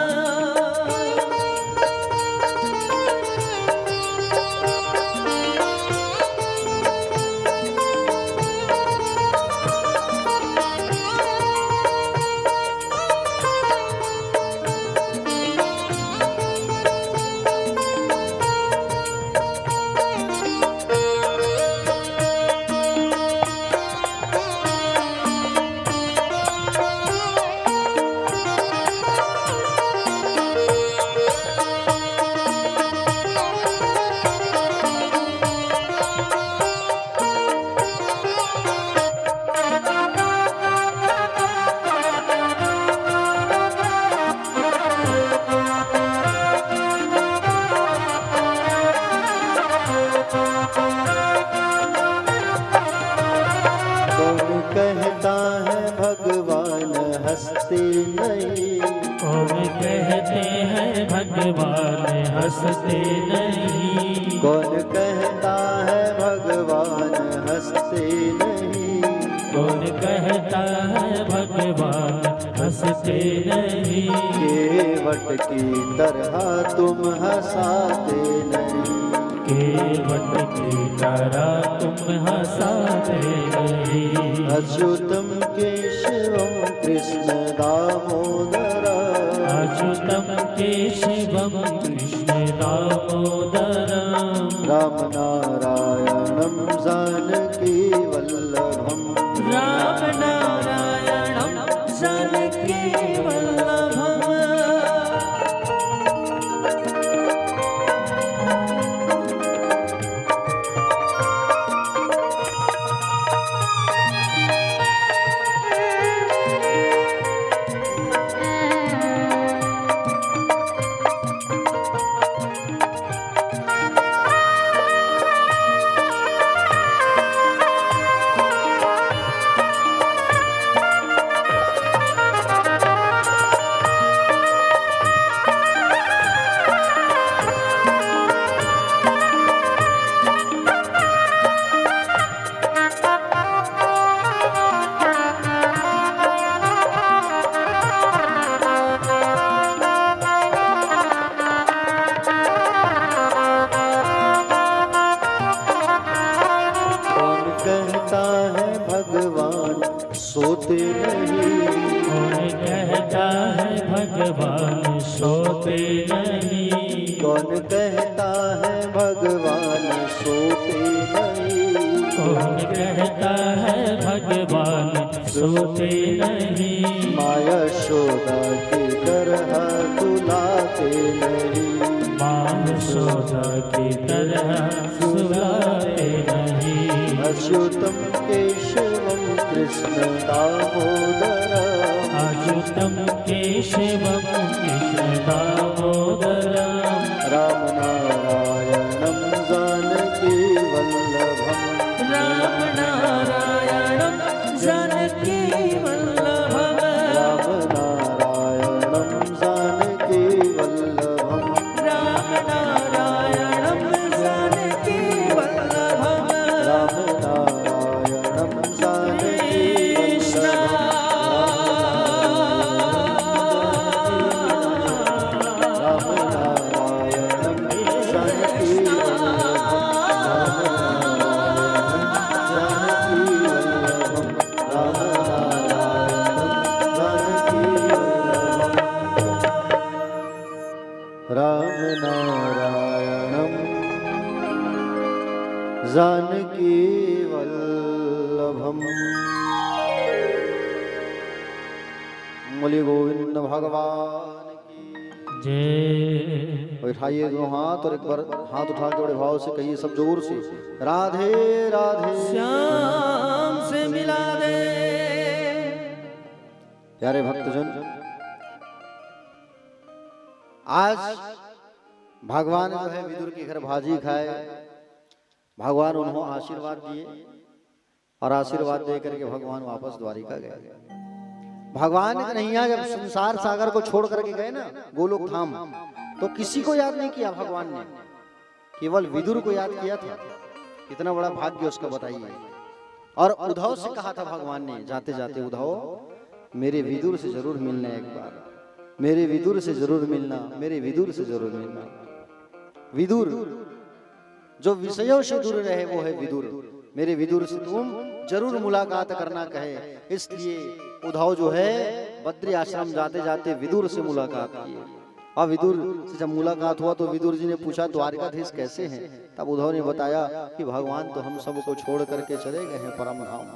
भगवान हंसते नहीं। कौन कहता है भगवान हंसते नहीं। कौन कहता है भगवान हंसते नहीं। केवट की तरह तुम हंसाते नहीं। केवट की तरह तुम हंसाते नहीं। अच्युतम केशवम कृष्ण दामोदरा। अच्युतम केशवम कृष्ण दामोदरम। राम नारायणम जानकी वल्लभम। राम नारायणम जानकी वल्लभम। सोते नहीं। कौन कहता है भगवान सोते नहीं। कौन कहता है भगवान सोते नहीं। कौन कहता है भगवान सोते नहीं। माया यशोदा की तरह सुलाते नहीं। माँ यशोदा की तरह सुलाते नहीं। अच्युतम केशवम कृष्ण दामोदरम। अच्युतम केशवम कृष्ण दामोदरम। राम नारायणम जानकी वल्लभम। राम नारायणम जानकी वल्लभम। राम नारायणम जानकी वल्लभम। राम नारायणम जानकी वल्लभम। राम नारायणम जानकी कृष्ण राम नारायणम जानकी राम नारायणम जानकी वल्लभम। बोलिए गोविंद भगवान की जय। उठाइए दोनों हाथ और एक बार हाथ उठा के बड़े भाव से कहिए सब जोर से, राधे राधे। श्याम से मिला दे। प्यारे भक्तजन, आज भगवान जो है विदुर के घर भाजी खाए। भगवान उन्होंने आशीर्वाद दिए और आशीर्वाद दे करके भगवान वापस द्वारिका गए। भगवान कन्हैया जब संसार सागर को छोड़ करके गए ना गोलोक धाम, तो किसी को याद नहीं किया भगवान ने, केवल विदुर को याद किया था। कितना बड़ा भाग्य उसका बताइए। और उद्धव से कहा था भगवान ने जाते जाते, उद्धव मेरे विदुर से जरूर मिलना एक बार, मेरे विदुर से जरूर मिलना, मेरे विदुर से जरूर मिलना। विदुर जो विषयों से दूर रहे वो है विदुर। मेरे विदुर से तुम जरूर मुलाकात करना कहे। इसलिए उद्धव जो है बद्री आश्रम जाते जाते विदुर से मुलाकात किए। और विदुर से जब मुलाकात हुआ तो विदुर जी ने पूछा द्वारिकाधीश कैसे हैं? तब उद्धव ने बताया कि भगवान तो हम सबको छोड़ करके चले गए हैं परम धाम,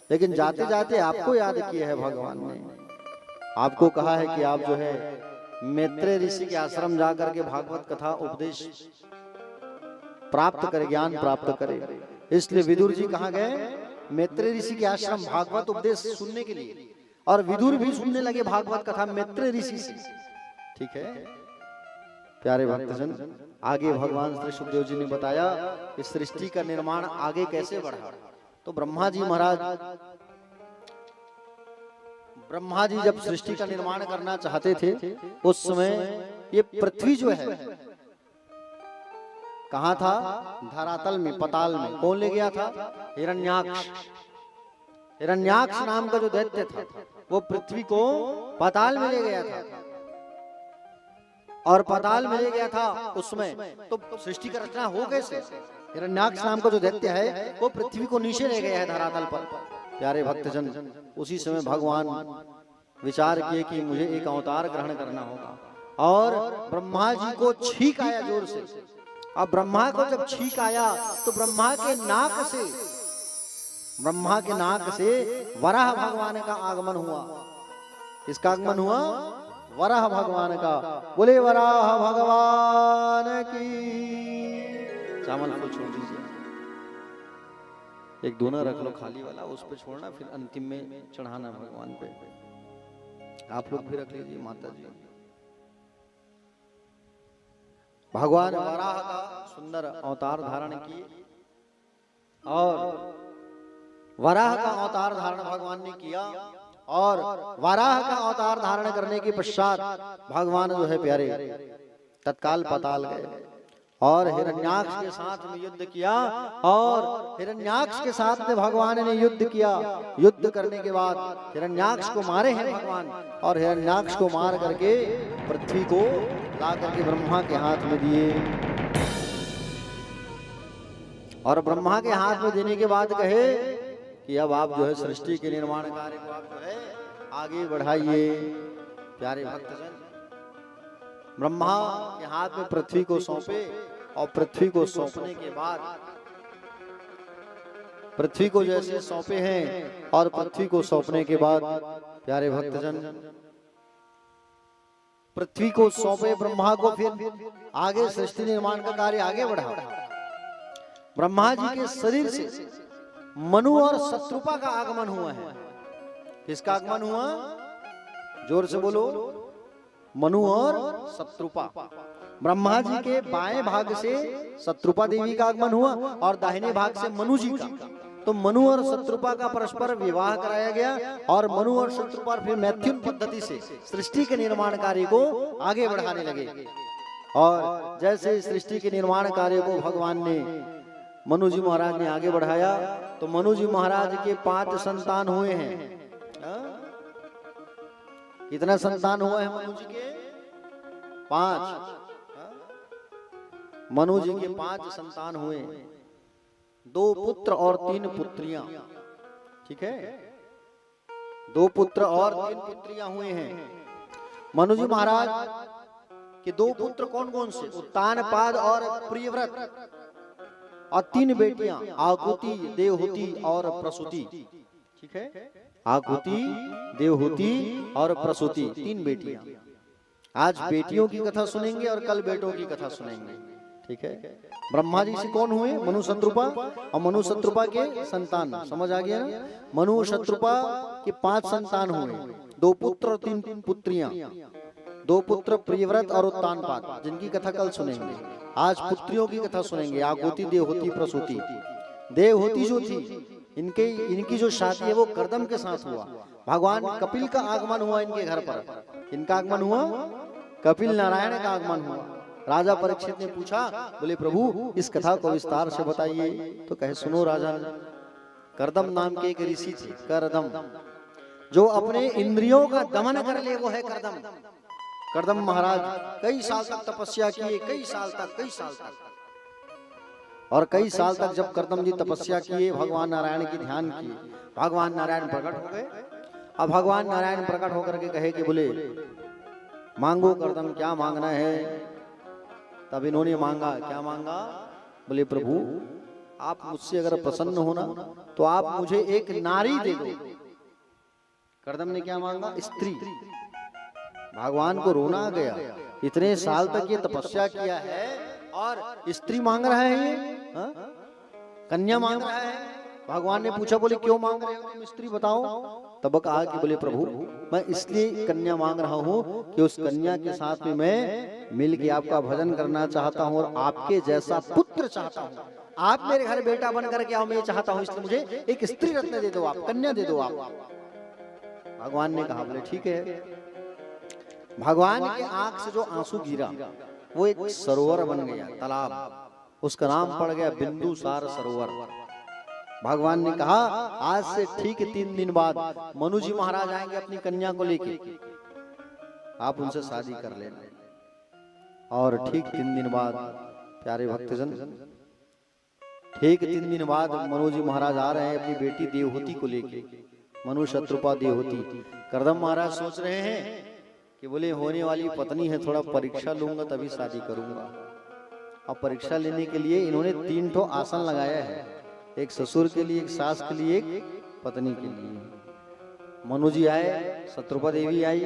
लेकिन जाते जाते आपको याद किया है भगवान ने। आपको कहा है कि आप जो है मैत्रेय ऋषि के आश्रम जाकर के भागवत कथा उपदेश प्राप्त करें, ज्ञान प्राप्त करें। इसलिए विदुर जी कहाँ गए? मैत्रेय ऋषि के आश्रम भागवत उपदेश सुनने के लिए। और विदुर भी सुनने लगे भागवत कथा मैत्रेय ऋषि से। ठीक है प्यारे भक्तजन, आगे भगवान श्री सुखदेव जी ने बताया कि सृष्टि का निर्माण आगे कैसे बढ़ा। तो ब्रह्मा जी महाराज ब्रह्मा जी जब सृष्टि का निर्माण करना चाहते थे उस समय ये पृथ्वी जो है कहाँ था? धरातल में, पताल में। कौन ले गया था? हिरण्याक्ष। हिरण्याक्ष नाम का जो दैत्य था वो पृथ्वी को पताल में ले गया था, और पताल में ले गया था उसमें तो सृष्टि का रचना हो कैसे? हिरण्याक्ष नाम का जो दैत्य है वो पृथ्वी को नीचे ले गया है धरातल पर। प्यारे भक्तजन, उसी समय भगवान विचार किए कि मुझे एक अवतार ग्रहण करना होगा, और ब्रह्मा जी को छींक आया जोर से। अब ब्रह्मा को जब छींक आया तो ब्रह्मा के नाक से वराह भगवान का आगमन हुआ। किसका आगमन हुआ? वराह भगवान का। बोले वराह भगवान की। चावल को छोड़ दीजिए, एक दोना रख लो खाली वाला, उस पे छोड़ना, फिर अंतिम में चढ़ाना भगवान पे। आप लोग भी रख लीजिए माता जी। भगवान वराह का सुंदर अवतार धारण किए, और वराह का अवतार धारण भगवान ने किया, और वराह का अवतार धारण करने के पश्चात भगवान जो है प्यारे तत्काल पताल गए और हिरण्याक्ष के साथ में युद्ध किया। और हिरण्याक्ष के साथ में भगवान ने युद्ध किया। युद्ध करने के बाद हिरण्याक्ष को मारे हैं भगवान, और हिरण्याक्ष को मार करके पृथ्वी को ला करके ब्रह्मा के हाथ में दिए, और ब्रह्मा के हाथ में देने के बाद कहे कि अब आप जो है सृष्टि के निर्माण कार्य को आप जो है आगे बढ़ाइए। प्यारे भक्तजन, ब्रह्मा के हाथ में पृथ्वी को सौंपे, और पृथ्वी को सौंपने के बाद पृथ्वी को जैसे सौंपे हैं, और पृथ्वी को सौंपने के बाद प्यारे भक्तजन पृथ्वी को सौंपे ब्रह्मा को, फिर आगे सृष्टि निर्माण का कार्य आगे बढ़ा। ब्रह्मा जी के शरीर से मनु और शत्रुपा का आगमन हुआ है। किसका आगमन हुआ? जोर से बोलो। मनु और शत्रुपा। ब्रह्मा जी के बाएं भाग से शत्रुपा देवी का आगमन हुआ, और दाहिने भाग से मनु जी का। तो मनु और शत्रुपा का परस्पर विवाह कराया गया, और मनु और शत्रुपा फिर मैथुन पद्धति से सृष्टि के निर्माण कार्य को आगे बढ़ाने लगे। और जैसे सृष्टि के निर्माण कार्य को भगवान ने मनु जी महाराज ने आगे बढ़ाया, तो मनु जी महाराज के 5 संतान हुए हैं। कितना संतान हुआ है मनु जी के? 5। मनु जी के 5 संतान हुए, 2 पुत्र और 3 पुत्रियां। ठीक है, 2 पुत्र और 3 पुत्रियां हुए हैं। मनु जी महाराज के 2 पुत्र कौन कौन से? उत्तानपाद और प्रियव्रत, और 3 बेटियां आकुति, देवहूति और प्रसूति। ठीक है, आकुति, देवहूति और प्रसूति, 3 बेटियां। आज बेटियों की कथा सुनेंगे और कल बेटों की कथा सुनेंगे। ठीक है, ब्रह्मा जी से कौन हुए? मनु शत्रुपा, और मनु शत्रुपा के संतान। समझ आ गया ना? मनु शत्रुपा के 5 संतान हुए, 2 पुत्र और 3 पुत्रियां। 2 पुत्र प्रियव्रत और उत्तानपाद, जिनकी कथा कल सुनेंगे। आज पुत्रियों की कथा सुनेंगे, आकुति, देवहूति, प्रसूति। देवहूति जो थी, इनकी जो शादी है वो कर्दम के साथ हुआ। भगवान कपिल का आगमन हुआ इनके घर पर। इनका आगमन हुआ? कपिल नारायण का आगमन हुआ। राजा परीक्षित ने पूछा, बोले प्रभु इस कथा को विस्तार से बताइए। तो कहे सुनो राजा, कर्दम नाम के एक ऋषि थे, कर्दम, जो अपने इंद्रियों का दमन कर ले वो है कर्दम। कर्दम महाराज कई साल तक तपस्या किए, कई साल तक। और कई साल तक जब कर्दम जी तपस्या किए, भगवान नारायण की ध्यान किए, भगवान नारायण प्रकट हो गए। अब भगवान नारायण प्रकट होकर के कहे कि बोले मांगो कर्दम, क्या मांगना है? तब इन्होंने मांगा, क्या मांगा? बोले प्रभु आप मुझसे अगर प्रसन्न हो ना तो आप मुझे एक नारी दे दो। कर्दम ने क्या मांगा? स्त्री। भगवान को रोना आ गया, इतने साल तक ये तपस्या किया है और स्त्री मांग रहा है ये, कन्या मांग रहा है। भगवान ने पूछा, बोले क्यों मांग रहे हो तुम स्त्री, बताओ। तब कहा कि बोले प्रभु मैं इसलिए कन्या मांग रहा हूँ कि उस कन्या के साथ में मैं मिल के आपका भजन करना चाहता हूँ और आपके जैसा पुत्र चाहता हूँ। आप मेरे घर बेटा बन करके आओ, मैं चाहता हूँ, इसलिए मुझे एक स्त्री रत्न दे दो, आप कन्या दे दो। आप भगवान ने कहा, बोले ठीक है। भगवान के आंख से जो आंसू गिरा वो एक सरोवर बन गया, तालाब, उसका नाम पड़ गया बिंदुसार सरोवर। भगवान ने कहा आज से ठीक 3 दिन बाद मनु जी महाराज आएंगे अपनी कन्या को लेके, आप उनसे शादी कर लेना। और ठीक 3 दिन बाद प्यारे भक्तजन, ठीक 3 दिन बाद मनु जी महाराज आ रहे हैं अपनी बेटी देवहूति को लेके, मनु शत्रुपा देवहूति। कर्दम महाराज सोच रहे हैं कि बोले होने वाली पत्नी है, थोड़ा परीक्षा लूंगा तभी शादी करूंगा। और परीक्षा लेने के लिए इन्होंने 3 ठो आसन लगाया है, एक ससुर के लिए, एक सास के लिए, एक पत्नी के लिए। मनु जी आए, शत्रुपा देवी आई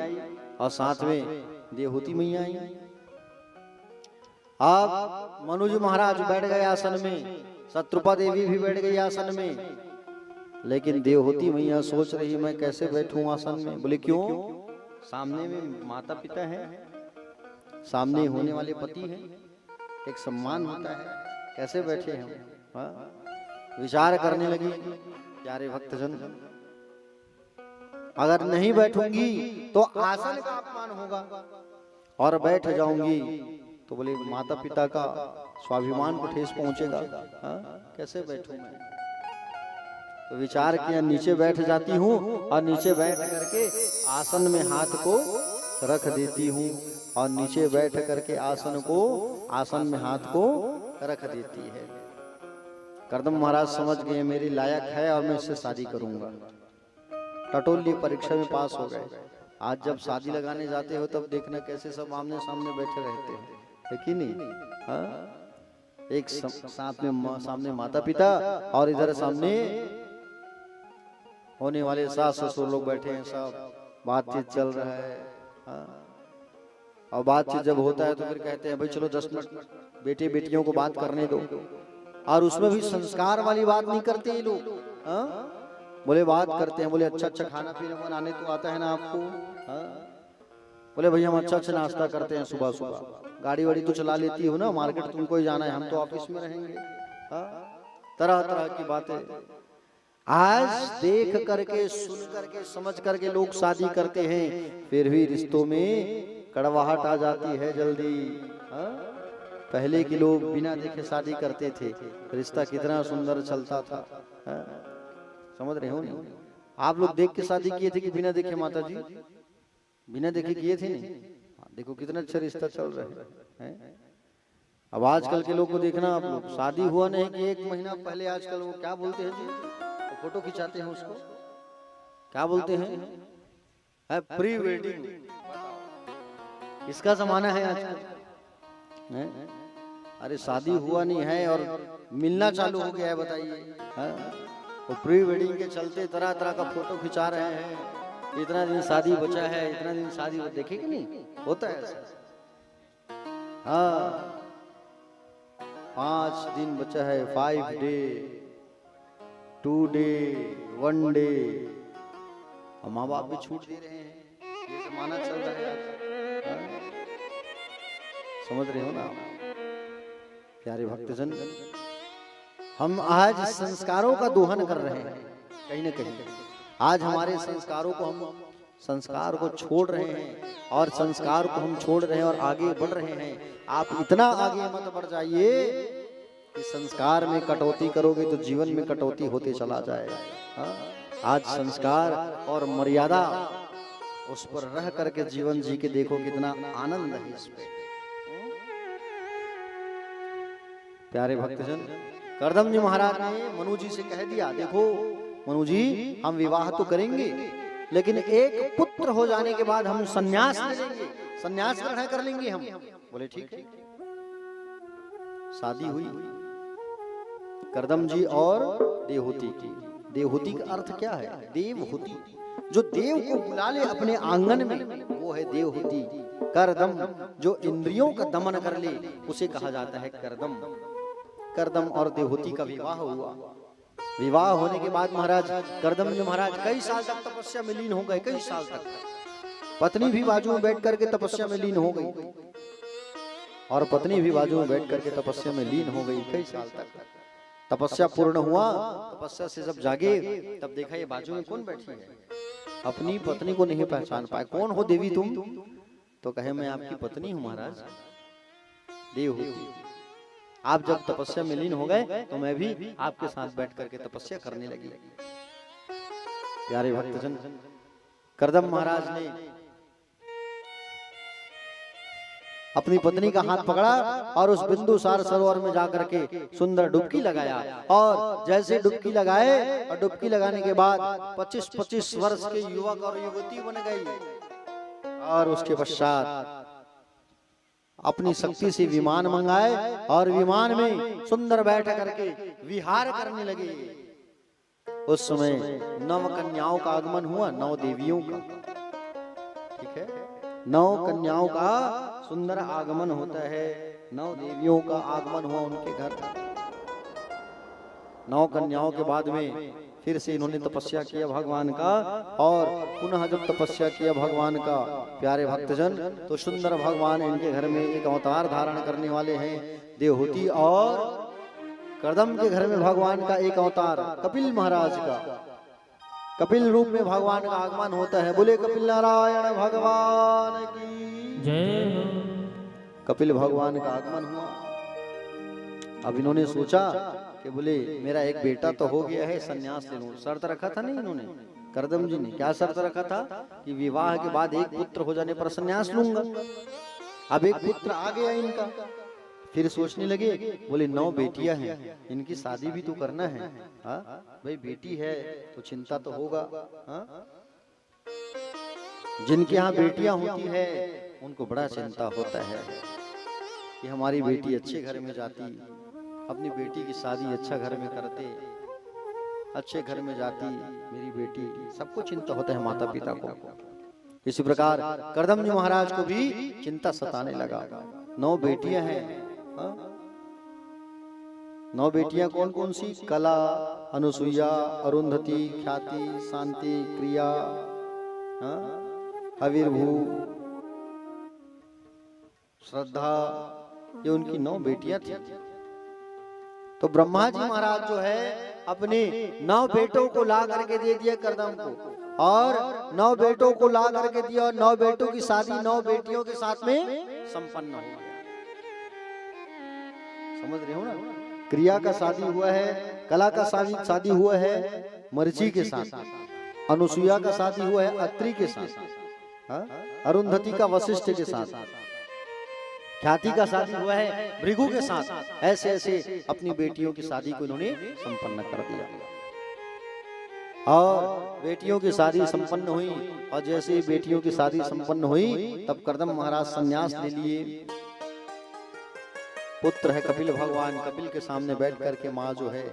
और साथ में देवहूति मैया आई। अब मनु जी महाराज बैठ गए आसन में, शत्रुपा देवी भी बैठ गई आसन में, लेकिन देवहूति मैया सोच रही मैं कैसे बैठूं आसन में। बोले क्यों? सामने में माता पिता है, सामने होने वाले पति हैं, एक सम्मान होता है, कैसे बैठे हम? हाँ? विचार करने लगी। प्यारे भक्तजन, अगर नहीं बैठूंगी तो आसन का अपमान होगा, और बैठ जाऊंगी तो बोले माता पिता का स्वाभिमान को ठेस पहुंचेगा। हाँ? कैसे बैठूं मैं? तो विचार किया नीचे बैठ जाती हूँ, और नीचे बैठ करके आसन में हाथ को रख देती हूँ, और नीचे बैठ करके आसन में हाथ को रख देती है। कर्दम महाराज समझ गए मेरी लायक है और मैं इससे शादी करूंगा। टटोली परीक्षा में पास हो गए। आज जब शादी लगाने जाते हो तब देखना कैसे सब आमने सामने बैठे रहते हैं, है कि नहीं? हाँ? एक साथ में सामने माता पिता और इधर सामने होने वाले सास ससुर लोग बैठे हैं, सब बातचीत चल रहा है। हाँ? और बातचीत जब होता है तो फिर कहते हैं भाई चलो 10 मिनट बेटे बेटियों को बात करने दो, और उसमें भी संस्कार वाली बात नहीं करते ये लोग। हाँ? बोले बात करते हैं, बोले अच्छा अच्छा खाना पीना बनाने तो आता है ना आपको? हाँ? बोले भैया हम अच्छा अच्छा नाश्ता करते हैं सुबह सुबह, गाड़ी वाड़ी तो चला लेती हो ना, मार्केट तुमको ही जाना है, हम तो ऑफिस में रहेंगे। हाँ? तरह तरह की बातें आज देख करके सुन करके समझ करके लोग शादी करते हैं, फिर भी रिश्तों में कड़वाहट आ जाती है जल्दी। हाँ? पहले के लोग बिना देखे शादी करते थे, रिश्ता कितना सुंदर चलता था। हाँ? समझ रहे हो नहीं? आप लोग देख के शादी किए थे कि बिना देखे? माता जी बिना देखे किए थे नहीं? देखो कितना अच्छा रिश्ता चल रहा है। अब आजकल के लोग को देखना, आप लोग शादी हुआ नहीं कि 1 महीना पहले आजकल वो क्या बोलते हैं जी, तो फोटो खिंचाते हैं, उसको क्या बोलते हैं? Pre wedding. इसका जमाना है आजकल। अरे शादी हुआ नहीं है और मिलना चालू हो गया है, बताइए। तो प्री वेडिंग के चलते तरह तरह का फोटो खिंचा रहे हैं, इतना दिन शादी बचा है, इतना दिन शादी, देखे कि नहीं होता है ऐसा? हाँ 5 दिन बचा है, 5 डे 2 डे 1 डे, और माँ बाप भी छूट दे रहे हैं, ये जमाना चल रहा है। हाँ? समझ रहे हो ना प्यारे भक्तजन? हम आज संस्कारों का दोहन कर रहे हैं कहीं ना कहीं। आज हमारे संस्कारों को हम संस्कार को छोड़ रहे हैं, और संस्कार को हम छोड़ रहे हैं और आगे बढ़ रहे हैं। आप इतना आगे मत बढ़ जाइए कि संस्कार में कटौती करोगे तो जीवन में कटौती होते चला जाएगा। हाँ? आज संस्कार और मर्यादा उस पर रह करके जीवन जी के देखो, कितना आनंद है इस पे। प्यारे भक्तजन, कर्दम जी महाराज ने मनु जी से कह दिया, देखो मनु जी हम विवाह तो करेंगे, लेकिन एक पुत्र हो जाने के बाद हम संन्यास ले लेंगे, संन्यास ग्रहण कर लेंगे हम। बोले ठीक। शादी हुई कर्दम जी और देवहूति की। देवहूति का अर्थ क्या है? देवहूति, जो देव को बुला ले अपने आंगन में, वो है देवहूति। कर्दम, जो इंद्रियों का दमन कर ले, उसे कहा जाता है कर्दम। कर्दम और देवहूति का विवाह हुआ। विवाह होने के बाद महाराज कर्दम जी महाराज कई साल तक तपस्या में लीन हो गए, कई साल तक। पत्नी भी बाजू में बैठ करके तपस्या में लीन हो गई, और पत्नी भी बाजू में बैठ करके तपस्या में लीन हो गई कई साल तक। तपस्या पूर्ण हुआ, तपस्या से जब जागे तब देखा ये बाजू में कौन बैठी है? अपनी पत्नी को नहीं पहचान पाए, कौन हो देवी तुम? तो कहे मैं आपकी पत्नी हूं महाराज, देव होती। आप जब तपस्या में लीन हो गए तो मैं भी आपके साथ बैठ करके तपस्या करने लगी। प्यारे भक्तजन, करदम महाराज ने अपनी पत्नी का हाथ पकड़ा और उस बिंदुसार सरोवर में जाकर के सुंदर डुबकी लगाया। और जैसे डुबकी लगाए और डुबकी लगाने के बाद 25-25 वर्ष के युवक और युवती बन गई। और उसके पश्चात अपनी शक्ति से विमान मंगाए और विमान में सुंदर बैठ करके विहार करने लगे। उस समय 9 कन्याओं का आगमन हुआ, 9 देवियों का, ठीक है, 9 कन्याओं का सुंदर आगमन होता है, 9 देवियों का आगमन हुआ उनके घर। 9 कन्याओं के बाद में फिर से इन्होंने तपस्या किया भगवान का, और पुनः जब तपस्या किया भगवान का, प्यारे भक्तजन, तो सुंदर भगवान इनके घर में एक अवतार धारण करने वाले हैं, देवहूति। और करदम के घर में भगवान का एक अवतार कपिल महाराज का, कपिल रूप में भगवान का आगमन होता है। बोले कपिल नारायण भगवान की जय हो। कपिल भगवान का आगमन हुआ। अब इन्होंने सोचा कि बोले मेरा एक बेटा तो हो गया है, संन्यास ले लूं। शर्त रखा था नहीं इन्होंने, करदम जी ने क्या शर्त रखा था कि विवाह के बाद एक पुत्र हो जाने पर संन्यास लूंगा। अब एक पुत्र आ गया इनका, फिर सोचने लगे, बोले 9 बेटियां हैं, इनकी शादी भी तो करना है। हाँ भाई, बेटी है तो चिंता तो होगा। हाँ? जिनके यहाँ बेटियां होती है उनको बड़ा चिंता होता है कि हमारी बेटी अच्छे घर में जाती, अपनी बेटी की शादी अच्छा घर में करते, अच्छे घर में जाती मेरी बेटी, सबको चिंता होता है माता पिता को। इसी प्रकार करदम जी महाराज को भी चिंता सताने लगा। 9 बेटियां हैं। 9 बेटियां कौन कौन सी? कला, अनुसुईया, अरुंधति, ख्याति, शांति, क्रिया, हविर्भू, श्रद्धा, ये उनकी 9 बेटियां थी। तो ब्रह्मा जी महाराज जो है अपने 9 बेटों को ला करके दे दिया करदम को, और 9 बेटों को ला करके दिया, और 9 बेटों की शादी 9 बेटियों के साथ में संपन्न हो गया। समझ रहे हो ना? क्रिया का शादी हुआ है, कला का शादी हुआ है मरीचि के साथ, अनुसुईया का शादी हुआ है अत्रि के साथ, अरुंधति का वशिष्ठ के साथ, ख्याति का शादी हुआ है भृगु के साथ। ऐसे ऐसे अपनी बेटियों की शादी को इन्होंने संपन्न कर दिया। और बेटियों की शादी संपन्न हुई, और जैसे बेटियों की शादी संपन्न हुई तब करदम महाराज संन्यास ले लिए। पुत्र है कपिल भगवान, कपिल के सामने बैठ करके माँ जो है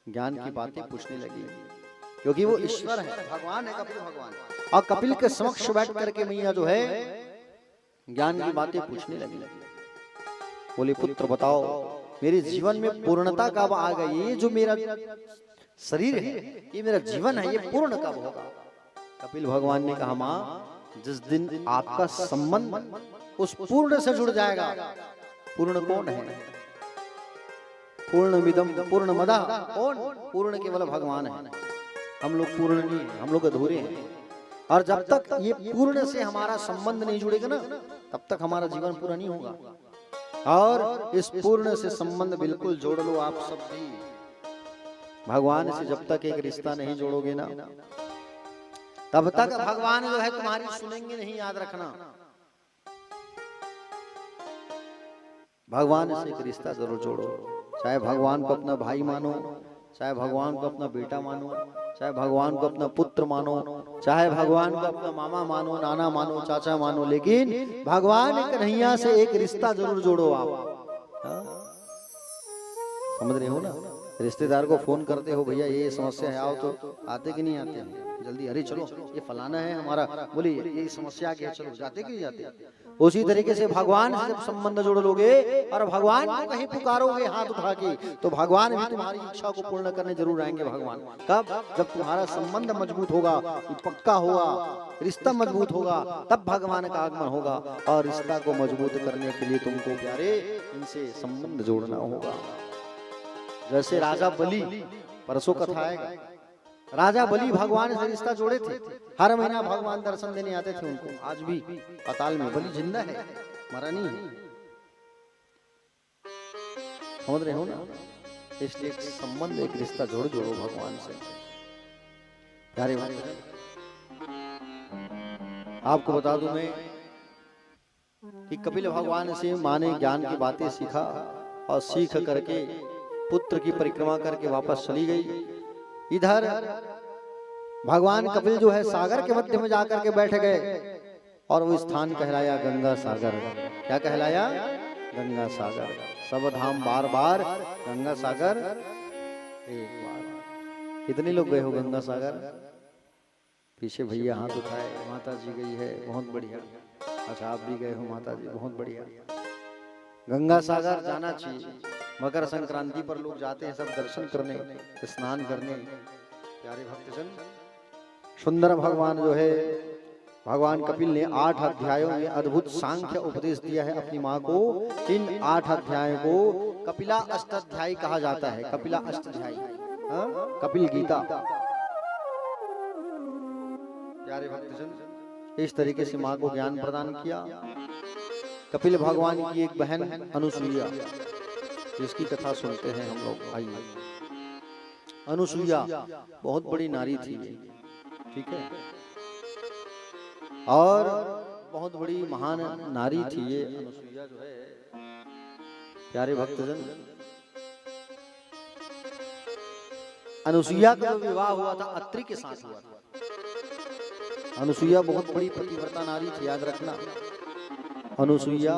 ज्ञान की बातें पूछने लगी, क्योंकि वो ईश्वर है, भगवान है कपिल भगवान। और कपिल के समक्ष बैठ करके मैया जो है ज्ञान की बातें पूछने लगी। बोले पुत्र बताओ, मेरे जीवन में पूर्णता कब आ गई? ये जो मेरा शरीर है, ये मेरा जीवन है, ये पूर्ण कब होगा? कपिल भगवान ने कहा माँ, जिस दिन आपका संबंध उस पूर्ण से जुड़ जाएगा। पूर्ण कौन है? पूर्णमिदं पूर्णमदः, कौन? पूर्ण केवल भगवान है, हम लोग पूर्ण नहीं है, हम लोग अधूरे हैं। और जब तक ये पूर्ण से हमारा संबंध नहीं जुड़ेगा ना, तब तक हमारा जीवन पूरा नहीं होगा। और इस पूर्ण से संबंध बिल्कुल जोड़ लो आप सब भी। भगवान से जब तक एक रिश्ता नहीं जोड़ोगे ना, तब तक भगवान जो है तुम्हारी सुनेंगे नहीं, याद रखना। भगवान से एक रिश्ता जरूर जोड़ो, चाहे भगवान को अपना भाई मानो, चाहे भगवान को अपना बेटा मानो, चाहे भगवान को अपना पुत्र मानो, चाहे भगवान को अपना मामा मानो, नाना मानो, चाचा मानो, लेकिन भगवान कन्हैया से एक रिश्ता जरूर जोड़ो आप। समझ रहे हो ना? रिश्तेदार को फोन करते हो, भैया ये समस्या है, आओ, तो आते कि नहीं आते हैं? जल्दी, अरे चलो ये फलाना है हमारा, बोले ये समस्या क्या है, चलो, जाते कि नहीं जाते? उसी तरीके से भगवान से जब संबंध जोड़ लोगे और भगवान को कहीं पुकारोगे हाथ उठा के, तो भगवान भी तुम्हारी इच्छा को पूर्ण करने जरूर आएंगे। भगवान कब? जब तुम्हारा संबंध मजबूत होगा, पक्का होगा, रिश्ता मजबूत होगा, तब भगवान का आगमन होगा। और रिश्ता को मजबूत करने के लिए तुमको प्यारे इनसे संबंध जोड़ना होगा। जैसे राजा बलि, परसों कथा आएगा, राजा बलि भगवान से रिश्ता जोड़े थे, हर महीना भगवान दर्शन देने आते थे उनको। आज भी पाताल में बलि जिंदा है, मरा नहीं है, समझ रहे हो ना। इसलिए एक संबंध, एक रिश्ता जोड़ो भगवान से। प्यारे भाई, आपको बता दूं मैं कि कपिल भगवान से माँ ने ज्ञान की बातें सीखा और सीख करके पुत्र की परिक्रमा करके वापस चली गई। इधर भगवान कपिल जो है सागर के मध्य में जाकर के बैठ गए और वो स्थान कहलाया गंगा सागर। क्या कहलाया? गंगा सागर। सब धाम बार बार, गंगा सागर एक बार। कितने लोग गए हो गंगा सागर? पीछे भैया हाथ उठाए, माता जी गई है, बहुत बढ़िया। अच्छा आप भी गए हो माता जी, बहुत बढ़िया। गंगा सागर जाना चाहिए। मकर संक्रांति पर लोग जाते हैं सब दर्शन करने, स्नान करने। प्यारे भक्तजन, सुंदर भगवान जो है, भगवान कपिल ने 8 अध्यायों में अद्भुत सांख्य उपदेश दिया है अपनी माँ को। इन 8 अध्यायों को कपिला अष्टाध्यायी कहा जाता है। कपिला अष्टाध्यायी, कपिल गीता। प्यारे भक्तजन, इस तरीके से माँ को ज्ञान प्रदान किया। कपिल भगवान की एक बहन अनुसुईया, जिसकी कथा सुनते हैं हम लोग। आइए, अनुसुईया बहुत बड़ी नारी थी, ठीक है, और बहुत बड़ी महान नारी थी ये अनुसुईया जो है। प्यारे भक्तजन, अनुसुईया का विवाह हुआ था अत्रि के साथ हुआ था। अनुसुईया बहुत बड़ी पतिव्रता नारी थी, याद रखना। अनुसुईया,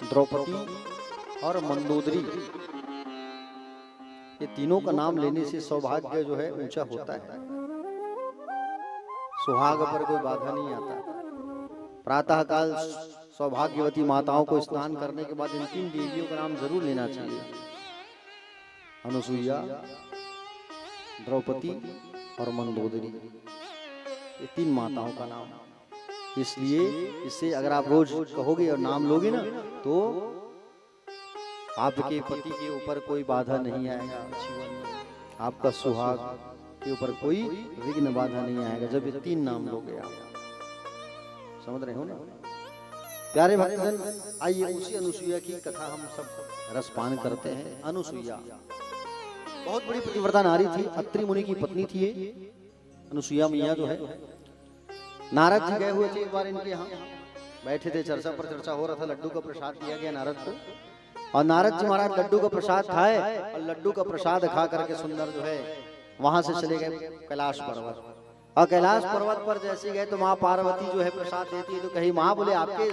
द्रौपदी और मंदोदरी, ये तीनों का नाम लेने से सौभाग्य जो है ऊंचा होता है। सुहाग पर कोई बाधा नहीं आता। प्रातः काल सौभाग्यवती माताओं को स्नान करने के बाद इन 3 देवियों का नाम जरूर लेना चाहिए। अनुसुईया, द्रौपदी और मंदोदरी, ये 3 माताओं का नाम। इसलिए इससे अगर आप रोज कहोगे और नाम लोगे ना, तो आपके पति के ऊपर कोई बाधा नहीं आएगा जीवन में। आपका सुहाग के ऊपर कोई विघ्न बाधा नहीं आएगा जब ये 3 नाम लोगे आप। समझ रहे हो ना। प्यारे भक्तजन, आइए उसी अनुसुईया की कथा हम सब रसपान करते हैं। अनुसुईया बहुत बड़ी पतिव्रता नारी थी, अत्रि मुनि की पत्नी थी ये अनुसुईया मैया जो है। नारद जी गए हुए थे एक बार इनके यहाँ, बैठे थे, चर्चा पर चर्चा हो रहा था। लड्डू का प्रसाद दिया गया नारद को, और नारद जी महाराज लड्डू का प्रसाद खाए और लड्डू का प्रसाद खा करके सुंदर जो है वहां से चले गए कैलाश पर्वत। और कैलाश पर्वत पर जैसे गए तो माँ पार्वती जो है प्रसाद देती है, तो कही माँ, बोले आपके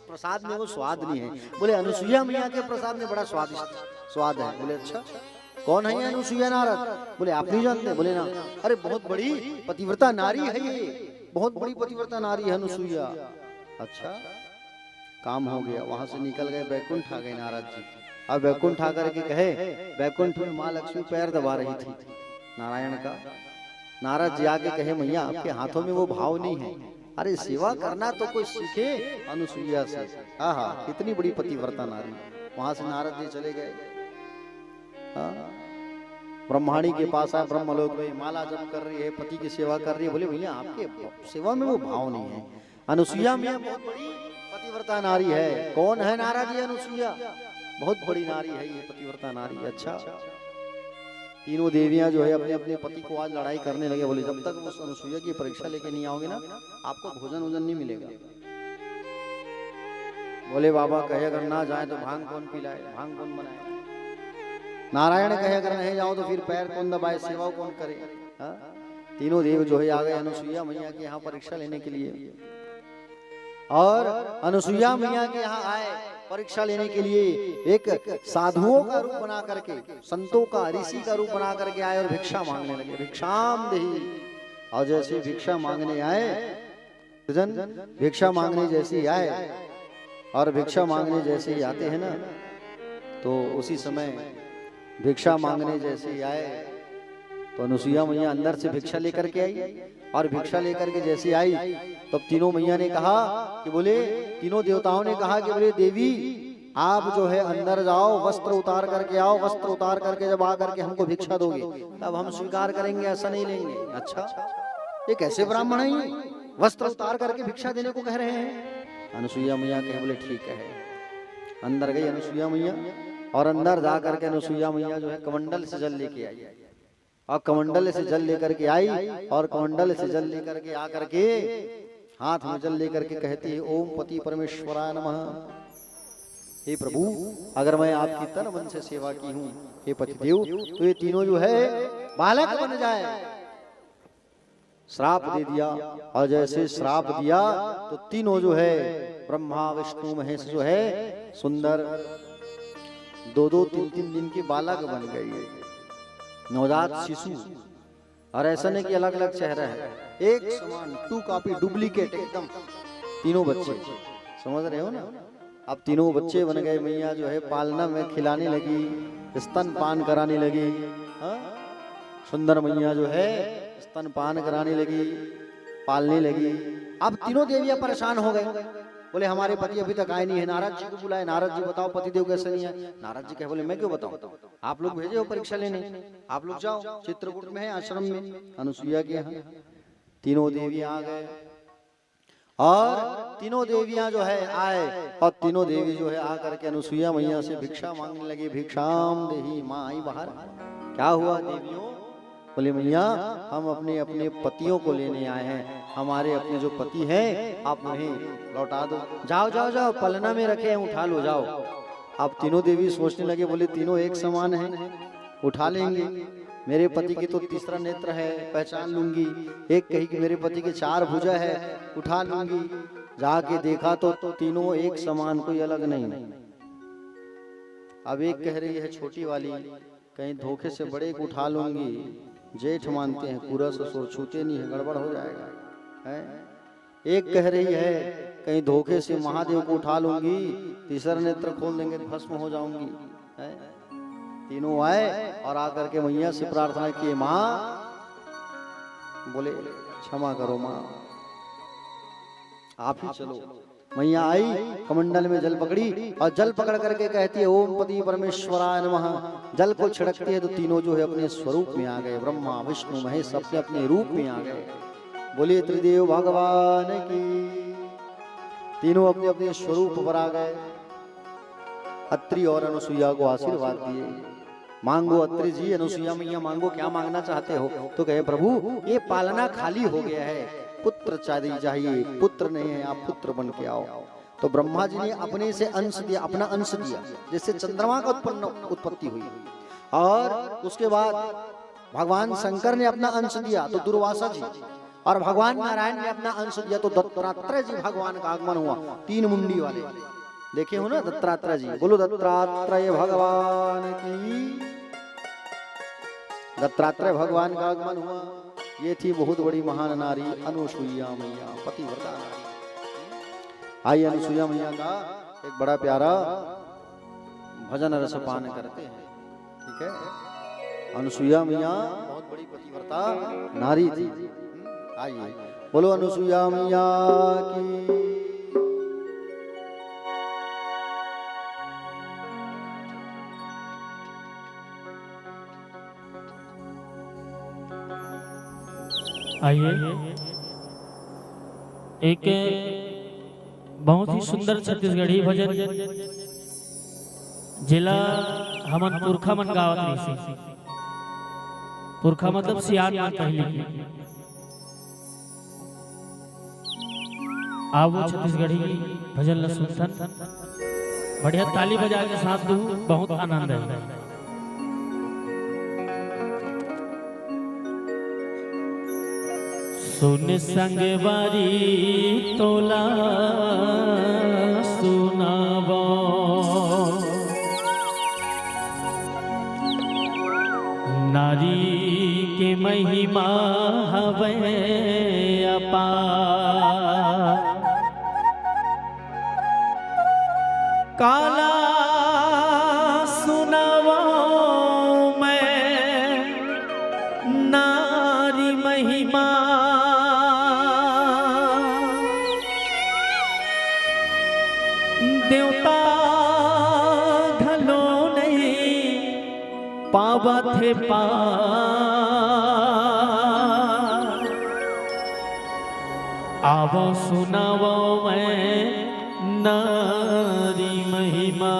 प्रसाद में वो स्वाद नहीं है। बोले अनुसुईया मैया के प्रसाद में बड़ा स्वादिष्ट स्वाद है। बोले अच्छा, कौन है ये अनुसुईया नारद? बोले आप नहीं जानते? बोले ना। अरे बहुत बड़ी पतिव्रता नारी है ये, बहुत बड़ी पतिव्रता नारी है अनुसुईया। अच्छा, काम हो गया। वहां से निकल गए, बैकुंठ आ गए नारद जी। अब बैकुंठ आकर के कहे, बैकुंठ में माँ लक्ष्मी पैर दबा रही थी नारायण का। नारद जी आके कहे, मैया आपके हाथों में वो भाव नहीं है। अरे सेवा करना तो कोई सीखे अनुसुईया से। आहा, कितनी बड़ी पतिव्रता नारी। वहां से नारद जी चले गए, ब्रह्माणी के पास आए, ब्रह्मलोक में माला जप कर रही है, पति की सेवा कर रही है। बोले भैया आपके सेवा में वो भाव नहीं है। अनुसुईया मैया बहुत बड़ी पतिव्रता नारी है। कौन है नारद जी? अनुसुईया बहुत बड़ी नारी है ये, पतिव्रता नारी। अच्छा, तीनों देवियां जो है अपने अपने पति को आज लड़ाई करने लगे। बोले जब तक उस अनुसुईया की परीक्षा लेके नहीं आओगे ना, आपको भोजन वोजन नहीं मिलेगा। बोले बाबा कहे अगर ना जाए तो भांग कौन पिलाए, भांग कौन बनाए? नारायण कहे अगर नहीं जाओ तो फिर पैर कौन दबाए, सेवा कौन करे? तीनों देव जो है आ गए अनुसुईया मैया के यहाँ परीक्षा लेने के लिए। और अनुसुईया मैया के यहाँ आए परीक्षा लेने के लिए, एक साधुओं का रूप बना करके, संतों का, ऋषि का रूप बना करके आए और भिक्षा मांगने लगे। भिक्षाम देहि। और जैसे भिक्षा मांगने आए, भिक्षा मांगने जैसे आए, और भिक्षा मांगने जैसे ही आते हैं ना, तो उसी समय भिक्षा मांगने जैसे ही आए तो अनुसुईया मैया अंदर से भिक्षा लेकर के आई। और भिक्षा लेकर के जैसे आई तब तीनों मैया ने कहा कि बोले, तीनों देवताओं ने कहा कि बोले देवी आप जो है अंदर जाओ, वस्त्र उतार करके आओ, वस्त्र उतार करके जब आ करके हमको भिक्षा दोगे तब हम स्वीकार करेंगे, ऐसा नहीं लेंगे। अच्छा, ये कैसे ब्राह्मण है, वस्त्र उतार करके भिक्षा देने को कह रहे हैं? अनुसुईया मैया कहे, बोले ठीक है। अंदर गई अनुसुईया मैया और अंदर जा करके अनुसुईया मैया जो है कमंडल से जल लेके आई, और कमंडल से जल लेकर के आई, और कमंडल से जल लेकर के आ करके हाथ में जल लेकर के कहती है, ओम पति परमेश्वराय नमः। हे प्रभु, अगर मैं आपकी तन मन से सेवा की हूँ हे पतिदेव, तो ये तीनों जो है बालक बन जाए। श्राप दे दिया, और जैसे श्राप दिया तो तीनों जो है ब्रह्मा विष्णु महेश जो है सुंदर 2-2 3-3 दिन के बालक बन गए, नवजात शिशु। और ऐसा नहीं कि अलग अलग चेहरा है, एक समान, 2 कॉपी डुप्लीकेट एकदम तीनों बच्चे, समझ रहे हो ना। अब तीनों बच्चे बन गए, मैया जो है पालना में खिलाने लगी, स्तन पान कराने लगी। सुंदर मैया जो है स्तन पान कराने लगी, पालने लगी। अब तीनों देवियां परेशान हो गए, बोले हमारे पति अभी तक आए नहीं है, नारद जी को बुलाए, नारद जी बताओ पतिदेव कैसे नहीं है। नारद जी कहे, बोले मैं क्यों बताऊं, आप लोग भेजे हो परीक्षा लेने, आप लोग जाओ, चित्रकूट में है आश्रम में अनुसुईया के यहाँ। तीनों देवियां आ गए, और तीनों देवियां जो है आए, और तीनों देवी जो है आकर के अनुसुईया मैया से भिक्षा मांगने लगी। भिक्षाम देही, माँ आई बाहर। क्या हुआ देवियों? बोले मैया, हम अपने अपने पतियों को लेने आए हैं, हमारे अपने जो पति हैं आप उन्हें लौटा दो। जाओ जाओ जाओ, पलना में रखे हैं, उठा लो जाओ। अब तीनों देवी सोचने लगे, बोले तीनों एक समान हैं, उठा लेंगे। मेरे पति की तो तीसरा नेत्र है, पहचान लूंगी। एक कही कि मेरे पति के 4 भुजा है, उठा लूंगी। जाके देखा तो तीनों एक समान, कोई अलग नहीं। अब एक कह रही है छोटी वाली, कहीं धोखे से बड़े को उठा लूंगी, जेठ मानते हैं, पूरा ससुर छूते नहीं है, गड़बड़ हो जाएगा है। एक कह रही है कहीं धोखे से महादेव को उठा लूंगी, तीसरा नेत्र खोल देंगे तो भस्म हो जाऊंगी है। तीनों आए और आकर के मैया से प्रार्थना की, माँ, बोले क्षमा करो माँ, आप ही चलो। मैया आई, कमंडल में जल पकड़ी, और जल पकड़ करके कहती है, ओम पति परमेश्वराय नमः। जल को छिड़कती है तो तीनों जो है अपने स्वरूप में आ गए, ब्रह्मा विष्णु महेश अपने अपने रूप में आ गए। बोलिए त्रिदेव भगवान की। तीनों अपने अपने स्वरूप पर आ गए। अत्रि और अनुसुईया को आशीर्वाद दिए, मांगो अत्रि जी, अनुसुईया मैया मांगो, क्या मांगना चाहते हो? तो कहे, प्रभु ये पालना खाली हो गया है, पुत्र चाहिए, पुत्र नहीं है, आप पुत्र बन के आओ। तो ब्रह्मा जी ने अपने से अंश दिया, अपना अंश दिया, जिससे चंद्रमा का उत्पत्ति हुई। और उसके बाद भगवान शंकर ने अपना अंश दिया तो दुर्वासा जी, और भगवान नारायण ने अपना अंश दिया तो दत्तात्रेय जी भगवान का आगमन हुआ, 3 मुंडी वाले। देखे हो ना दत्तात्रेय जी, बोलो दत्तात्रेय भगवान की। दत्तात्रेय भगवान का आगमन हुआ। ये थी बहुत बड़ी महान नारी अनुसुईया मैया, पतिव्रता नारी। आई अनुसुईया मैया का एक बड़ा प्यारा भजन रसपान करते हैं, ठीक है। अनुसुईया मैया बहुत बड़ी पतिव्रता नारी थी। आइए बोलो अनुसुईया मैया की। आइए, एक बहुत ही सुंदर छत्तीसगढ़ी भजन जिला हमन पुरखा मन गावत रही से। पुरखा मतलब सियान मन पहली की। आओ छत्तीसगढ़ी भजन ल सुनथन, बढ़िया ताली बजा के साथ दू, बहुत आनंद है। सुन संग बारी तोला सुनावो, नारी के महिमा हवे अपार। काला सुनावो मैं नारी महिमा, देवता पावा थे पा आवो सुनावो मैं नारी महिमा।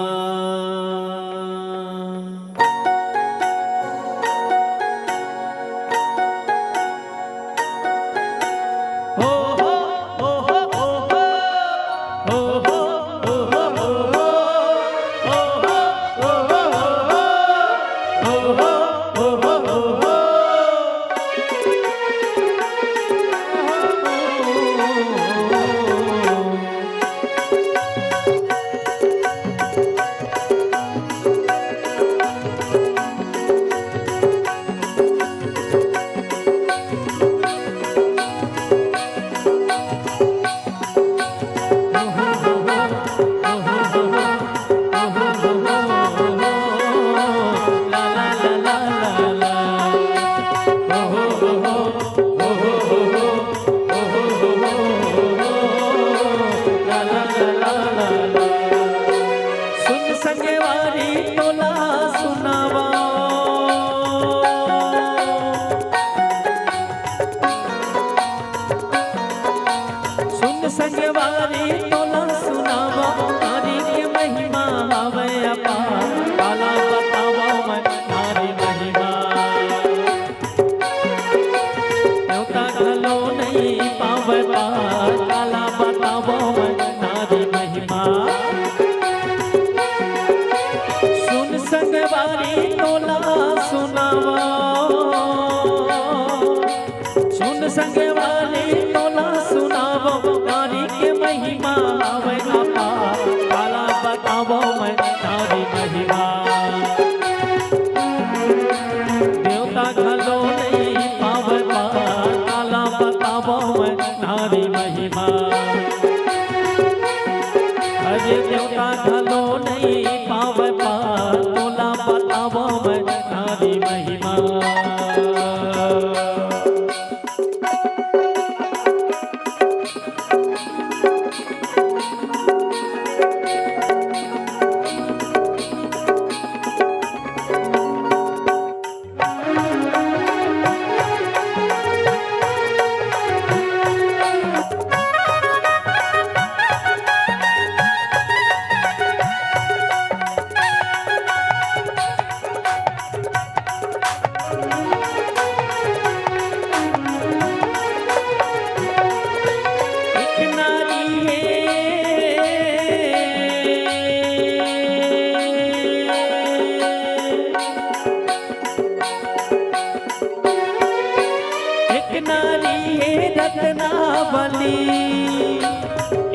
संगवारी तोला सुनावा नारी की महिमा हवे अपार काला बतावा मैं नारी महिमा। न्योता घलो नहीं पावे पार काला बतावा मैं नारी महिमा। सुन संगवारी तोला सुनावा सुन संगवारी तोला सुनावा नारी के महिमा हवे अपार काला बतावो मैं नारी महिमा। देवता घलो नहीं पावे पार काला बतावो मैं नारी महिमा। अरे देवता घलो नहीं पावे पार तोला बतावो मैं नारी महिमा।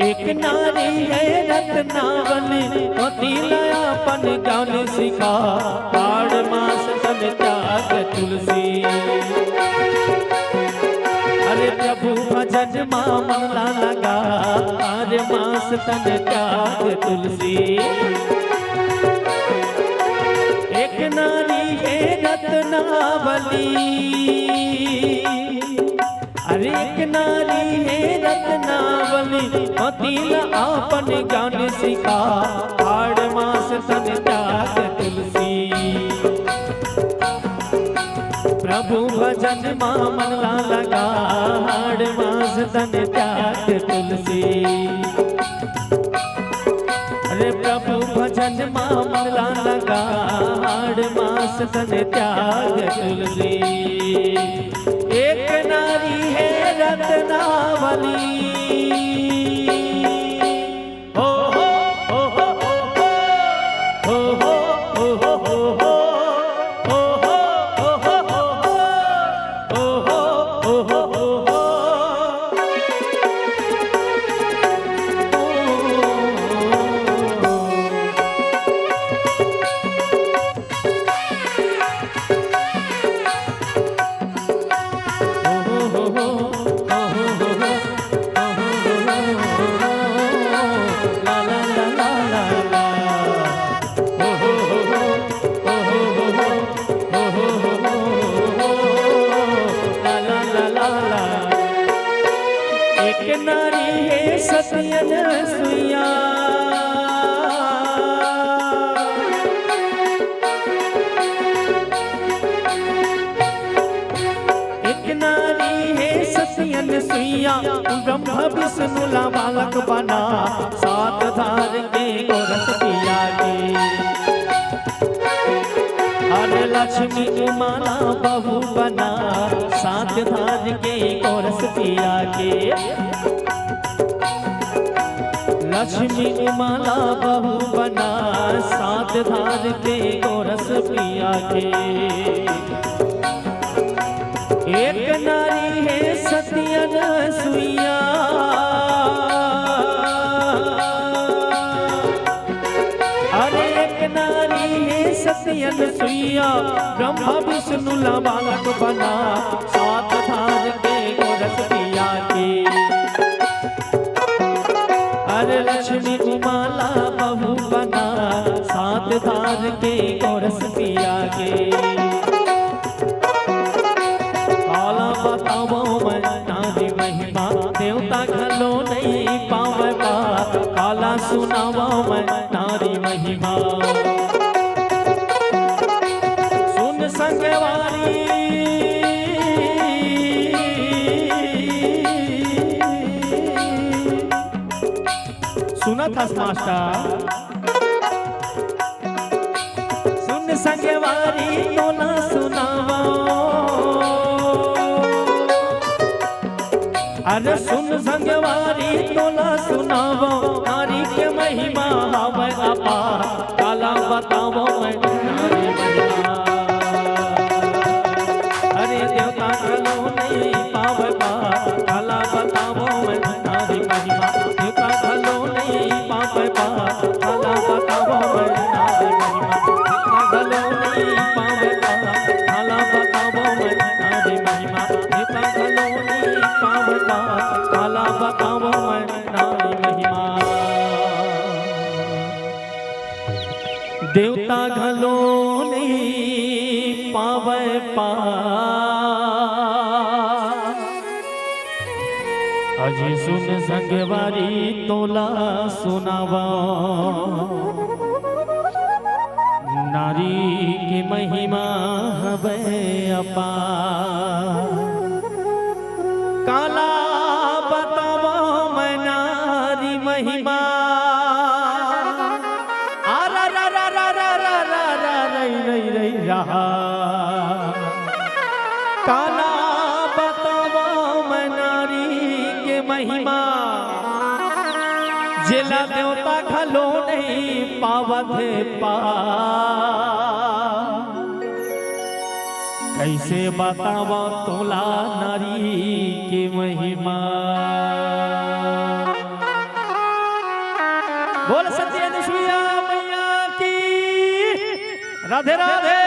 एक नारी है रत्नावली मोती लयापन ज्ञान सिखा आड़ मास तन त्याग तुलसी। अरे प्रभु भजन मामला लगा आड़ मास तन त्याग तुलसी। एक नारी है रत्नावली अरे एक नारी है रत्नावली मोतील आपन ज्ञान सिखा आड़ मास तन त्याग तुलसी। प्रभु भजन मामला लगा आड़ मास तन त्याग तुलसी। अरे प्रभु भजन मामला लगा आड़ मास तन त्याग तुलसी। एक नारी है रत्नावली हो हो हो हो हो हो हो हो हो सतियन सुइया सतियन सुइया ब्रह्मा विष्णु ला बालक बना सात धार के गोरस पिया के अरे लक्ष्मी उमाला बहू बना सात धार के गोरस पिया के लक्ष्मी उमाला बहू बना सात धार के गोरस पिया के एक नारी है सतियन सुइया अरे एक नारी है सतियन सुइया ब्रह्मा विष्णु ला बालक बना सात धार के गोरस पिया के अरे लक्ष्मी उमाला बहू बना सात धार के गोरस पिया के काला बतावो मैं नारी महिमा देवता घलो नहीं पावे पा काला सुनावो मैं नारी महिमा सुन संगवारी सुना था मास्टर सुन संगवारी तोला सुनावा अरे सुन संगवारी तोला सुनावो नारी के महिमा हवे अपा काला बतावो मैं नारी महिमा अरे देवता कलो नहीं पावे पा काला बतावो मैं नारी महिमा देवता कलो नहीं पावे पा काला बतावो मैं नारी महिमा देवता कलो नहीं पावे पा काला बतावो मैं नारी महिमा देवता कलो नहीं पावे पा काला बतावो मैं नारी महिमा देवता घलो नहीं पावे पा अजी सुन संगवारी तोला सुनावा नारी की महिमा हवे अपार काला बतावा मैं नारी महिमा आरा रा रा रा रा रा रा रा रई रई रई रहा काला बतावा मैं नारी के महिमा जिला देवता खलो नहीं पावत पा कैसे बतावा तोला नारी की महिमा बोल सत्य अनुसुईया मैया की राधे राधे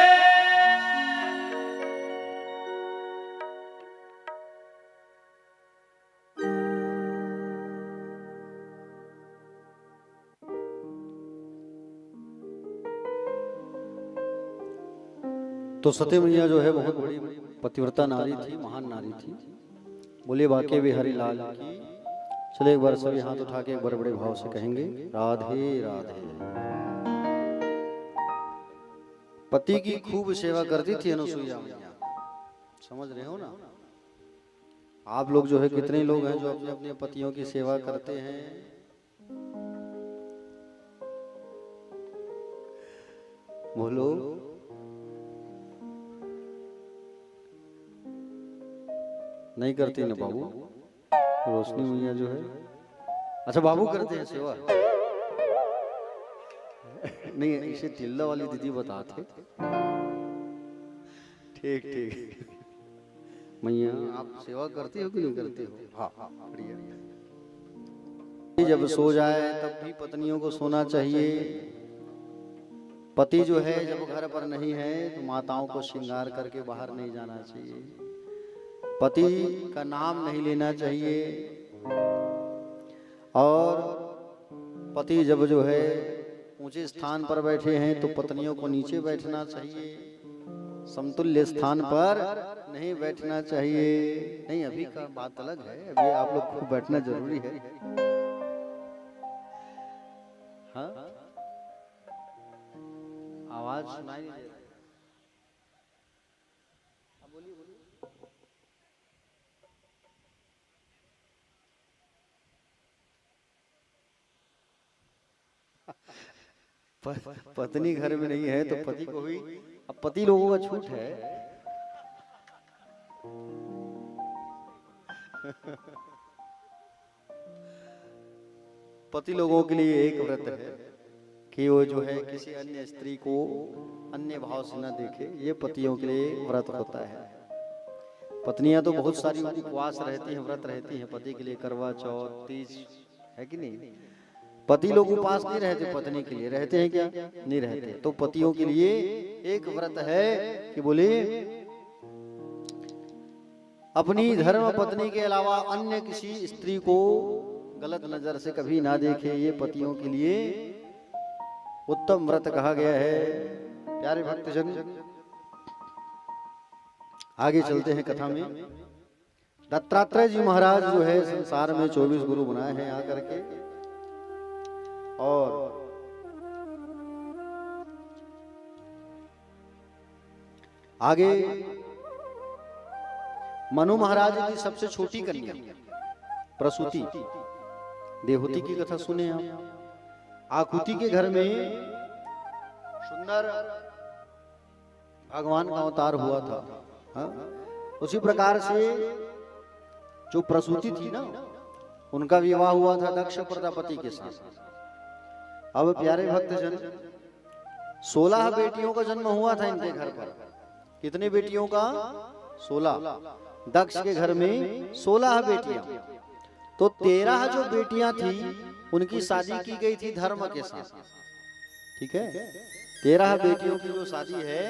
तो सती मैया जो है बहुत बड़ी पतिव्रता नारी थी, महान नारी थी। बोले बाके बिहारी लाल की। चले एक बार सभी हाथ उठा के एक बड़े बड़े भाव से कहेंगे राधे राधे। पति की खूब सेवा करती थी अनुसुईया मैया, समझ रहे हो ना। आप लोग जो है कितने लोग हैं जो अपने अपने पतियों की सेवा करते हैं। बोलो नहीं करती ना बाबू। रोशनी मैया जो है, अच्छा बाबू करते हैं सेवा। नहीं इसे तिल्ला वाली दीदी बताते। ठीक ठीक मैया आप सेवा करती हो कि नहीं करती हो? हाँ बढ़िया। जब सो जाए तब भी पत्नियों को सोना चाहिए। पति जो है जब घर पर नहीं है तो माताओं को श्रृंगार करके बाहर नहीं जाना चाहिए। पति का नाम नहीं लेना चाहिए। और पति जब जो है ऊंचे स्थान पर बैठे हैं तो पत्नियों को नीचे बैठना चाहिए। समतुल्य स्थान पर नहीं बैठना चाहिए। नहीं अभी का बात अलग है, अभी आप लोग को बैठना जरूरी है। हाँ आवाज सुनाई नहीं दे रही। पत्नी घर में नहीं है तो पति को भी, अब पति लोगों का छूट है। पति लोगों के लिए एक व्रत है कि वो जो है किसी अन्य स्त्री को अन्य भाव से न देखे, ये पतियों के लिए व्रत होता है। पत्नियां तो बहुत सारी उपवास रहती हैं, व्रत रहती हैं पति के लिए, करवा चौथ, तीज, है कि नहीं। पति लोग उपवास नहीं रहते, पत्नी के लिए रहते हैं क्या? नहीं रहते। तो पतियों के लिए एक व्रत है कि बोले अपनी धर्म पत्नी के अलावा अन्य किसी स्त्री को गलत नजर से कभी ना देखे, ये पतियों के लिए उत्तम व्रत कहा गया है। प्यारे भक्तजन, आगे चलते हैं कथा में। दत्तात्रेय जी महाराज जो है संसार में 24 गुरु बनाए हैं आकर के, और आगे मनु महाराज की सबसे छोटी कन्या प्रसूति देवहूति की कथा सुने आप। आकुति के घर में सुंदर भगवान का अवतार हुआ था। हाँ? उसी प्रकार से जो प्रसूति थी ना, उनका विवाह हुआ था दक्ष प्रजापति के साथ। अब प्यारे भक्तजन, 16 बेटियों का जन्म हुआ था इनके घर पर। कितने बेटियों का? 16। दक्ष के घर में 16 बेटियां, तो 13 जो बेटियां थी उनकी शादी की गई थी धर्म के साथ। ठीक है, 13 बेटियों की जो शादी है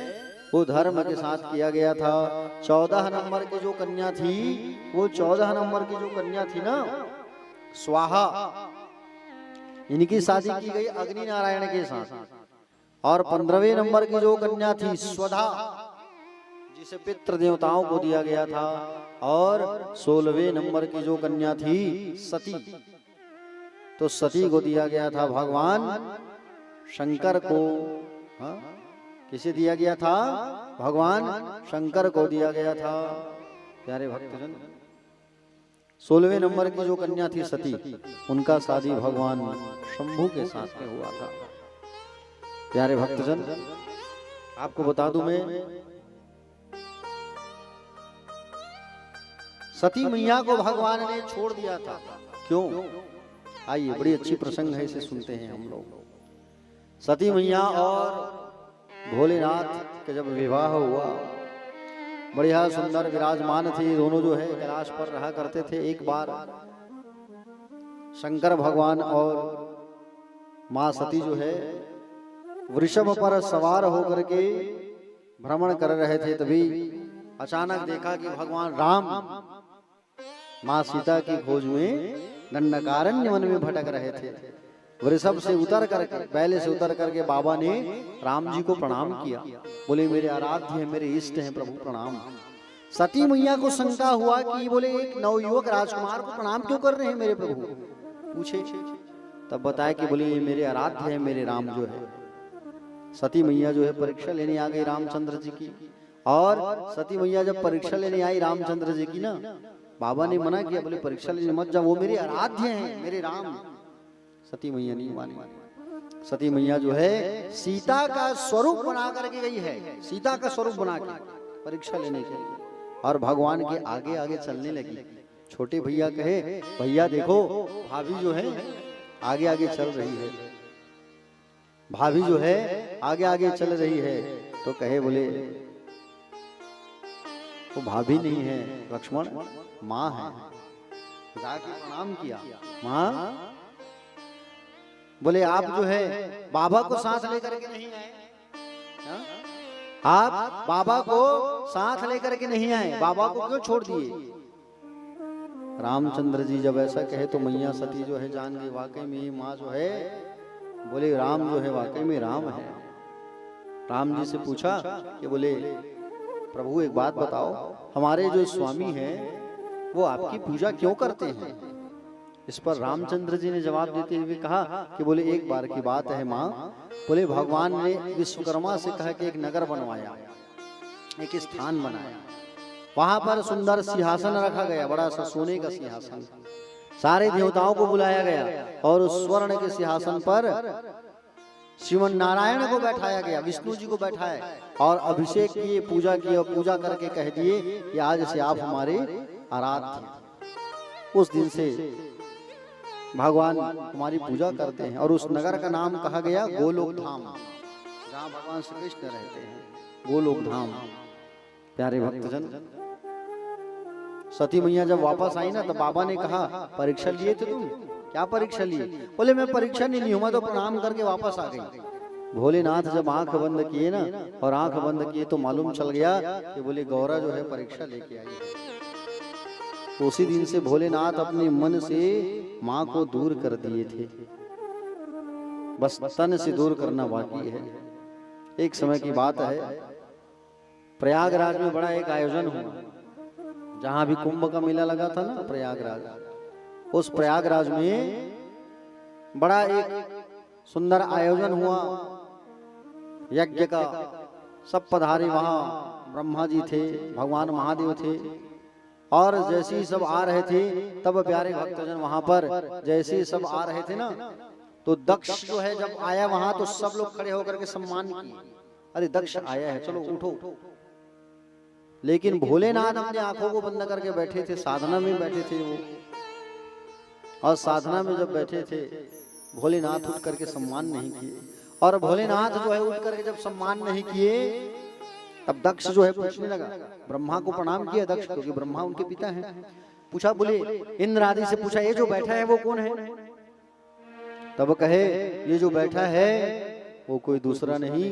वो धर्म के साथ किया गया था। 14 नंबर की जो कन्या थी, वो 14 नंबर की जो कन्या थी ना, स्वाहा, इनकी शादी की गई अग्नि नारायण के साथ। और 15वें नंबर की जो कन्या थी स्वधा, जिसे पितृ देवताओं को दिया गया था। और 16वें नंबर की जो कन्या थी सती, तो सती को दिया गया था भगवान शंकर को। हाँ? किसे दिया गया था? भगवान शंकर को दिया गया था। प्यारे भक्तजन, 16वें नंबर की जो कन्या थी सती, उनका शादी भगवान शंभू के साथ में हुआ था। प्यारे भक्तजन, आपको बता दूं मैं, सती मैया को भगवान ने छोड़ दिया था। क्यों? आइए, बड़ी अच्छी प्रसंग है, इसे सुनते हैं हम लोग। सती मैया और भोलेनाथ का जब विवाह हुआ, बढ़िया सुंदर विराजमान थी दोनों, जो है कैलाश पर रहा करते थे। एक बार शंकर भगवान और माँ सती जो है वृषभ पर सवार होकर के भ्रमण कर रहे थे। तभी अचानक देखा कि भगवान राम माँ सीता की खोज में दंडकारण्य वन में भटक रहे थे। वृषभ से उतर करके, पहले से उतर करके बाबा ने राम जी को प्रणाम किया। बोले मेरे आराध्य हैं, मेरे इष्ट हैं प्रभु, प्रणाम। सती मैया को शंका हुआ कि बोले एक नवयुवक राजकुमार को प्रणाम क्यों कर रहे हैं मेरे प्रभु, पूछे। तब बताया कि बोले ये मेरे आराध्य हैं, मेरे राम जो है। सती मैया जो है परीक्षा लेने आ गई रामचंद्र जी की। और सती मैया जब परीक्षा लेने आई रामचंद्र जी की ना, बाबा ने मना किया, बोले परीक्षा लेने मत जाओ, वो मेरे आराध्य हैं, मेरे राम। सती मैया नहीं मानी। सती मैया जो है सीता का स्वरूप बना करके गई है, सीता का स्वरूप बना के परीक्षा लेने के लिए, और भगवान के आगे आगे चलने लगी। छोटे भैया कहे, भैया देखो भाभी जो है आगे आगे चल रही है, भाभी जो है आगे आगे चल रही है। तो कहे, बोले वो भाभी नहीं है लक्ष्मण, माँ है। जाके प्रणाम किया, माँ। बोले आप जो है बाबा को साथ लेकर के नहीं आए, आप बाबा को साथ लेकर के नहीं आए, बाबा को क्यों छोड़ दिए? रामचंद्र जी जब ऐसा कहे तो मैया सती जो है जान गई, वाकई में ये माँ जो है, बोले राम जो है वाकई में राम है। राम जी से पूछा कि बोले प्रभु एक बात बताओ, हमारे जो स्वामी हैं वो आपकी पूजा क्यों करते हैं? इस पर रामचंद्र जी ने जवाब देते हुए कहा कि बोले एक बार की बात है माँ, बोले भगवान ने विश्वकर्मा से कहा कि एक नगर बनवाया, एक स्थान बनाया, वहां पर सुंदर सिंहासन रखा गया, बड़ा सा सोने का सिंहासन। सारे देवताओं को बुलाया गया और उस स्वर्ण के सिंहासन पर श्रीमन नारायण को बैठाया गया, विष्णु जी को बैठाया और अभिषेक किए, पूजा की और पूजा करके कह दिए कि आज से आप हमारे आराध्य। उस दिन से भगवान हमारी पूजा करते हैं और उस नगर का नाम कहा गया गोलोक धाम, जहाँ भगवान श्री कृष्ण रहते हैं, गोलोक धाम। प्यारे भक्तजन, सती मैया जब वापस आई ना तो बाबा ने कहा परीक्षा लिए थे तुम? क्या परीक्षा लिए? बोले मैं परीक्षा नहीं ली हूं, मैं तो प्रणाम करके वापस आ गई। भोलेनाथ जब आंख बंद किए ना और आंख बंद किए तो मालूम चल गया कि बोले गौरा जो है परीक्षा लेके आई है। उसी दिन से भोलेनाथ अपने मन से माँ को दूर कर दिए थे, बस तन से दूर करना बाकी है। एक समय की बात है, प्रयागराज में बड़ा एक आयोजन हुआ, जहां भी कुंभ का मेला लगा था ना प्रयागराज, उस प्रयागराज में बड़ा एक सुंदर आयोजन हुआ यज्ञ का। सब पधारे, वहां ब्रह्मा जी थे, भगवान महादेव थे और जैसे ही सब आ रहे थे तब प्यारे भक्तजन वहां पर जैसे ही सब आ रहे थे ना तो दक्ष जो है जब आया वहां तो सब लोग खड़े होकर के सम्मान किए, अरे दक्ष आया है चलो उठो। लेकिन भोलेनाथ अपने आंखों को बंद करके बैठे थे, साधना में बैठे थे वो, और साधना में जब बैठे थे भोलेनाथ उठ करके सम्मान नहीं किए। और भोलेनाथ जो है उठ करके जब सम्मान नहीं किए तब दक्ष जो है पूछने लगा, ब्रह्मा को प्रणाम किया दक्ष, क्योंकि ब्रह्मा उनके पिता हैं। पूछा, बोले इंद्र आदि से पूछा ये जो बैठा है वो कौन है? तब कहे ये जो बैठा है वो कोई दूसरा नहीं,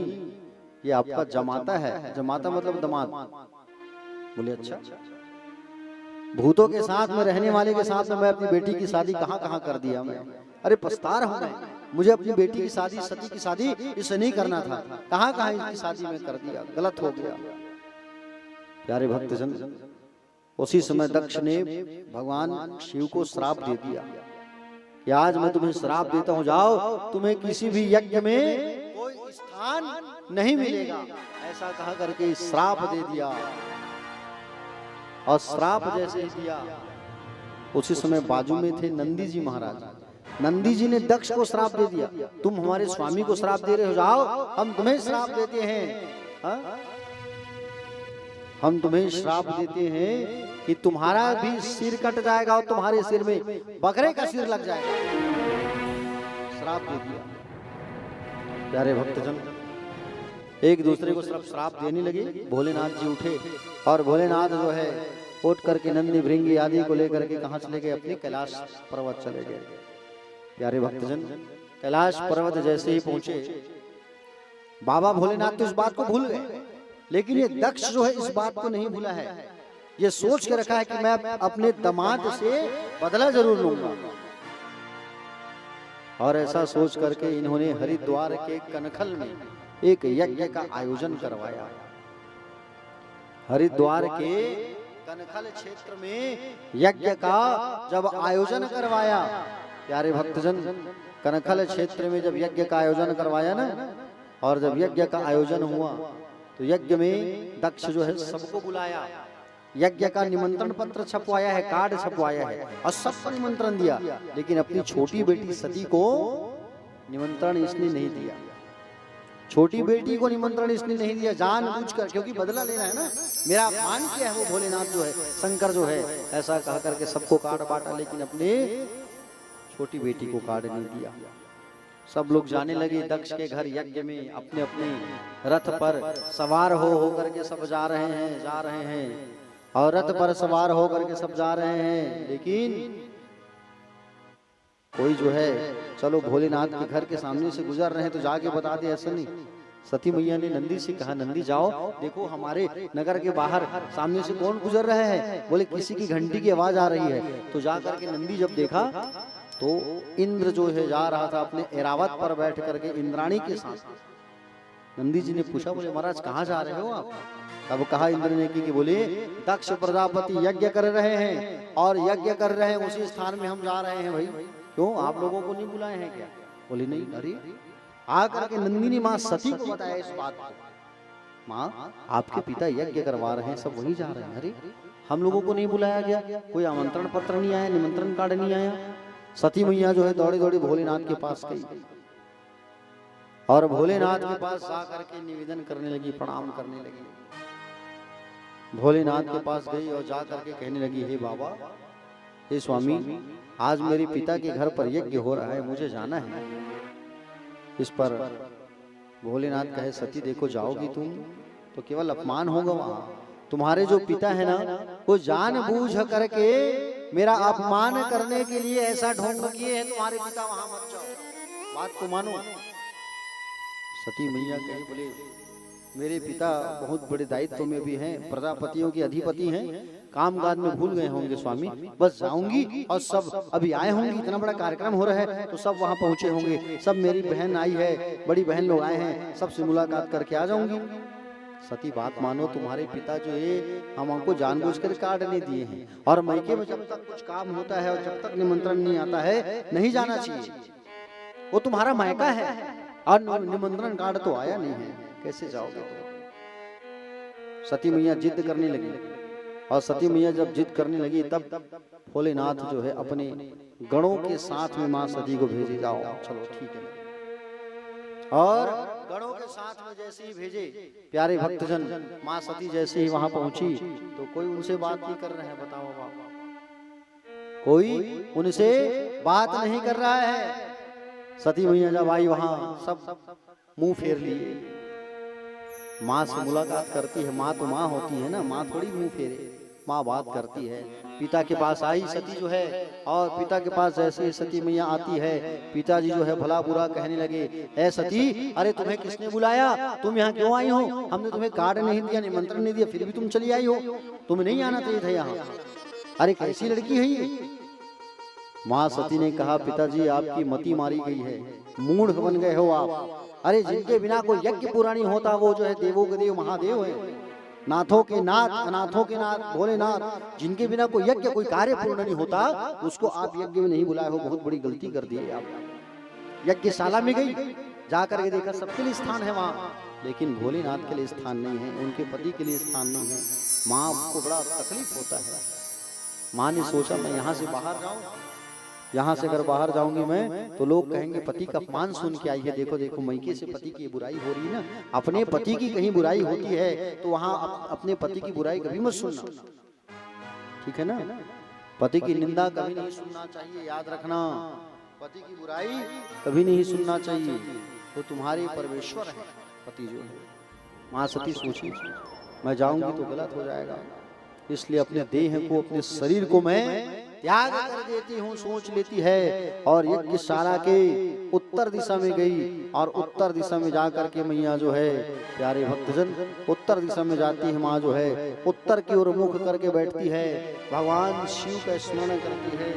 ये आपका जमाता है। जमाता मतलब दामाद। बोले अच्छा, भूतों के साथ में रहने वाले के साथ में मैं अपनी बेटी की शादी कहाँ कहाँ कर दिया मैं, अरे पछता रहा हूं मैं, मुझे अपनी बेटी की शादी, सती की शादी इससे नहीं करना था, कहाँ कहाँ इसकी शादी में कर दिया, गलत हो गया। प्यारे भक्तजन, उसी समय दक्ष ने भगवान शिव को श्राप दे दिया कि आज मैं तुम्हें श्राप देता हूं, जाओ तुम्हें किसी भी यज्ञ में कोई स्थान नहीं मिलेगा, ऐसा कहा करके श्राप दे दिया। और श्राप जैसे ही दिया उसी समय बाजू में थे नंदी जी महाराज। नंदी जी ने दक्ष को श्राप दे दिया, तुम हमारे स्वामी को श्राप दे रहे हो, जाओ हम तुम्हें श्राप देते हैं। हम तुम्हें श्राप देते हैं कि तुम्हारा भी सिर कट जाएगा और तुम्हारे सिर में बकरे का सिर लग जाएगा। श्राप दे दिया। प्यारे भक्तजन, एक दूसरे को सब श्राप देने लगे। भोलेनाथ जी उठे और भोलेनाथ जो है उठ करके नंदी भृंगी आदि को लेकर के कहां चले गए? अपने कैलाश पर्वत चले गए। प्यारे भक्तजन, कैलाश पर्वत जैसे ही पहुंचे, बाबा भोलेनाथ तो इस बात को भूल गए, लेकिन ये दक्ष जो है इस बात को नहीं भूला है। ये सोच के रखा है कि मैं अपने दामाद से बदला जरूर लूंगा। और ऐसा सोच करके इन्होंने हरिद्वार के कनखल में एक यज्ञ का आयोजन करवाया। हरिद्वार के कनखल क्षेत्र में यज्ञ का जब आयोजन करवाया, प्यारे भक्तजन, कनखल क्षेत्र में जब यज्ञ का आयोजन करवाया ना, और जब यज्ञ का आयोजन हुआ तो यज्ञ में दक्ष जो है सबको बुलाया, यज्ञ का निमंत्रण पत्र छपवाया है, कार्ड छपवाया है और सबको निमंत्रण दिया, लेकिन अपनी छोटी बेटी सती को निमंत्रण इसने नहीं दिया। छोटी बेटी को निमंत्रण इसने नहीं दिया जानबूझकर, क्योंकि बदला लेना है ना, मेरा अपमान किया है वो भोलेनाथ जो है, शंकर जो है, ऐसा कह करके सबको कार्ड बांटा, लेकिन अपने छोटी बेटी को कार्ड नहीं दिया। सब लोग जाने लगे दक्ष के घर यज्ञ में, अपने अपने रथ पर सवार हो करके सब जा रहे हैं और रथ पर सवार हो करके सब जा रहे हैं, लेकिन कोई जो है चलो भोलेनाथ के घर के सामने से गुजर रहे हैं तो जाके बता दे, ऐसा नहीं। सती मैया ने नंदी से कहा, नंदी जाओ देखो हमारे नगर के बाहर सामने से कौन गुजर रहे हैं। बोले किसी की घंटी की आवाज आ रही है। तो जा करके नंदी जब देखा तो इंद्र जो है जा रहा था अपने एरावत पर बैठ करके इंद्राणी के साथ। नंदी जी ने पूछा, बोले महाराज कहाँ जा रहे हो आप? तब कहा इंद्र ने कि बोले दक्ष प्रजापति यज्ञ कर रहे हैं और यज्ञ कर रहे हैं उसी स्थान में हम जा रहे हैं। भाई क्यों, आप लोगों को नहीं बुलाए हैं क्या? बोले नहीं। अरे आकर के नंदिनी माँ सती को बताया इस बात को, माँ आपके पिता यज्ञ करवा रहे हैं, सब वही जा रहे हैं। अरे हम लोगों को नहीं बुलाया गया, कोई आमंत्रण पत्र नहीं आया, निमंत्रण कार्ड नहीं आया। सती मैया जो है दौड़ी दौड़ी भोलेनाथ के पास गई और भोलेनाथ के पास जा करके निवेदन करने लगी, प्रणाम करने लगी। भोलेनाथ के पास गई और जा करके कहने लगी, हे बाबा, हे स्वामी, आज मेरे पिता के घर पर यज्ञ हो रहा है, मुझे जाना है। इस पर भोलेनाथ कहे, सती देखो, जाओगी तुम तो केवल अपमान होगा वहां। तुम्हारे जो पिता है ना, वो जानबूझ करके मेरा अपमान करने के लिए ऐसा ढोंग किए है, तुम्हारे पिता वहां मत जाओ, बात को मानो। सती मैया कही, बोले मेरे पिता बहुत बड़े दायित्व में भी हैं, प्रजापतियों के अधिपति हैं, कामकाज में भूल गए होंगे स्वामी, बस जाऊंगी और सब अभी आए होंगे, इतना बड़ा कार्यक्रम हो रहा है तो सब वहां पहुंचे होंगे, सब मेरी बहन आई है, बड़ी बहन लोग आए हैं, सबसे मुलाकात करके आ जाऊंगी। सती बात मानो, तुम्हारे पिता जो है हम हमको जानबूझकर काटने दिए हैं, और मैके में जब तक कुछ काम होता है और जब तक निमंत्रण नहीं आता है नहीं जाना चाहिए। वो तुम्हारा मायका है और निमंत्रण कार्ड तो आया नहीं है, कैसे जाओगे? सती मैया जिद करने लगी, और सती मैया जब जिद करने लगी तब भोलेनाथ जो है अपने गणों के साथ में मां सती को भेजे, जाओ चलो ठीक है। और गणों के साथ में जैसे ही भेजे, प्यारे भक्तजन, मां सती जैसे ही वहां पहुंची तो कोई उनसे बात नहीं कर रहे हैं, बताओ बाबा, कोई उनसे बात नहीं कर रहा है। सती मैया जब आई वहां सब मुंह फेर लिए, माँ से मुलाकात करती है, माँ तो माँ होती है ना, माँ थोड़ी मुंह फेरे, माँ बात करती है। पिता के पास आई सती जो है, और पिता के पास जैसे सती मैया आती है, पिताजी जो है भला बुरा कहने लगे, ऐ सती, अरे तुम्हें किसने बुलाया, तुम यहाँ क्यों आई हो, हमने तुम्हें कार्ड नहीं दिया, निमंत्रण नहीं दिया, फिर भी तुम चली आई हो, तुम्हें नहीं आना चाहिए था यहाँ, अरे कैसी लड़की है ये? माँ सती ने कहा, पिताजी आपकी मति मारी गई है, मूढ़ बन गए हो आप। अरे जिनके बिना कोई यज्ञ पूरा नहीं होता वो जो है देवों के देव महादेव है, नाथों के नाथ, अनाथों के नाथ भोलेनाथ, जिनके बिना कोई यज्ञ कोई कार्य पूर्ण नहीं होता उसको आप यज्ञ में नहीं बुलाए हो, बहुत बड़ी गलती कर दी है आप। यज्ञशाला में गई, जाकर के देखा सबके लिए स्थान है वहाँ, लेकिन भोलेनाथ के लिए स्थान नहीं है, उनके पति के लिए स्थान नहीं है। माँ को बड़ा तकलीफ होता है। माँ ने सोचा मैं यहाँ से बाहर जाऊँ, यहाँ से अगर बाहर जाऊंगी मैं तो लोग कहेंगे पति का अपमान सुन के आई है, देखो देखो मैके से पति की बुराई हो रही है ना, अपने पति की कहीं बुराई होती है तो वहां अपने पति की बुराई कभी मत सुनना, ठीक है ना? पति की निंदा कभी नहीं सुनना चाहिए, याद रखना, पति की बुराई कभी नहीं सुनना चाहिए, वो तुम्हारे परमेश्वर है पति जो है। माँ सती सोची मैं जाऊंगी तो गलत हो जाएगा, इसलिए अपने देह को, अपने शरीर को मैं त्याग कर देती हूँ, सोच लेती है। और यज्ञशाला के उत्तर दिशा में गई, और उत्तर दिशा में जाकर के मैया जो है, प्यारे भक्तजन, उत्तर दिशा में जाती है माँ जो है, उत्तर की ओर मुख करके बैठती है, भगवान शिव का स्मरण करती है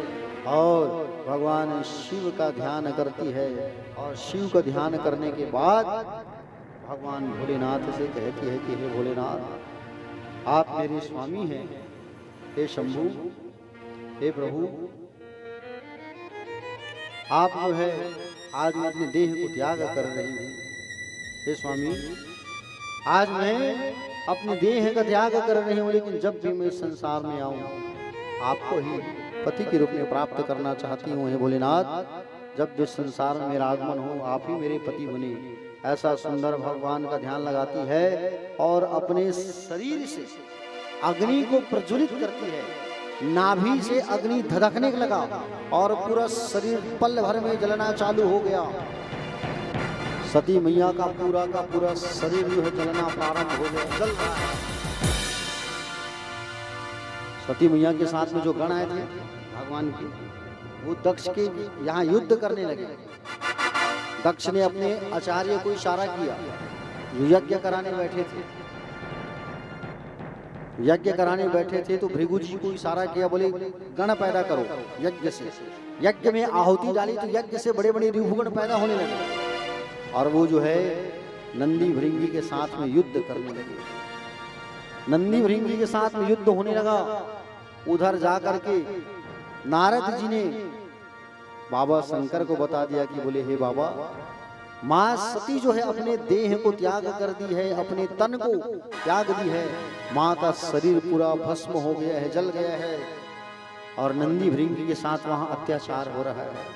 और भगवान शिव का ध्यान करती है। और शिव का ध्यान करने के बाद भगवान भोलेनाथ से कहती है कि हे भोलेनाथ, आप मेरे स्वामी हैं, हे शंभू, हे प्रभु, आप जो है आज मैं अपने देह को त्याग कर रही हूँ। हे स्वामी, आज मैं अपने देह का त्याग कर रही हूँ, लेकिन जब भी मैं संसार में आऊँ आपको ही पति के रूप में प्राप्त करना चाहती हूँ। हे भोलेनाथ, जब भी संसार में मेरा आगमन हो आप ही मेरे पति बने, ऐसा सुंदर भगवान का ध्यान लगाती है और अपने शरीर से अग्नि को प्रज्वलित करती है। नाभि से अग्नि धधकने लगा और पूरा शरीर पल भर में जलना चालू हो गया। सती मैया का पूरा शरीर जो है जलना प्रारंभ हो गया, जल रहा है। सती मैया के साथ में जो गण आए थे भगवान के, वो दक्ष के यहाँ युद्ध करने लगे। दक्ष ने अपने आचार्य को इशारा किया, यज्ञ कराने बैठे थे, यज्ञ कराने बैठे थे तो भृगु जी को इशारा किया, बोले गण पैदा करो यज्ञ से। यज्ञ में आहुति डाली तो यज्ञ से बड़े बड़े रिभुगण पैदा होने लगे और वो जो है नंदी भृंगी के साथ में युद्ध करने लगे। नंदी भृंगी के साथ में युद्ध होने लगा। उधर जाकर के नारद जी ने बाबा शंकर को बता दिया कि बोले हे बाबा, माँ सती जो है अपने देह को त्याग कर दी है, अपने तन को त्याग दी है, माँ का शरीर पूरा भस्म हो गया है, जल गया है और नंदी भृंगी के साथ वहां अत्याचार हो रहा है।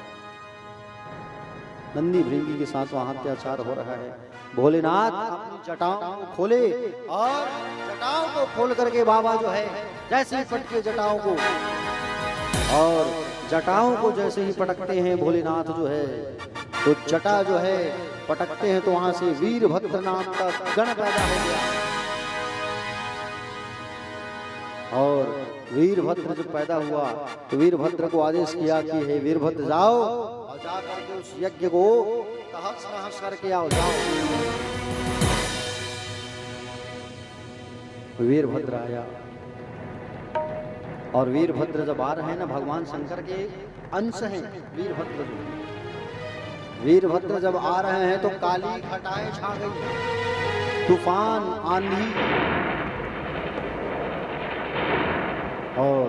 नंदी भृंगी के साथ वहां अत्याचार हो रहा है। भोलेनाथ अपनी जटाओं को खोले और जटाओं को खोल करके बाबा जो है जैसे ही पटके जटाओं को, और जटाओं को जैसे ही पटकते हैं भोलेनाथ जो है, तो जटा जो है पटकते हैं तो वहां से वीरभद्र नाम का गण पैदा हो गया। और वीरभद्र जब पैदा हुआ तो वीरभद्र को आदेश किया कि हे वीरभद्र जाओ और जा करके उस यज्ञ को तहस नहस करके आओ, जाओ। वीरभद्र आया और वीरभद्र जब आ रहे हैं ना, भगवान शंकर के अंश हैं वीरभद्र। वीरभद्र जब आ रहे हैं तो काली घटाएं छा गई, तूफान आंधी, और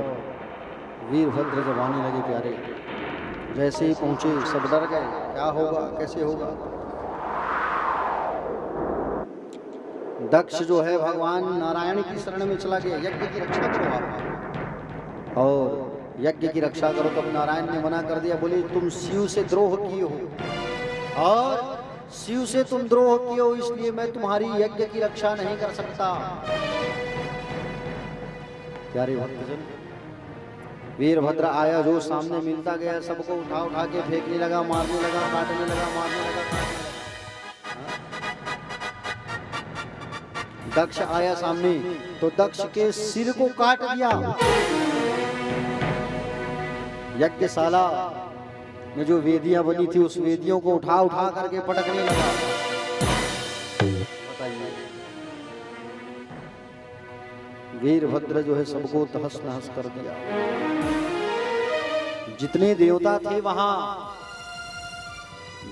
वीरभद्र जब आने लगे प्यारे, जैसे ही पहुंचे सब डर गए, क्या होगा कैसे होगा। दक्ष जो है भगवान नारायण की शरण में चला गया, यज्ञ की रक्षा करो आप, और यज्ञ की रक्षा करो। तब नारायण ने मना कर दिया, बोले तुम शिव से द्रोह किए हो और शिव से तुम द्रोह किए हो, इसलिए मैं तुम्हारी यज्ञ की रक्षा नहीं कर सकता। प्यारे भक्तजन, वीरभद्र आया, जो सामने मिलता गया सबको उठा उठा के फेंकने लगा, मारने लगा, काटने लगा, मारने लगा, काटने लगा। दक्ष आया सामने तो दक्ष के सिर को काट दिया। यज्ञशाला में जो वेदियां बनी थी उस वेदियों को उठा उठा करके पटकने लगा। बताइए, वीरभद्र जो है सबको तहस नहस कर दिया। जितने देवता थे वहां,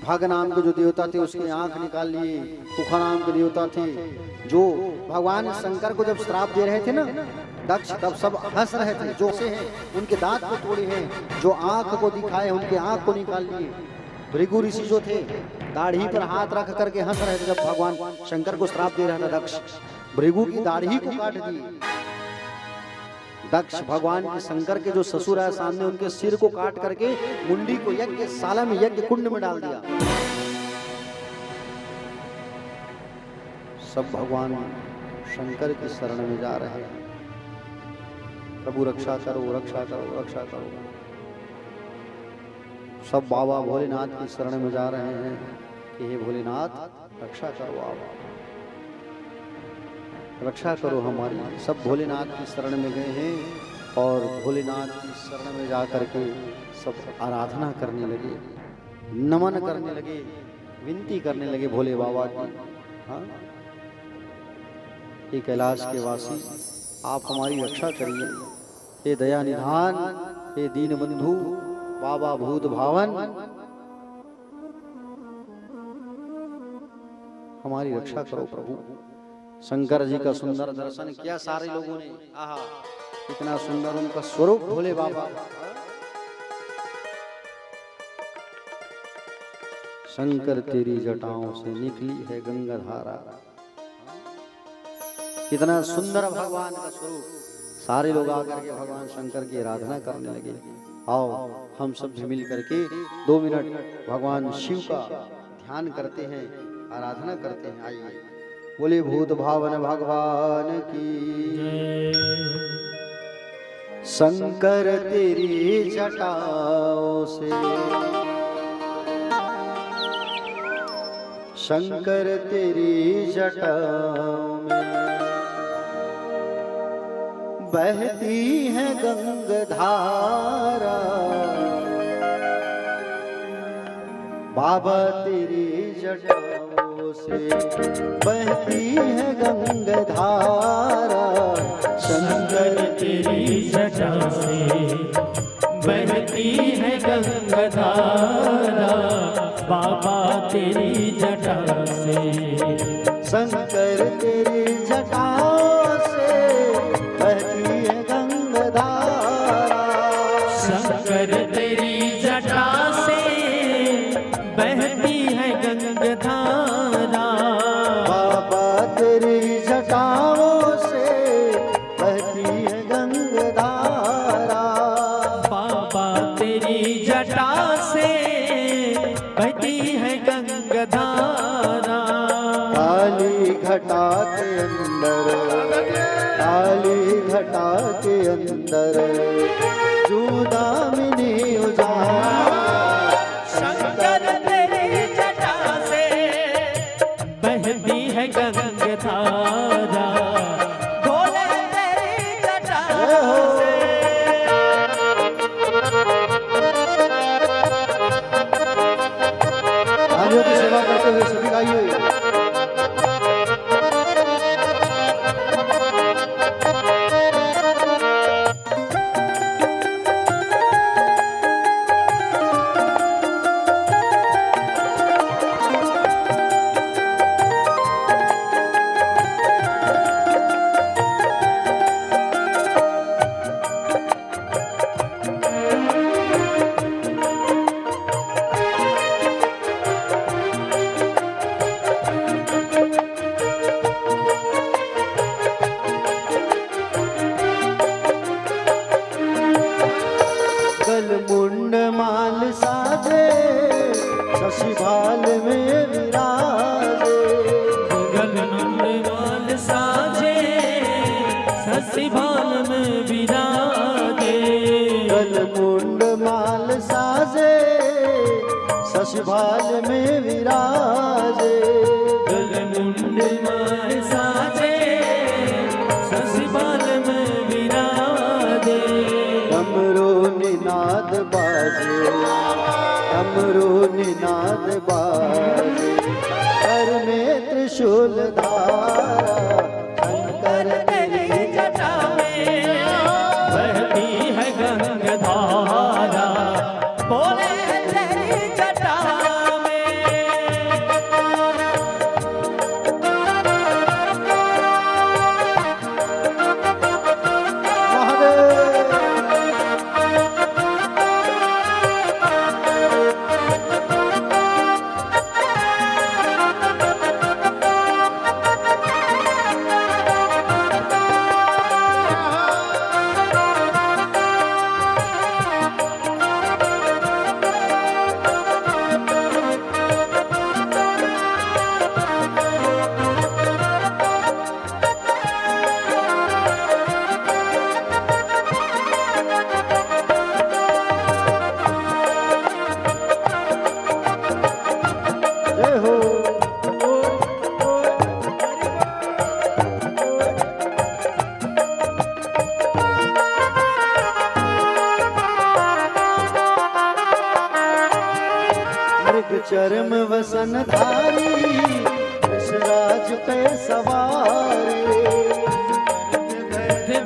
भाग नाम के जो देवता थे उसकी आंख निकाल लिए, कुखा नाम के देवता थे जो भगवान शंकर को जब श्राप दे रहे थे ना दक्ष, तब सब हंस रहे थे, जो से हैं उनके दांत को तोड़े हैं, जो आंख को दिखाए उनके आंख को निकाल लिए। भृगु ऋषि जो थे दाढ़ी पर हाथ रख करके हंस रहे थे जब भगवान शंकर को श्राप दे रहा था दक्ष, भृगु की दाढ़ी को काट दी। दक्ष भगवान के शंकर के जो ससुर है सामने, उनके सिर को काट करके मुंडी को यज्ञशाला में यज्ञ कुंड में डाल दिया। सब भगवान शंकर की शरण में जा रहे हैं, प्रभु रक्षा करो, रक्षा करो, रक्षा करो। सब बाबा भोलेनाथ की शरण में जा रहे हैं कि हे भोलेनाथ रक्षा करो, आप रक्षा करो हमारी। सब भोलेनाथ की शरण में गए हैं और भोलेनाथ की शरण में जा करके सब आराधना करने लगे, नमन करने लगे, विनती करने लगे भोले बाबा की। हाँ, हे कैलाश के वासी, आप हमारी रक्षा करिए, हे दया निधान, हे दीन बंधु, बाबा भूत भावन, हमारी रक्षा करो प्रभु। शंकर जी का सुंदर दर्शन किया सारे लोगों ने, आहा कितना सुंदर उनका स्वरूप भोले बाबा। शंकर तेरी जटाओं से निकली है गंगा धारा, कितना सुंदर भगवान का स्वरूप। सारे लोग आकर के भगवान शंकर की आराधना करने लगे। आओ हम सब मिल करके 2 मिनट भगवान शिव का ध्यान करते हैं, आराधना करते हैं। आइए, बोले भूत भावन भगवान की। शंकर तेरी जटाओं से, शंकर तेरी जटाओं में बहती है गंगाधारा, बाबा तेरी जटाओं से बहती है गंगाधारा। शंकर तेरी जटा से बहती है गंगाधारा, बाबा तेरी जटा से। शंकर तेरी जटाओं से बहती है गंगाधारा, शंकर तेरी जटा से बहती है गंगाधारा, बाबा तेरी जटाओं से बहती है गंगाधारा। बाबा तेरी जटा से बहती है घटा के अंदर, काली घटा के अंदर जूदामिनी उजाड़। शंकर तेरी जटा से बहती है गंगाधारा, भोले तेरी जटा से। आलियों की सेवा करते हुए सभी गाइए। मुंड माल साजे शशि भाल में विराजे, गल मुंड माल साजे शशि भाल में विराजे। गल मुंड माल साजे शशि भाल में विराजे, गल मुंड माल साजे शशि भाल में विराजे। डमरू निनाद बाजे, डमरू निनाद बाजे, कर में त्रिशूल धारा शंकर तेरी जटा में बहती है गंगाधारा, भोले तेरी जटा में। महादेव। जय हो। मृग चरम वसन धारी ऋषराज पे सवारी,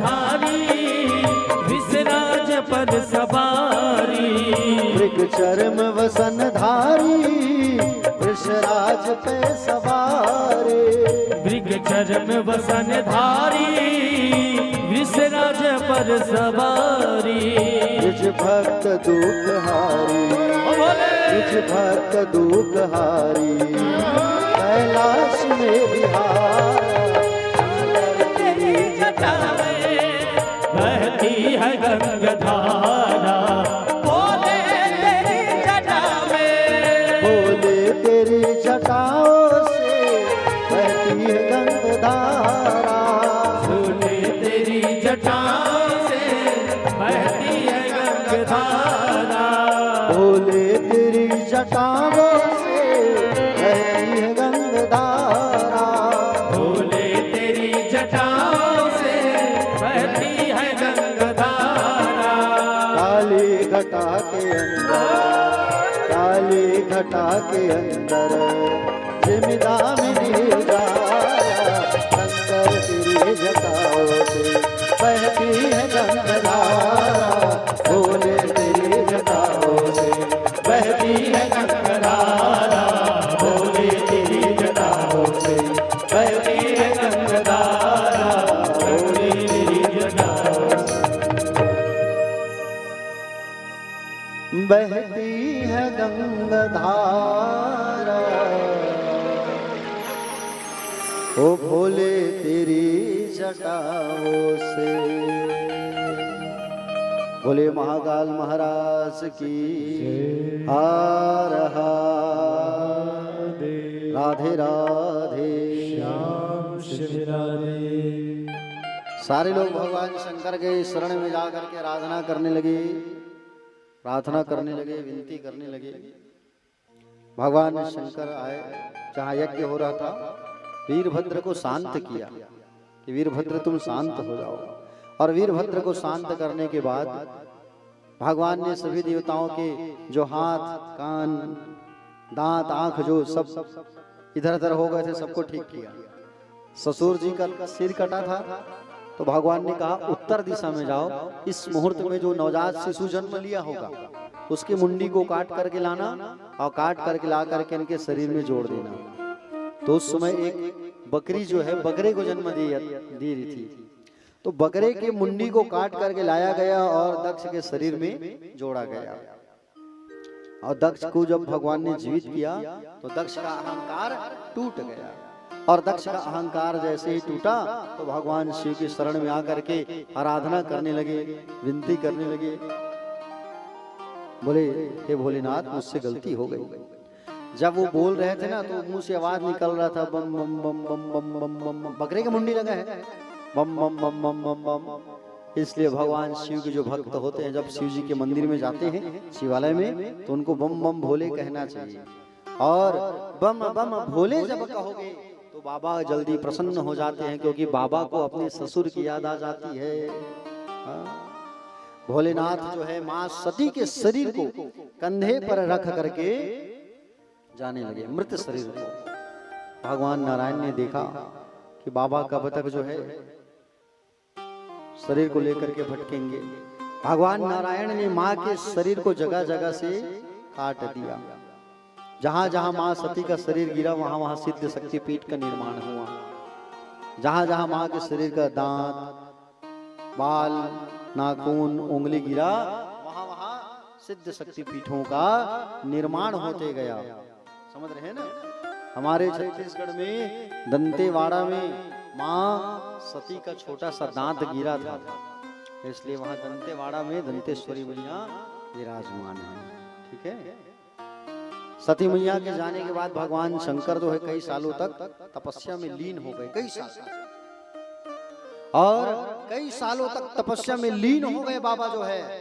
भारी विसराज पद सवारी। मृग चरम वसन धारी ऋषराज पे सवारी, मृग चरम वसन धारी विसराज पर सवारी। निज भक्त दुख हारी, निज भक्त दुख हारी, कैलाश में विहार तेरी जटा में बहती है गंगाधारा, भोले तेरी जटा में। बोले तेरी जटाओं से बहती है गंगाधारा, भोले तेरी जटा से बहती है गंगाधारा, बोले तेरी जटाओं से बहती है गंगाधारा, भोले तेरी जटाओं से बहती है गंगाधारा। काली घटा के अंदर, काली घटा के अंदर जिमिदामिनी उजाड़ा, शंकर तेरी जटाओं से बहती है गंगाधारा, बोले तेरी जटाओं से बहती है गंगाधारा, बोले तेरी जटाओं से बहती है गंगाधारा, बोले तेरी जटाओं से बहती है गंगाधारा। ओ भोले तेरी जटाओं से। बोले महाकाल महाराज की हर हर। राधे राधे। श्याम श्री राधे। सारे लोग भगवान शंकर के शरण में जा करके आराधना करने लगे, प्रार्थना करने लगे, विनती करने लगे। भगवान शंकर आए, जहाँ यज्ञ हो रहा था, वीरभद्र को शांत किया कि वीरभद्र तुम शांत हो जाओ। और वीरभद्र को शांत करने के बाद भगवान ने सभी देवताओं के जो हाथ, कान, दांत, आंख जो सब इधर उधर हो गए थे, सबको ठीक किया। ससुर जी का सिर कटा था, तो भगवान ने कहा उत्तर दिशा में जाओ, इस मुहूर्त में जो नवजात शिशु जन्म लिया होगा उसकी मुंडी को काट करके लाना और काट करके ला करके इनके शरीर में जोड़ देना। तो उस समय एक बकरी जो है बकरे को जन्म दे रही थी, तो बकरे के मुंडी को काट करके लाया गया और दक्ष के शरीर में जोड़ा गया। और दक्ष को जब भगवान ने जीवित किया तो दक्ष का अहंकार टूट गया। और दक्ष का अहंकार जैसे ही टूटा तो भगवान शिव की शरण में आकर के आराधना करने लगे, विनती करने लगे। बोले हे भोलेनाथ, मुझसे गलती हो गई। जब वो बोल रहे थे ना तो मुंह से आवाज निकल रहा था बम बम बम बम बम बम बम बम। बकरे की मुंडी लगा है, बम बम बम बम बम बम। इसलिए भगवान शिव के जो भक्त होते हैं, जब शिव जी के मंदिर में जाते हैं शिवालय में, तो उनको बम बम भोले कहना चाहिए। और बम बम भोले जब कहोगे तो बाबा जल्दी प्रसन्न हो जाते हैं, क्योंकि बाबा को अपने ससुर की याद आ जाती है। भोलेनाथ जो है माँ सती के शरीर को कंधे पर रख करके जाने लगे, मृत शरीर को। भगवान नारायण ने देखा कि बाबा कब तक जो है शरीर को लेकर के भटकेंगे। भगवान नारायण ने माँ के शरीर को जगह जगह से काट दिया। जहां जहां माँ सती का शरीर गिरा वहां वहां सिद्ध शक्ति पीठ का निर्माण हुआ। जहां जहां माँ के शरीर का दांत, बाल, नाखून, उंगली गिरा, वहां वहां सिद्ध शक्ति पीठों का निर्माण होते गया। समझ रहे हैं ना? हमारे छत्तीसगढ़ में दंतेवाड़ा में माँ सती का छोटा सा दांत गिरा था, इसलिए वहां दंतेवाड़ा में दंतेश्वरी मैया विराजमान है। ठीक है। सती मैया के जाने के बाद भगवान शंकर जो है कई सालों तक तपस्या में लीन हो गए, कई साल, और कई सालों तक तपस्या में लीन हो गए बाबा जो है।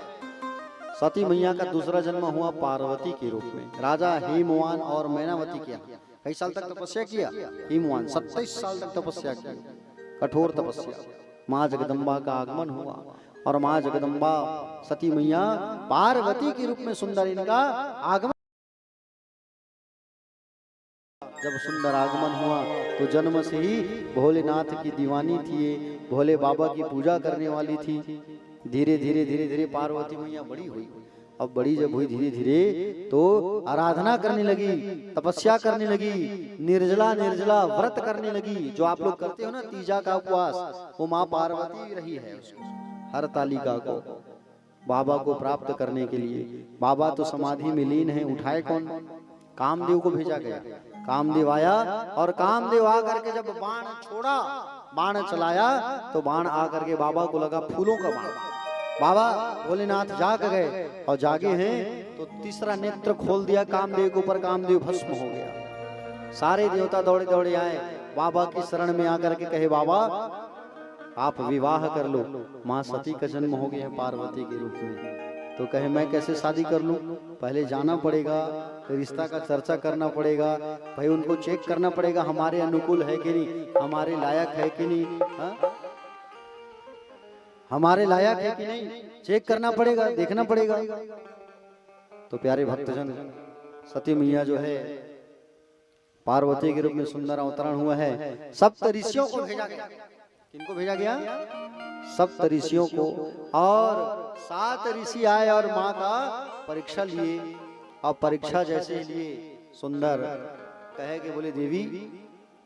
सती मैया का दूसरा जन्म हुआ पार्वती के रूप में, राजा हेमवान और मैनावती के यहाँ। कई साल तक तपस्या किया हेमवान, 27 साल तक तपस्या की, कठोर तपस्या। माँ जगदम्बा का आगमन हुआ और माँ जगदम्बा सती मैया पार्वती के रूप में सुंदर इनका आगमन। जब सुंदर आगमन हुआ तो जन्म से ही भोलेनाथ की दीवानी थी, भोले बाबा की पूजा करने वाली थी। धीरे धीरे धीरे धीरे पार्वती मैया बड़ी हुई। अब बड़ी जब हुई धीरे धीरे तो आराधना करने लगी, तपस्या करने लगी, निर्जला निर्जला व्रत करने लगी। जो आप लोग करते हो ना तीजा का उपवास, वो माँ पार्वती रही है हर तालिका को बाबा को प्राप्त करने के लिए। बाबा तो समाधि में लीन है, उठाए कौन? कामदेव को भेजा गया। कामदेव आया और कामदेव आकर के जब बाण छोड़ा, बाण चलाया तो बाण आकर के बाबा को लगा फूलों का बाण। बाबा भोलेनाथ जाग गए और जागे हैं तो तीसरा नेत्र खोल दिया कामदेव के ऊपर, कामदेव भस्म हो गया। सारे देवता दौड़े दौड़े आए बाबा की शरण में आकर के कहे बाबा आप विवाह कर लो, माँ सती का जन्म हो गया है पार्वती के रूप में। तो कहे मैं कैसे शादी कर लूं? पहले जाना पड़ेगा, रिश्ता का चर्चा करना पड़ेगा, भाई उनको चेक करना पड़ेगा हमारे अनुकूल है कि नहीं, हमारे लायक है कि नहीं, हमारे लायक है कि नहीं, चेक करना पड़ेगा, देखना पड़ेगा। तो प्यारे भक्तजन, सती मैया जो है पार्वती के रूप में सुंदर अवतरण हुआ है। सप्त ऋषियों को भेजा गया। किनको भेजा गया? सप्त ऋषियों को। और 7 ऋषि आए और माँ का परीक्षा लिए। और परीक्षा जैसे लिए सुंदर कहे कि बोले देवी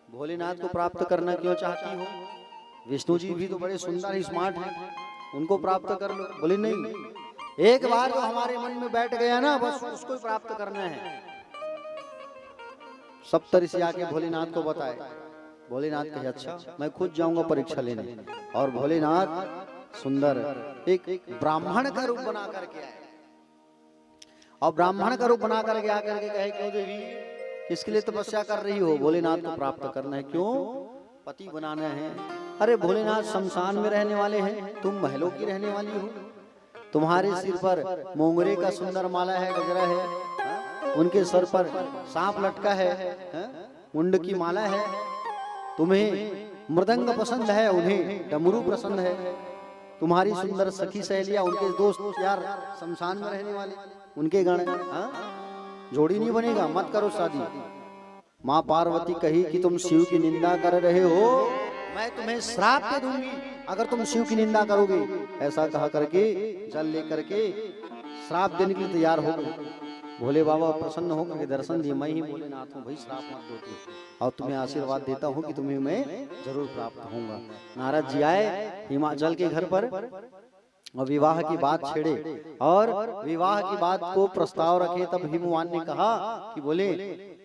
भोलेनाथ को प्राप्त करना क्यों चाहती हो? विष्णु जी भी तो बड़े सुंदर स्मार्ट हैं, उनको प्राप्त कर लो। बोले नहीं, एक बार जो हमारे मन में बैठ गया ना बस उसको ही प्राप्त करना है। सप्त ऋषि आके भोलेनाथ को बताए। भोलेनाथ कहे अच्छा मैं खुद जाऊंगा परीक्षा लेने। और भोलेनाथ सुंदर एक ब्राह्मण का रूप बना करके आए। और ब्राह्मण का रूप बना करके आकर के कहे क्यों देवी किसके लिए तपस्या कर रही हो? भोलेनाथ को प्राप्त करना है। क्यों? पति बनाना है। अरे भोलेनाथ शमशान में रहने वाले हैं, तुम महलों की रहने वाली हो। तुम्हारे सिर पर मोंगरे का सुंदर माला है, गजरा है, हा? उनके सर पर सांप लटका है, हा? मुंड की माला है। तुम्हें मृदंग पसंद है, उन्हें डमरू पसंद है। तुम्हारी सुंदर सखी सहेलियां, उनके दोस्त यार शमशान में रहने वाले, उनके गण, हा? जोड़ी नहीं बनेगा, मत करो शादी। माँ पार्वती कही कि तुम शिव की निंदा कर रहे हो, मैं तुम्हें श्राप दे दूंगी अगर तुम शिव की निंदा करोगे। ऐसा कहा करके जल लेकर के श्राप देने के लिए तैयार हो गए। भोले बाबा प्रसन्न होकर के दर्शन दिए, मैं ही भोलेनाथ हूँ भाई, श्राप मत दो तुम, और तुम्हें आशीर्वाद देता हूँ कि तुम्हें मैं जरूर प्राप्त होऊंगा। नारद जी आए हिमाचल के घर पर और विवाह की बात छेड़े, और विवाह की बात को प्रस्ताव रखे। तब हिमवान ने कहा कि बोले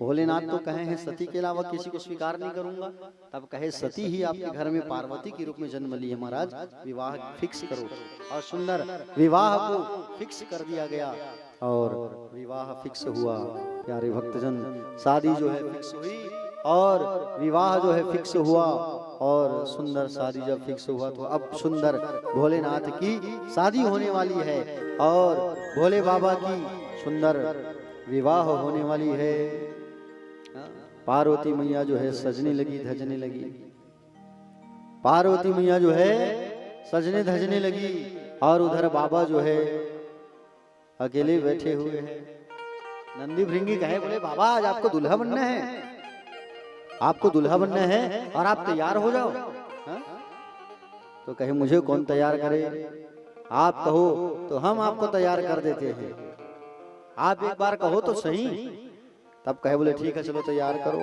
भोलेनाथ तो कहे हैं सती के अलावा किसी को स्वीकार नहीं करूंगा। तब कहे सती ही आपके घर में पार्वती के रूप में जन्म ली है महाराज, विवाह फिक्स करो। और सुंदर विवाह को फिक्स कर दिया गया और विवाह फिक्स हुआ। प्यारे भक्तजन, शादी जो है फिक्स हुई और विवाह जो है फिक्स हुआ, और सुंदर शादी जब फिक्स हुआ तो अब सुंदर भोलेनाथ की शादी होने वाली है और भोले बाबा की सुंदर विवाह होने वाली है। पार्वती मैया जो है सजने लगी, धजने लगी। पार्वती मैया जो है सजने धजने लगी और उधर बाबा जो है अकेले बैठे हुए हैं। नंदी भृंगी कहे बोले बाबा आज आपको दुल्हा बनना है, आपको दुल्हा बनना है और आप तैयार हो जाओ। हा? तो कहे मुझे कौन तैयार करे, आप कहो तो हम आपको तैयार कर देते हैं, आप एक बार कहो तो सही। तब कहे बोले ठीक है चलो तैयार करो।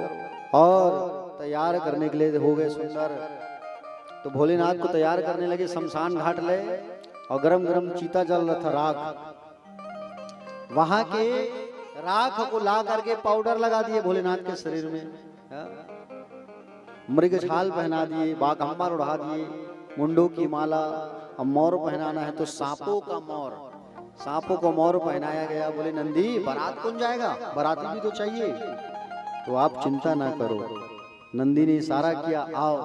और तैयार करने के लिए हो गए सुंदर। तो भोलेनाथ को तैयार करने लगे, शमशान घाट ले और गरम गरम चीता जल रहा था, राख। वहां के राख को ला करके पाउडर लगा दिए भोलेनाथ के शरीर में, मृग छाल पहना दिए, बाघंबर उड़ा दिए, मुंडों की माला। अब मोर पहनाना है तो सांपों का मोर, सांपों को मोर पहनाया गया। बोले नंदी बारात कौन जाएगा, बाराती भी तो चाहिए। तो आप चिंता ना करो। नंदी ने इशारा किया आओ,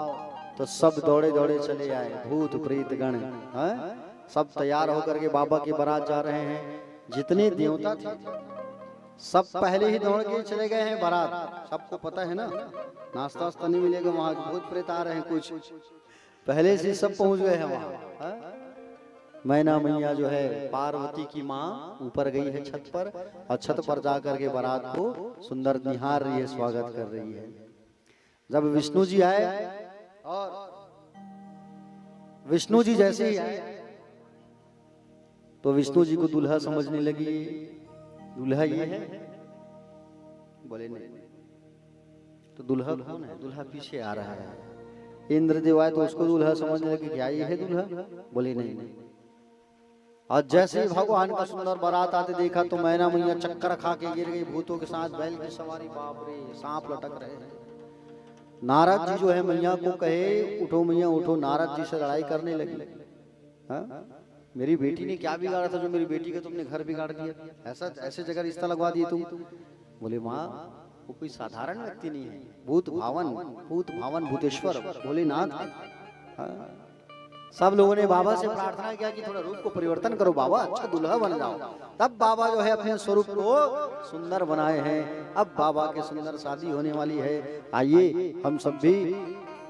तो सब दौड़े दौड़े चले आए, भूत प्रेत गण सब तैयार होकर के बाबा की बारात जा रहे हैं। जितने देवता थे सब पहले ही दौड़ के चले गए हैं बारात। सबको पता है ना, नाश्ता वास्ता नहीं मिलेगा वहां, भूत प्रेत आ रहे हैं, कुछ पहले से सब पहुंच गए हैं वहां। मैना मैया जो है पार्वती की माँ ऊपर गई है छत पर, और छत पर जाकर के बारात को सुंदर निहार रही है, स्वागत कर रही है। जब विष्णु जी आए, और विष्णु जी जैसे ही आए तो विष्णु जी को दूल्हा समझने लगी। दूल्हा ये है? बोले नहीं। तो दूल्हा कौन है? दूल्हा पीछे आ रहा है। इंद्रदेव आए तो उसको दूल्हा समझने लगे, क्या ये है दूल्हा? बोले नहीं। और जैसे ही भगवान का सुंदर बारात आते देखा तो मैना मैया चक्कर खा के गिर गई, भूतों के साथ बैल की सवारी, बाप रे सांप लटक रहे हैं। नारद जी जो है मैया को कहे उठो मैया उठो, नारद जी से लड़ाई करने लगी। मेरी बेटी ने क्या बिगाड़ा था जो मेरी बेटी का तुमने घर बिगाड़ दिया, ऐसे जगह रिश्ता लगवा दिए तुम। बोले माँ वो कोई साधारण व्यक्ति नहीं है, भूत भावन भूतेश्वर भोलेनाथ। सब लोगों ने बाबा से प्रार्थना किया कि थोड़ा रूप को परिवर्तन करो बाबा, अच्छा दुल्हा बन जाओ। तब बाबा जो है अपने स्वरूप को सुंदर बनाए हैं। अब बाबा के सुंदर शादी होने वाली है। आइए हम सब भी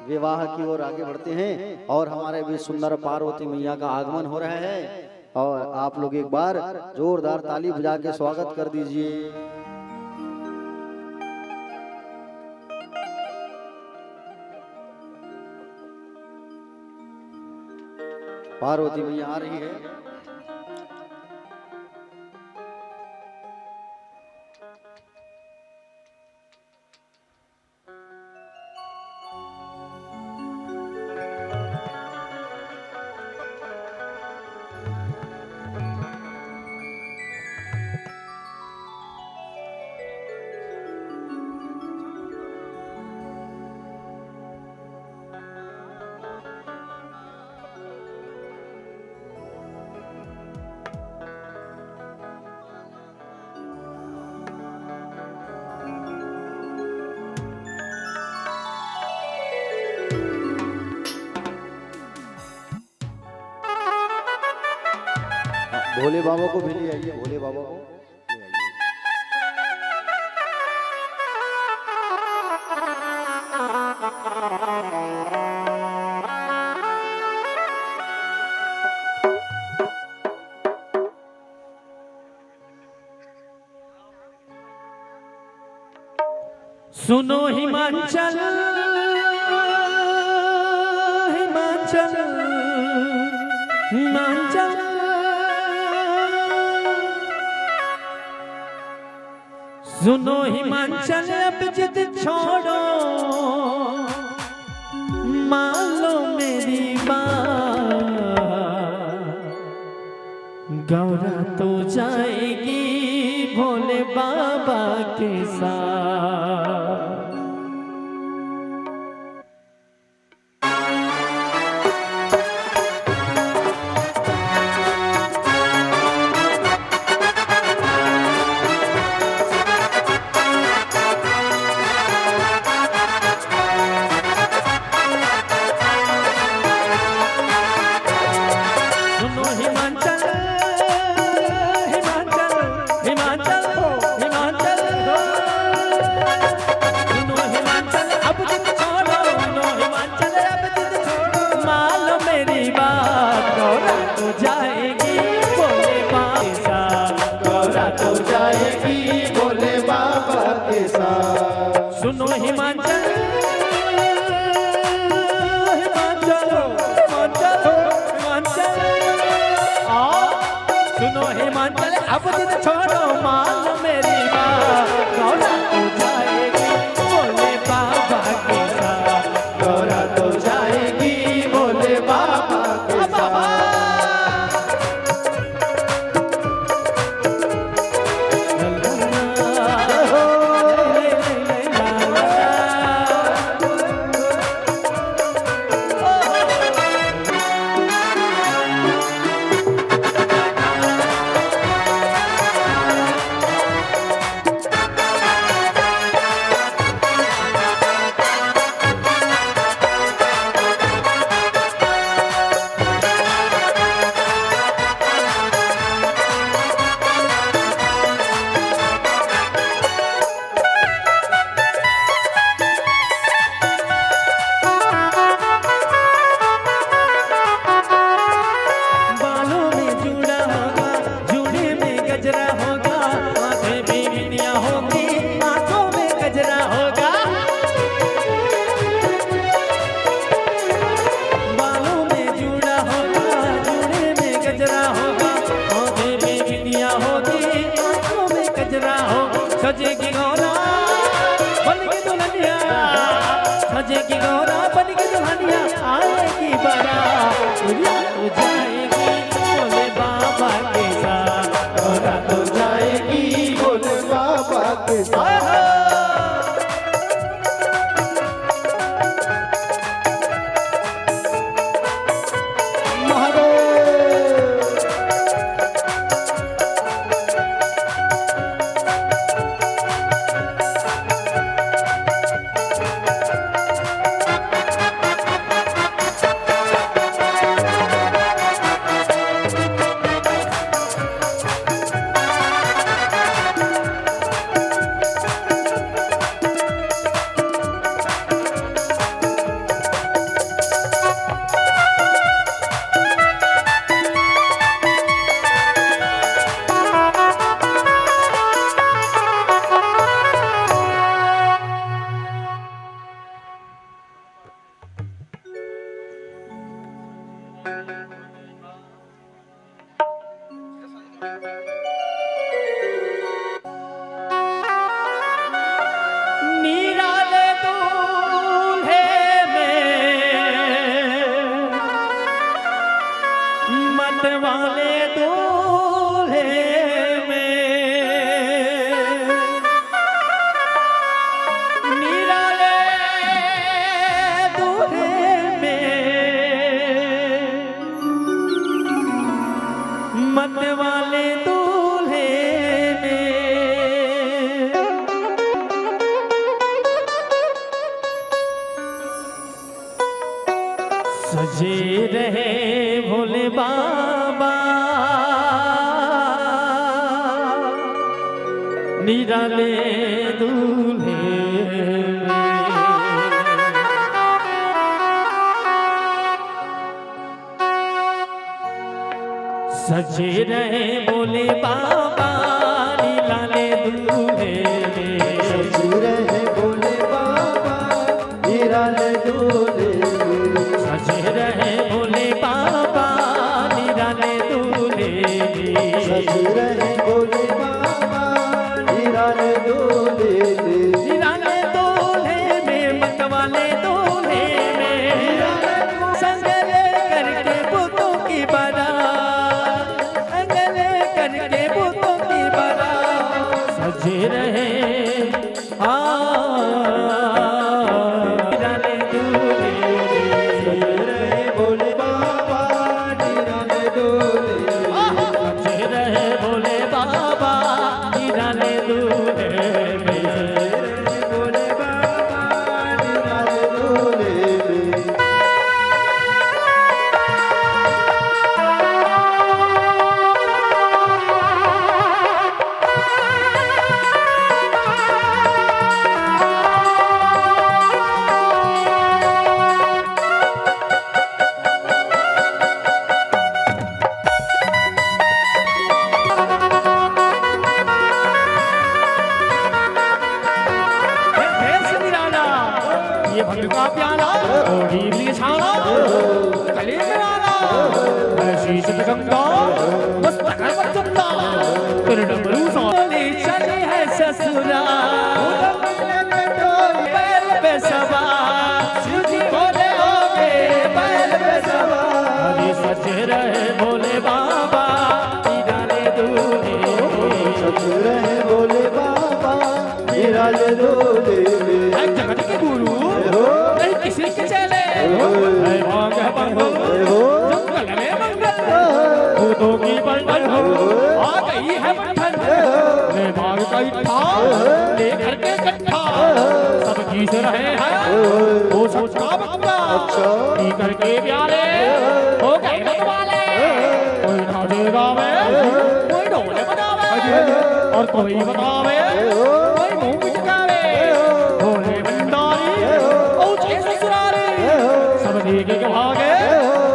विवाह की ओर आगे बढ़ते हैं और हमारे भी सुंदर पार्वती मैया का आगमन हो रहा है। और आप लोग एक बार जोरदार ताली बजा के स्वागत कर दीजिए। पार्वती मैया आ रही है। भोले बाबा को भी ले आइए, भोले बाबा को ले आइए। सुनो हिमाचल हिमाचल हिमाचल, सुनो हिमाचल अब जिद छोड़ो, मान लो मेरी बात, गौरा तो जाएगी भोले बाबा के साथ। सुनो हिमाचल हिमाचल हिमाचल हिमाचल, सुनो हिमाचल अब जिद छोड़ो, मान मेरी बात, गौरा तो जाएगी भोले बाबा के साथ, गौरा तो जाएगी भोले बाबा के साथ। सजेगी गौरा बन के दुल्हनिया, सजेगी गौरा बन के दुल्हनिया, आएगी बारात, तो जाएगी भोले बाबा के साथ, गौरा तो जाएगी भोले बाबा के साथ। वाले दूल्हे में निराले दूल्हे में मत वाले दूल्हे में सजे रहे भोले बाबा निराले दूल्हे सजे रहे बोले बाबा निराले दूल्हे सजे रहे बोले बाबा निराले दूल्हे सजे रहे बोले बाबा निराले दूल्हे सजे रहे बोले बाबा निराले दूल्हे निराले दूल्हे में मतवाले दूल्हे में संग ले करके बुतों की बारात संग ले करके बुतों की बारात सजे रहे निराले दूल्हे सजे रहे बोले बाबा निराले दूल्हे सजे रहे बोले बाबा निराले दूल्हे बोले बाबा निराले दूल्हे भेष निराला ये भंग का प्याला ओढ़ी बिछाना गले में आना शीश पे गंगा मस्तक पर चंदा तेरे डमरू साले चले है ससुराल बैल पे सवार सीधी बोले होगे बैल पे सवार सजे रहे बोले बाबा निराले दूल्हे सजे रहे बोले बाबा निराले दूल्हे जगत के गुरु नहीं किसी के चले भाग बंधो जंगल में मंगल भूतों की बंधन हो आ गई है बंधन मैं भाग गई था लेकर के कट्ठा सब खींच रहे हैं वो सबका बंदा पी करके प्यारे हो गए रत वाले कोई नाचे गावे कोई ढोल बजावे और कोई बतावे कोई मुंह पिचकावे भोले भंडारी ऊंचे ससुरारी सब देखे के भागे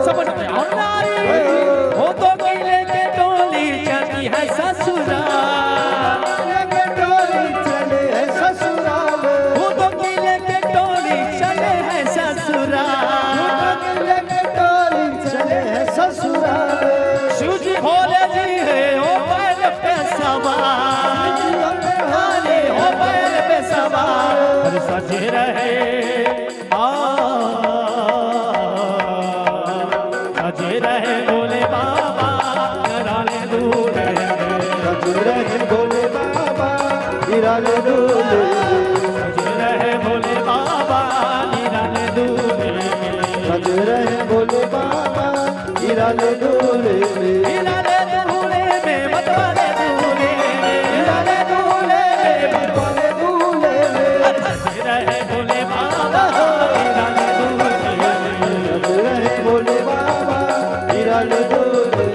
सब नारी हो तो किले के टोली चली है ससुराल के टोली चले है ससुराल हो तो किले के टोली चले है ससुराल के टोली चले है ससुराल शिव जी भोले जी है ओ बैल पे सवार हरी हो बैल पे सवार हर सजे रहे सजे रहे बोले बाबा निराले दूल्हे सजे रहे बोले बाबा निराले दूल्हे सजे रहे बोले बाबा निराले दूल्हे सजे रहे बोले बाबा निराले दूल्हे निराले दूल्हे में मतवाले दूल्हे निराले दूल्हे में बोले दूल्हे सजे रहे बोले बाबा निराले दूल्हे सजे रहे बोले बाबा निराले दूल्हे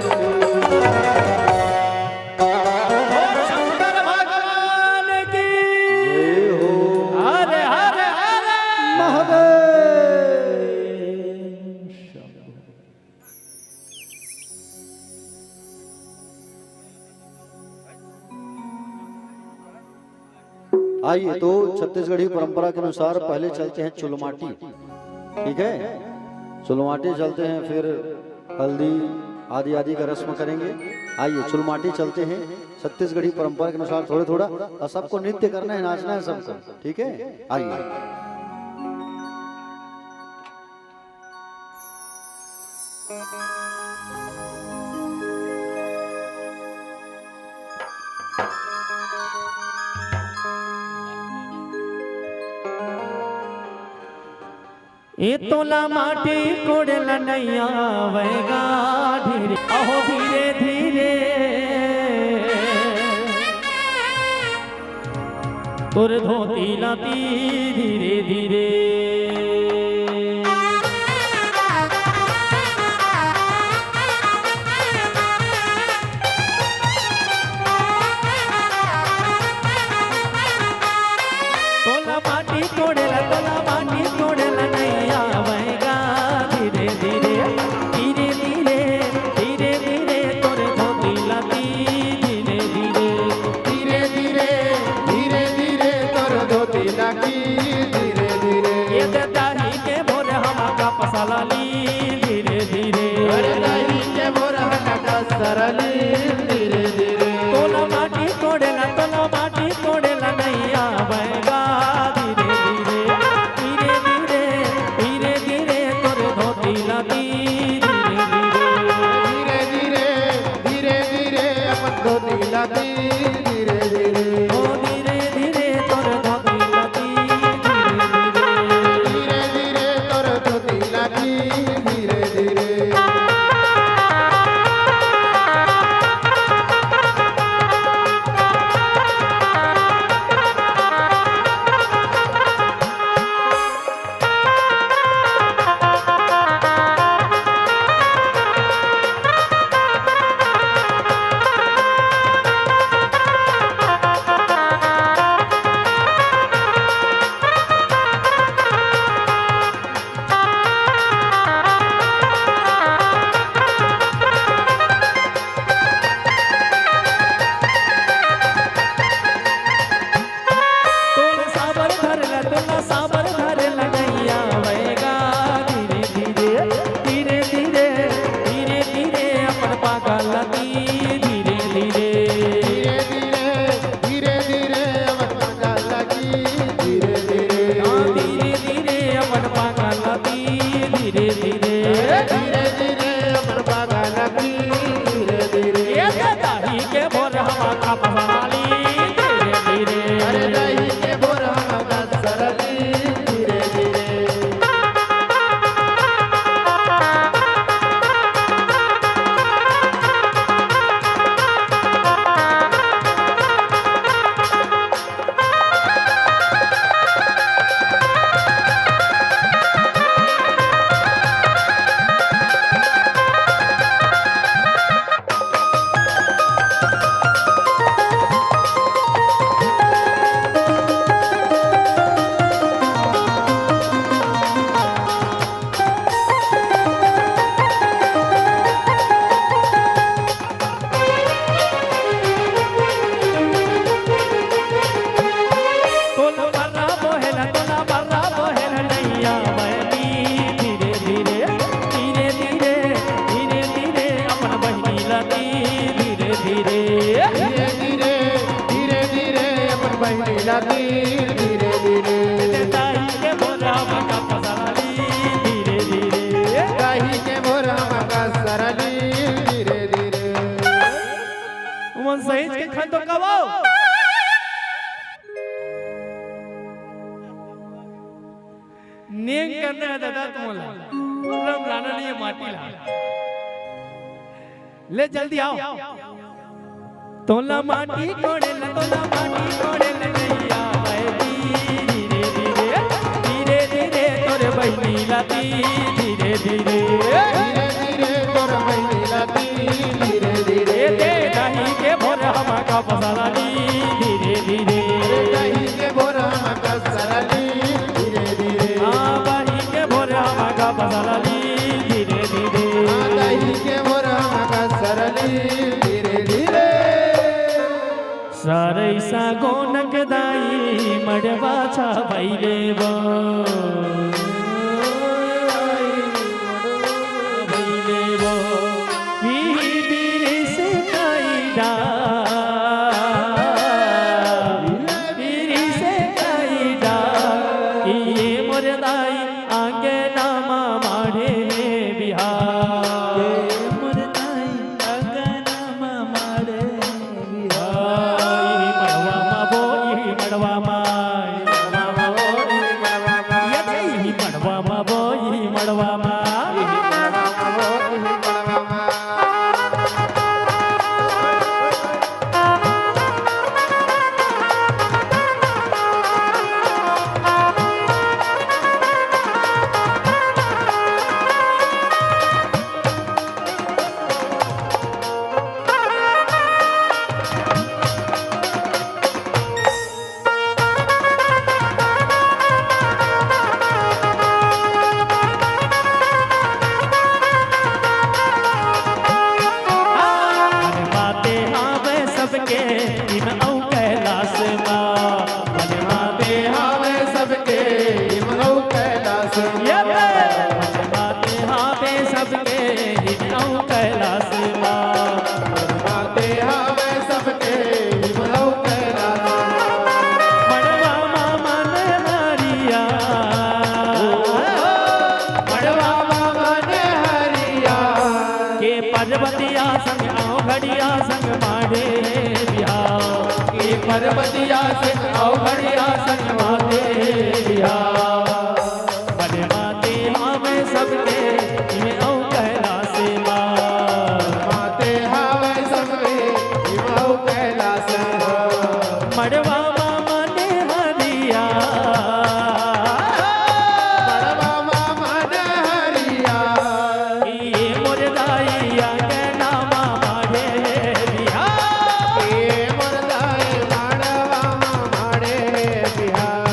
शंकर भगवान की जय हो हरे हरे हरे महादेव। आइए तो छत्तीसगढ़ी परंपरा के अनुसार पहले चलते हैं चुलमाटी। ठीक है, चुलमाटी चलते हैं, फिर हल्दी आदि आदि का रस्म करेंगे। आइए चुलमाटी चलते हैं छत्तीसगढ़ी परंपरा के अनुसार थोड़े थोड़ा, और सबको नृत्य करना है, नाचना है सबको। ठीक है, आइए। ए तोला माटी कोड़ल नैया वैगा धीरे अहो धीरे धीरे तुर धोती लाती धीरे धीरे सरली धीरे धीरे तोला माटी तोड़ेला नैया बहेगा धीरे धीरे धीरे धीरे धीरे धीरे तोर धोती लाती धीरे धीरे धीरे धीरे अपन धोती लाती धीरे धीरे ओ धीरे धीरे तोर धोती लाती धीरे धीरे तोर धोती लाती धीरे धीरे तोला साबर धरला नैया बहेगा धीरे धीरे धीरे धीरे धीरे धीरे अपन पागा लाती धीरे धीरे धीरे धीरे धीरे धीरे अपन पागा लागी धीरे धीरे धीरे धीरे अपन पागा लाती धीरे धीरे धीरे धीरे अपन पागा लागी धीरे धीरे ये दाही के भोर हवा का पसाली धीरे धीरे अरे दही के भोर हम सरली धीरे धीरे धीरे धीरे दाही के भोर हवा का पसाली धीरे धीरे दही के भोर हम सरली धीरे धीरे मन सही के खंडो कवाओ नेंग करना है दादा तुम्हारा रंग लाना नहीं है माटी ला ले जल्दी आओ तोला माटी कोड़े नैया बहेगी धीरे धीरे धीरे धीरे तोरे बहिनी लाती धीरे धीरे धीरे धीरे तोर बहिनी लाती धीरे धीरे दे दाही के भोर हवा का पसाली धीरे धीरे दही के भोर हम सरली धीरे धीरे बाही के भोर हवा का पसाली धीरे धीरे दही के भोर हम सरली धीरे धीरे सारे सा गोनक दाई मड़वा छा भैले बो भैले बो वीर से काईदा वीर से काईदा ये मोर दाई आगे नामा माढ़े में बिहार मोर दाई आगे नामा माढ़े मड़वा माई पर्वतिया संग आओ घड़िया संग मारे बिहार के पर्वतिया संग आओ घड़िया संग मारे बिहार बड़े माते हमें सबके इमे आओ कैलाश मार माते हावे सबके इमाऊ कैलाश मड़वा मामा ने हरिया मड़वा मामा ने हरिया ये मुरदाइया के नाम मारे बिहार ये मुरदाई मड़वा मामा रे बिहार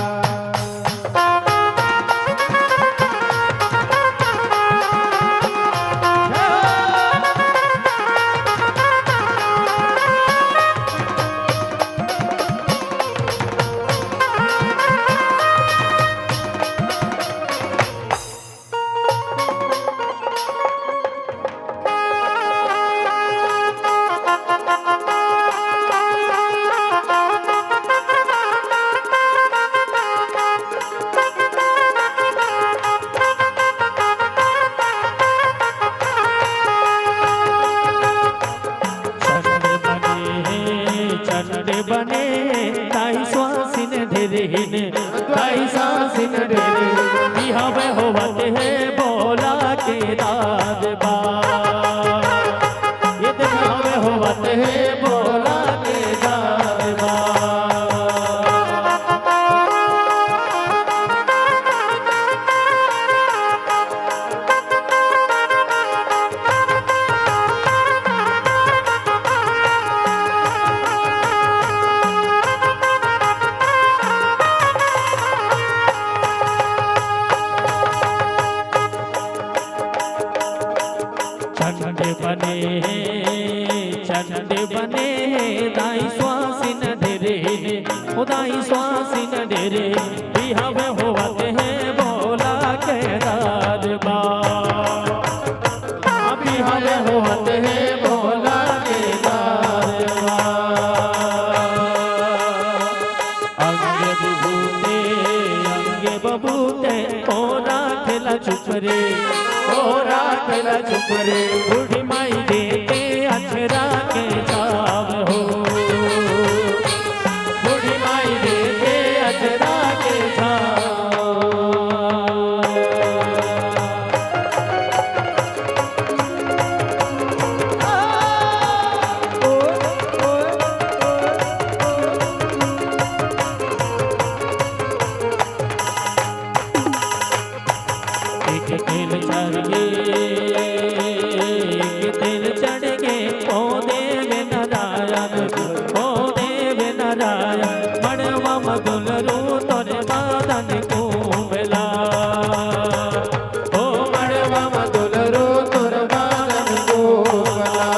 चंड बने ताई स्वासिन ढेरिन ताई स्वासिन ढेरिन बिहावे होवत है बोला के दाद बा ये बिहावे होवत है बोला के दाद बा चंड बने दाई स्वासिन ढेरे दाई स्वासिन ढेरे बिहावे होवत है बोला के दाद बा बिहावे होवत है बोला के दाद बा अंगे बबूते ओ राखला चुप रे ओ राखला चुप रे बूढ़ी माई दे के अछरा के छाव हो बूढ़ी माई दे के अछरा के छाव एक तेल चढ़ गे ओ देव नारायण मड़वा मधुल रू तोरे बादन कुंभला ओ मड़वा मधुल रू तोरे बादन कुंभला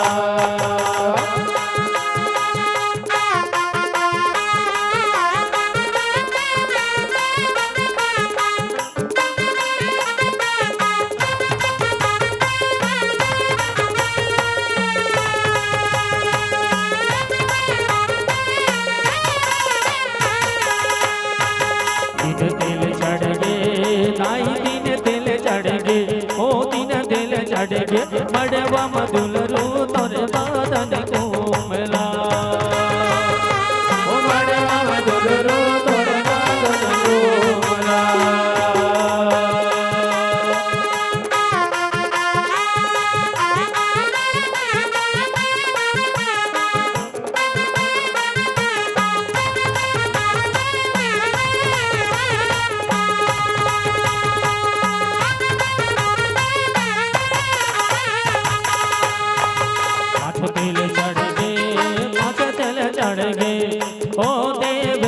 दिल चढ़ गे नाई दिन दिल चढ़ गे ओ दिन दिल चढ़ गे मड़वा मधुल रू तोरे बादन कुंभला ओ मड़वा मधुल रू तोरे बादन कुंभला चढ़ गे ओ देव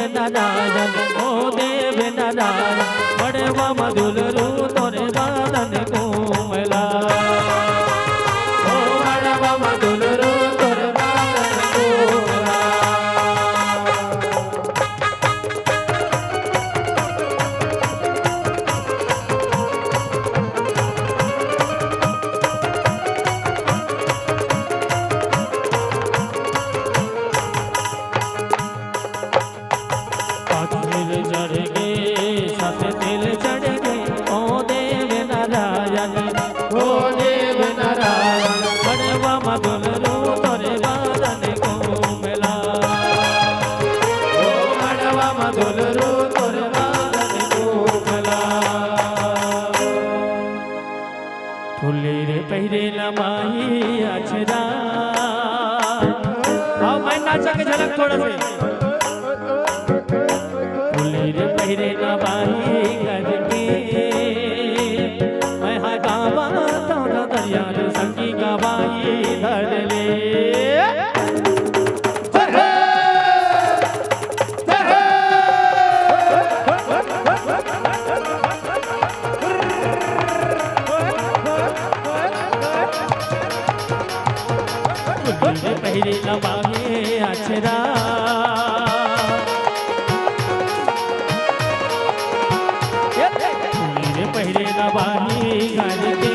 नारायण मड़वा मधुल रू तोरे बादन कुंभला ओ मड़वा मधुल रू तोरे बादन कुंभला फुलेर पहिरेला माही अक्षरा। आओ मैं नाचा के झलक थोड़ा से। फुलेर पहिरेला माही करके मैं हा गावा तारा दरियाल संगी गवाई धरले। पहिरे लबागे अक्षरा पहिरे लबाही घर के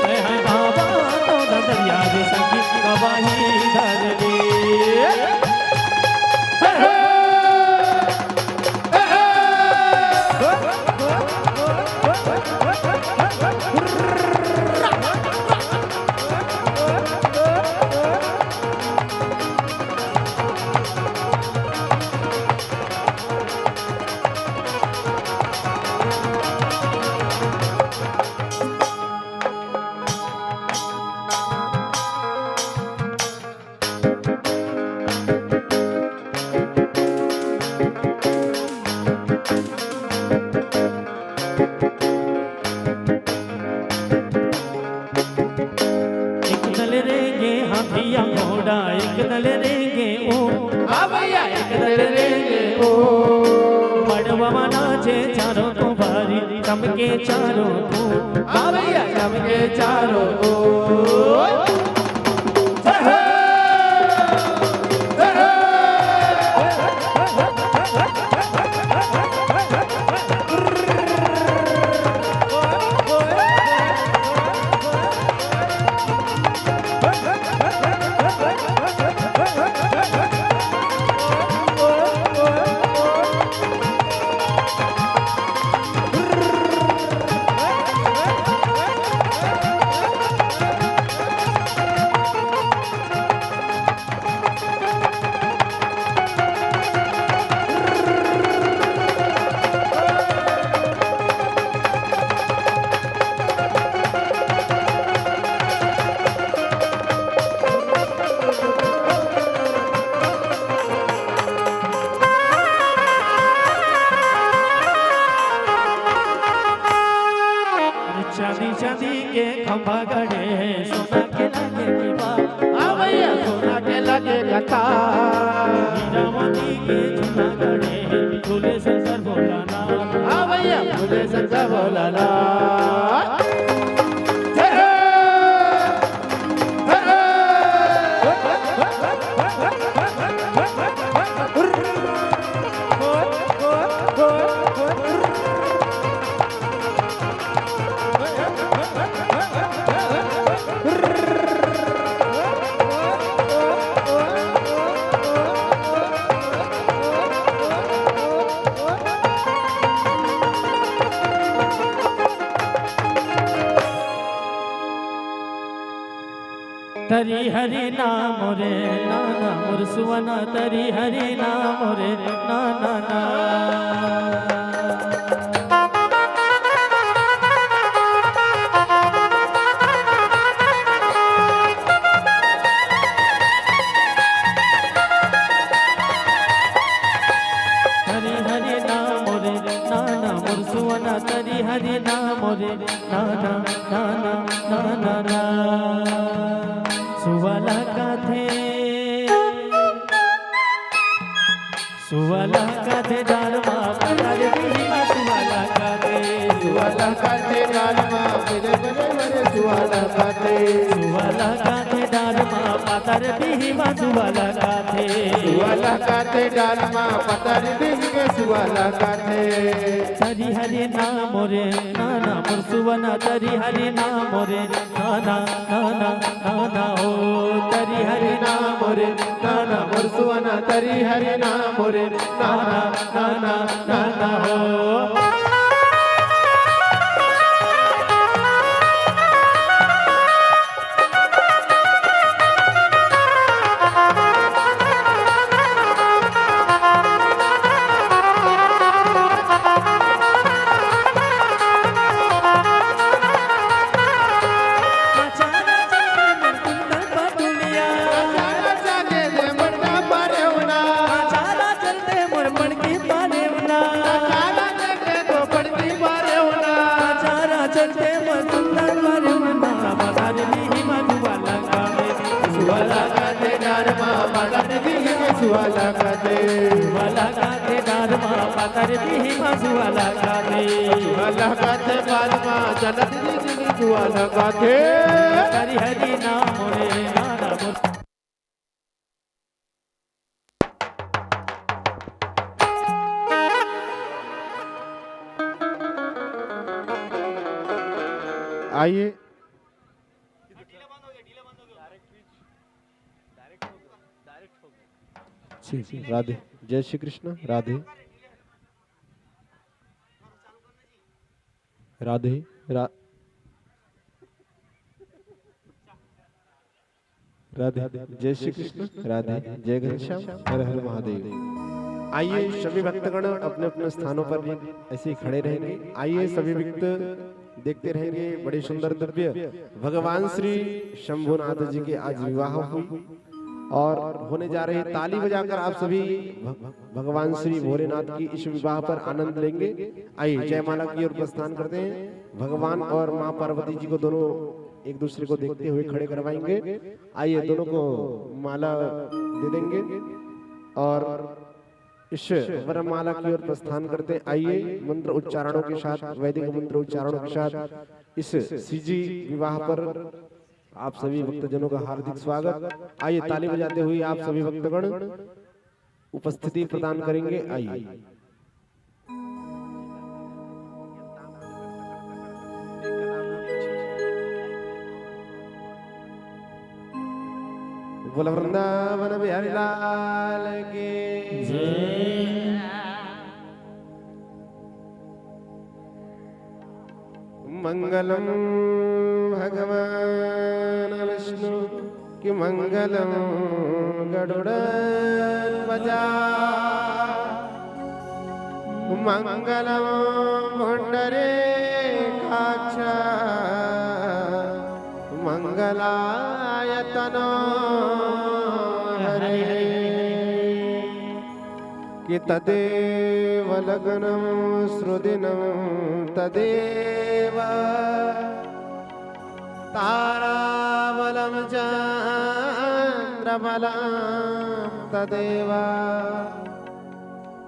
मैं बाबा तो दरिया रे संगी गवाही धर ले। हाथिया घोड़ा एक दल रेंगे ओ भैया एक दल रेंगे ओ। मड़वा नाचे चारों को भारी चमके चारों को भैया चमके चारों को। चांदी चांदी के खंभा गड़े सोना के लगे की बात भैया सोना के लगे कथा। हीरामती के झूला गड़े झूले शंकर भोलाना भैया झूले शंकर भोलाना। तरी हरि नाम रे नाना मोर सुवना तरी हरि नाम रे नाना ना। हरि हरि नाम रे नाना मोर सुवना तरी हरि नाम रे नाना नाना नाना ना। सुवाला काथे डालमा पतार बिहिमा सुवाला काथे डालमा मेरे बड़े बड़े सुवाला काथे डालमा पतार बिहिमा सुवाला काथे डालमा पतार बिहिमा सुवाला काथे। तरी हरि नाम रे नाना मोर सुवना तरी हरि नाम रे नाना नाना नाना हो। तरी हरि नाम रे नाना मोर सुवना तरी हरि नाम रे नाना नाना नाना हो। मधुवाला गाते वाला गाते दादमा पातर भी मधुवाला गाते वाला गाते बालमा जनत दीदी दुआला गाते हरि हरि नाम रे गाना बोल आइए राधे। जय श्री कृष्ण। राधे राधे राधे। जय श्री कृष्ण। राधे। जय घनश्याम। हर हर महादेव। आइए सभी भक्तगण अपने अपने स्थानों पर ऐसे ही खड़े रहेंगे। आइए सभी भक्त देखते रहेंगे। बड़े सुंदर दिव्य भगवान श्री शंभुनाथ जी के आज विवाह हुई और होने जा रहे। ताली बजाकर आप सभी भगवान श्री भोलेनाथ की इस विवाह पर आनंद लेंगे। आइए जयमाला की ओर प्रस्थान करते हैं। भगवान और माँ पार्वती जी को दोनों एक दूसरे को देखते हुए खड़े करवाएंगे। आइए दोनों को माला दे देंगे और इस वरमाला की ओर प्रस्थान करते हैं। आइए मंत्र उच्चारणों के साथ, वैदिक मंत्र उच्चारणों के साथ इस सीजी विवाह पर आप सभी भक्तजनों का हार्दिक स्वागत। आइए ताली बजाते हुए आप सभी भक्तगण उपस्थिति प्रदान करेंगे। आइए बोल वृंदावन बिहारी लाल की जय। मंगलम भगवान विष्णु की मंगलम गरुड़ध्वज मंगलम पुंडरीकाक्ष मंगलायतनो हरे कि तदेव लग्नं श्रुदिनं तदेव ताराबलं चन्द्रबलं तदेव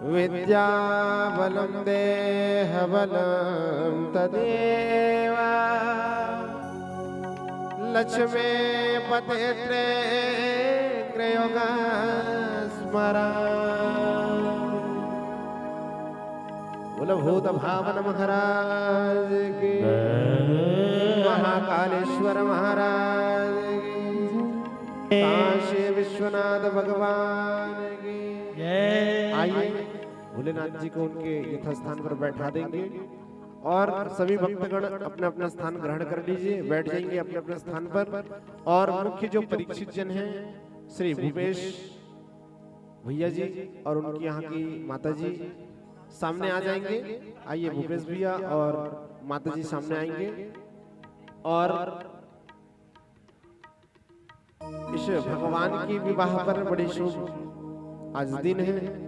विद्याबलं देहबलं तदेव लक्ष्मीपते त्रयोगा स्मरा बोल भूत भावन महाराज की महाकालेश्वर महाराज की काशी विश्वनाथ भगवान की जय। आइए भोलेनाथ जी को उनके यथास्थान पर बैठा देंगे और सभी भक्तगण अपना अपना स्थान ग्रहण कर लीजिए। बैठ जाएंगे अपने अपने स्थान पर। और मुख्य जो परीक्षित जन हैं श्री भूपेश भैया जी और उनकी यहाँ की माता जी सामने आ जाएंगे। आइए भूपेश भैया और माता जी सामने आएंगे और इस भगवान की विवाह पर बड़ी शुभ आज दिन है।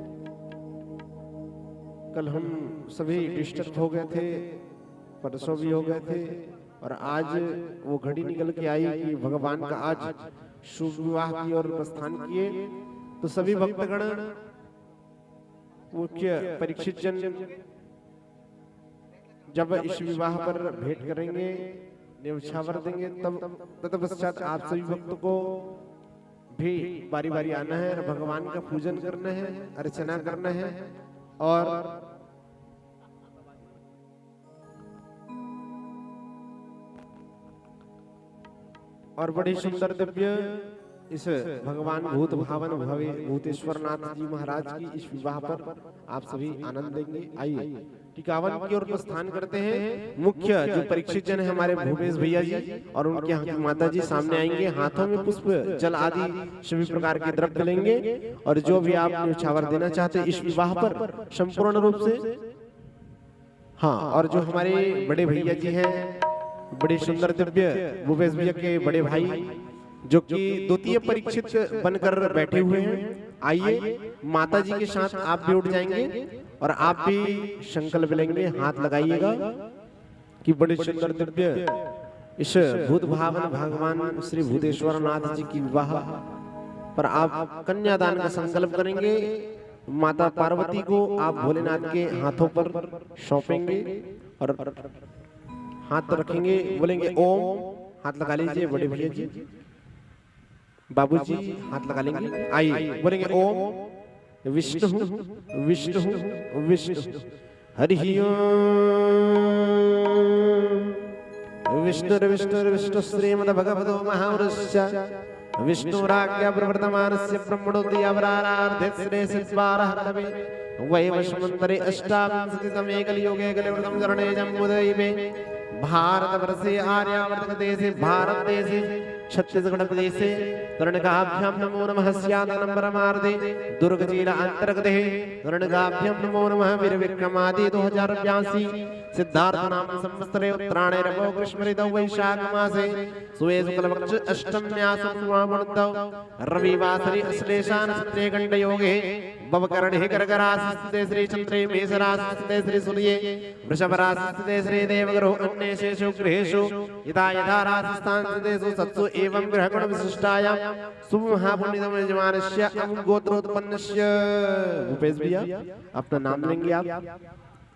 कल हम सभी डिस्टर्ब हो गए थे, परसों भी हो गए थे और आज वो घड़ी निकल के आई कि भगवान का आज शुभ विवाह की ओर प्रस्थान किए। तो सभी भक्तगण मुख्य परीक्षित जन जब इस विवाह पर भेंट करेंगे, न्यौछावर देंगे, तब तत्पश्चात आप सभी भक्तों को भी बारी बारी आना है और भगवान का पूजन करना है, अर्चना करना है। और बड़ी सुंदर दिव्य इस भगवान भूत भावन भवे भूतेश्वर नाथ जी महाराज की इस विवाह पर आप सभी आनंद लेंगे। आइए टिकावन की ओर प्रस्थान करते हैं। मुख्य जो परीक्षित जन है हमारे भूपेश भैया जी और उनके यहाँ की माता जी सामने आएंगे। हाथों में पुष्प जल आदि सभी प्रकार के द्रव्य लेंगे और जो भी आप न्यौछावर देना चाहते हैं इस विवाह पर संपूर्ण रूप से। हाँ, और जो हमारे बड़े भैया जी हैं, बड़े सुंदर दिव्य भूपेश भैया के बड़े भाई जो कि द्वितीय परीक्षित बनकर बैठे हुए हैं, आइए माता जी के साथ आप भी उठ जाएंगे और आप भी संकल्प लेंगे, हाथ लगाइएगा कि बड़े सुंदर दिव्य इस भूत भावन भगवान श्री भूतेश्वर नाथ जी की विवाह पर आप कन्यादान का संकल्प करेंगे। माता पार्वती को आप भोलेनाथ के हाथों पर सौंपेंगे और हाथ रखेंगे, बोलेंगे ओम। हाथ लगा लीजिए बड़े भैया जी, बाबूजी हाथ लगा लेंगे। आइए बोलेंगे ओम विष्णु विष्णु विष्णु हरि ओम विष्णु विष्णु श्रीमद् भगवतो महापुरुषस्य विष्णुराज्ञा प्रवर्तमानस्य ब्रह्मणोदय अवरारार्धे श्रे सिद्धारः कलवे वैवस्वन्तरे अष्टाविंशतितमे कलियुगे कलिवृतं चरणे जम्बुदैवे भारतवर्षे आर्यावर्त देशे भारत देशे छत्तीसगढ़ प्रदेशे कर्णकाभ्यां नमो नमः स्यादनं परमार्धे दुर्गजीला अंतर्गते कर्णकाभ्यां नमो नमः वीर विक्रमादि 2082 सिद्धार्थ नाम संवत्सरे उत्तरायणे रवो ग्रीष्म ऋतौ वैशाख मासे सुवे शुक्लपक्ष अष्टम्यासु सुमावणतौ रविवासरे अश्लेषा नक्षत्रे गण्डयोगे भवकर्णे कर्करासिस्ते श्री चन्द्रे मेषरासिस्ते श्री सूर्ये वृषभरासिस्ते श्री देवगुरु अन्येषु गृहेषु यथा यथा रासिस्तांस्तेषु सत्सु एवं ग्रहगुण विशिष्टायां सुमहापुण्यतम यजमानस्य गोत्रोत्पन्नस्य। भूपेश भैया अपना नाम लेंगे, आप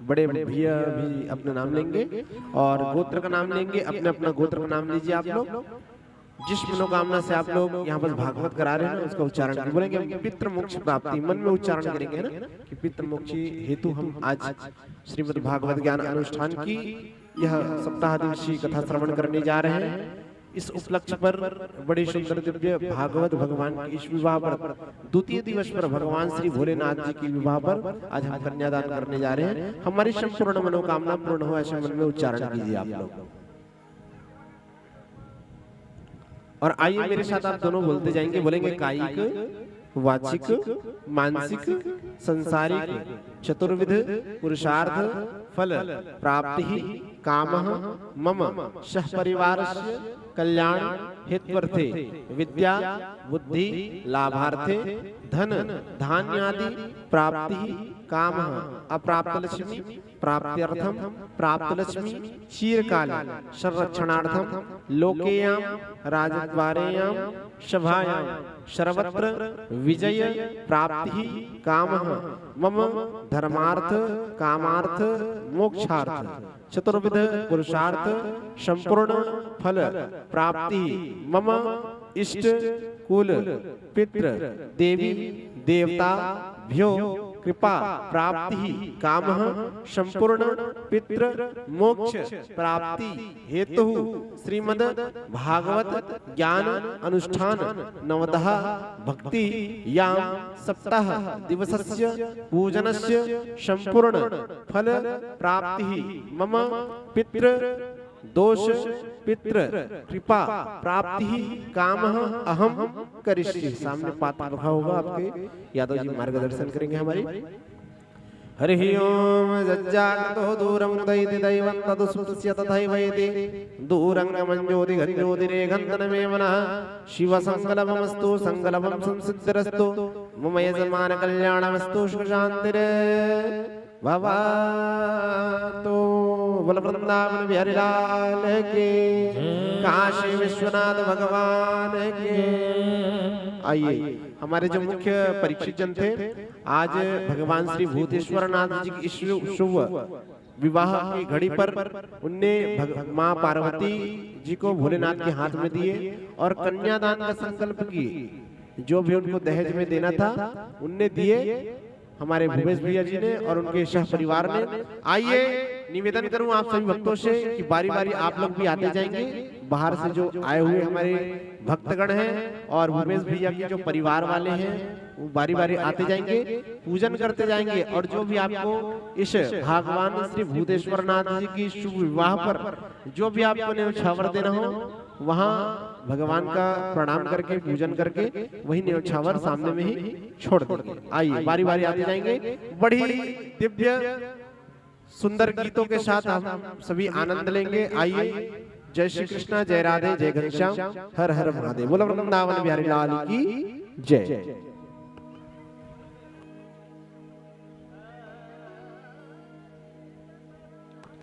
बड़े भैया भी अपना नाम लेंगे और गोत्र का नाम लेंगे। अपने अपना गोत्र का नाम लीजिए। आप लोग जिस मनोकामना से आप लोग यहाँ पर भागवत करा रहे हैं ना, उसका उच्चारण बोलेंगे। पितृ मोक्ष प्राप्ति मन में उच्चारण करेंगे ना कि पितृ मोक्ष हेतु हम आज श्रीमद् भागवत ज्ञान अनुष्ठान की यह सप्ताह दिवसीय कथा श्रवण करने जा रहे हैं। इस उपलक्ष्य पर बड़ी सुंदर दिव्य भागवत भगवान के इस विवाह पर द्वितीय दिवस पर भगवान श्री भोलेनाथ जी की विवाह पर आज हम कन्यादान करने जा रहे हैं। हमारी संपूर्ण मनोकामना पूर्ण हो ऐसे मन में उच्चारण कीजिए आप लोग। और आइए मेरे साथ आप दोनों बोलते जाएंगे, बोलेंगे कायिक वाचिक मानसिक संसारिक चतुर्विध पुरुषार्थ फल प्राप्ति कामः मम सह परिवारस्य कल्याण हेत्वर्थे विद्या बुद्धि लाभार्थे धन धान्यादि प्राप्ति कामः अप्राप्त लक्ष्मी प्राप्त्यर्थम प्राप्त लक्ष्मी चिरकाले संरक्षणार्थम लोकेयां राजद्वारेयां सभायां सर्वत्र विजय प्राप्ति कामः मम धर्मार्थ कामार्थ मोक्षार्थ चतुर्विध पुरुषार्थ संपूर्ण फल प्राप्ति मम इष्ट कुल पितृ देवी देवता भ्यो कृपा प्राप्ति कामः संपूर्ण पितृ मोक्ष प्राप्ति हेतु श्रीमद् भागवत ज्ञान अनुष्ठान नवदः भक्ति याम सप्ताह दिवसस्य पूजनस्य संपूर्ण फल प्राप्ति मम पितृ दोष पितृ कृपा प्राप्ति कामः अहम करिष्ये। सामने पात्र रखा होगा आपके, यादव जी मार्गदर्शन करेंगे हमारी। हरि ओम जज्जागतो दूरं दयति दैवं तदुस्पृश्य तथैवैति दूरं गमञ्ज्योति घञ्ज्योतिरे गन्धनमेव नः शिव संकल्पमस्तु संकल्पं संसिद्धिरस्तु मम यजमान कल्याणमस्तु सुखशान्तिरे भवतु। बोल वृंदावन बिहारी लाल के, काशी विश्वनाथ भगवान के। आइए हमारे जो मुख्य परीक्षित जन थे, आज भगवान श्री भूतेश्वर नाथ जी की शुभ विवाह की घड़ी पर उनने माँ पार्वती जी को भोलेनाथ के हाथ में दिए और कन्यादान का संकल्प किए। जो भी उनको दहेज में देना था उनने दिए हमारे भूपेश भैया जी ने और उनके सह परिवार ने। आइए निवेदन करूं आप सभी भक्तों से कि बारी बारी आप लोग भी आते जाएंगे। बाहर से जो आए हुए हमारे भक्तगण हैं और भूपेश भैया के जो परिवार वाले हैं वो बारी बारी आते जाएंगे, पूजन करते जाएंगे। और जो भी आपको इस भगवान श्री भूतेश्वर नाथ जी की शुभ विवाह पर जो भी आपको न्यौछावर देना हो, वहाँ भगवान का प्रणाम करके पूजन करके वही न्यौछावर सामने में ही छोड़ देंगे। आइए बारी बारी आते जाएंगे। बड़ी दिव्य सुंदर गीतों के साथ हम सभी आनंद लेंगे। आइए जय श्री कृष्णा, जय राधे, जय घनश्याम, हर हर महादेव। बोलो वृंदावन बिहारी लाल की जय।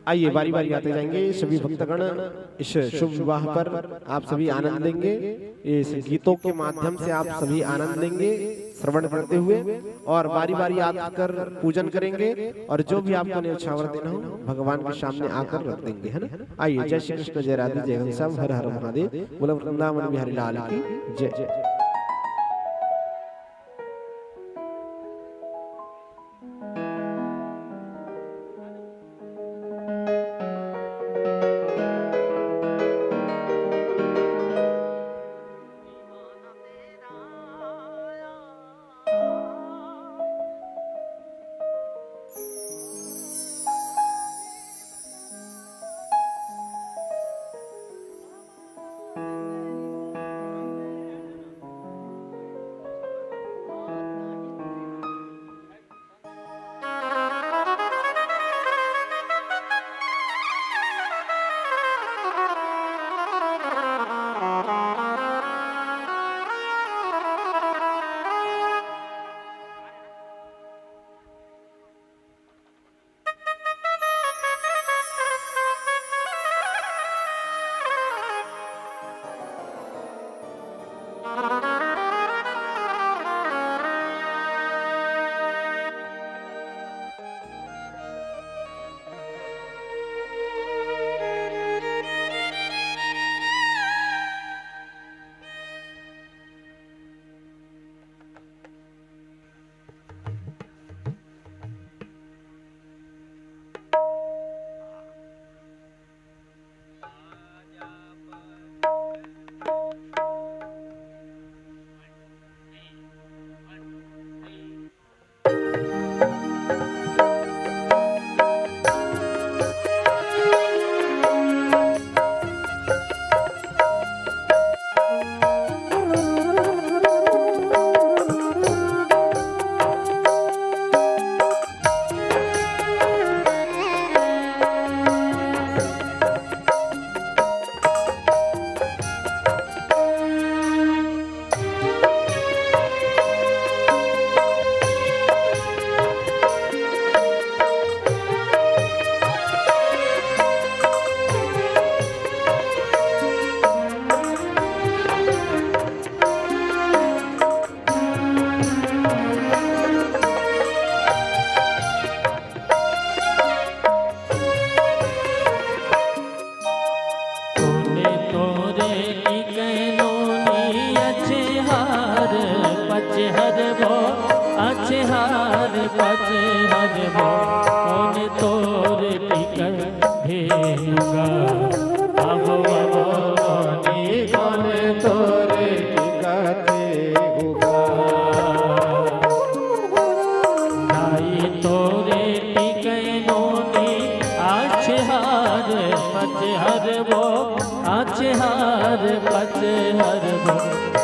आइए बारी बारी आते जाएंगे सभी भक्तगण इस शुभ विवाह पर आप सभी आनंद लेंगे। इस गीतों के माध्यम से आप सभी आनंद लेंगे श्रवण करते हुए और बारी बारी आकर पूजन करेंगे और जो भी आपको न्यौछावर देना हो भगवान के सामने आकर रख देंगे, है ना। आइए जय श्री कृष्ण, जय राधे, जय घनश्याम, हर हर महादेव, बोलो वृंदावन बिहारी लाल की जय।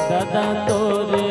दादा तोरे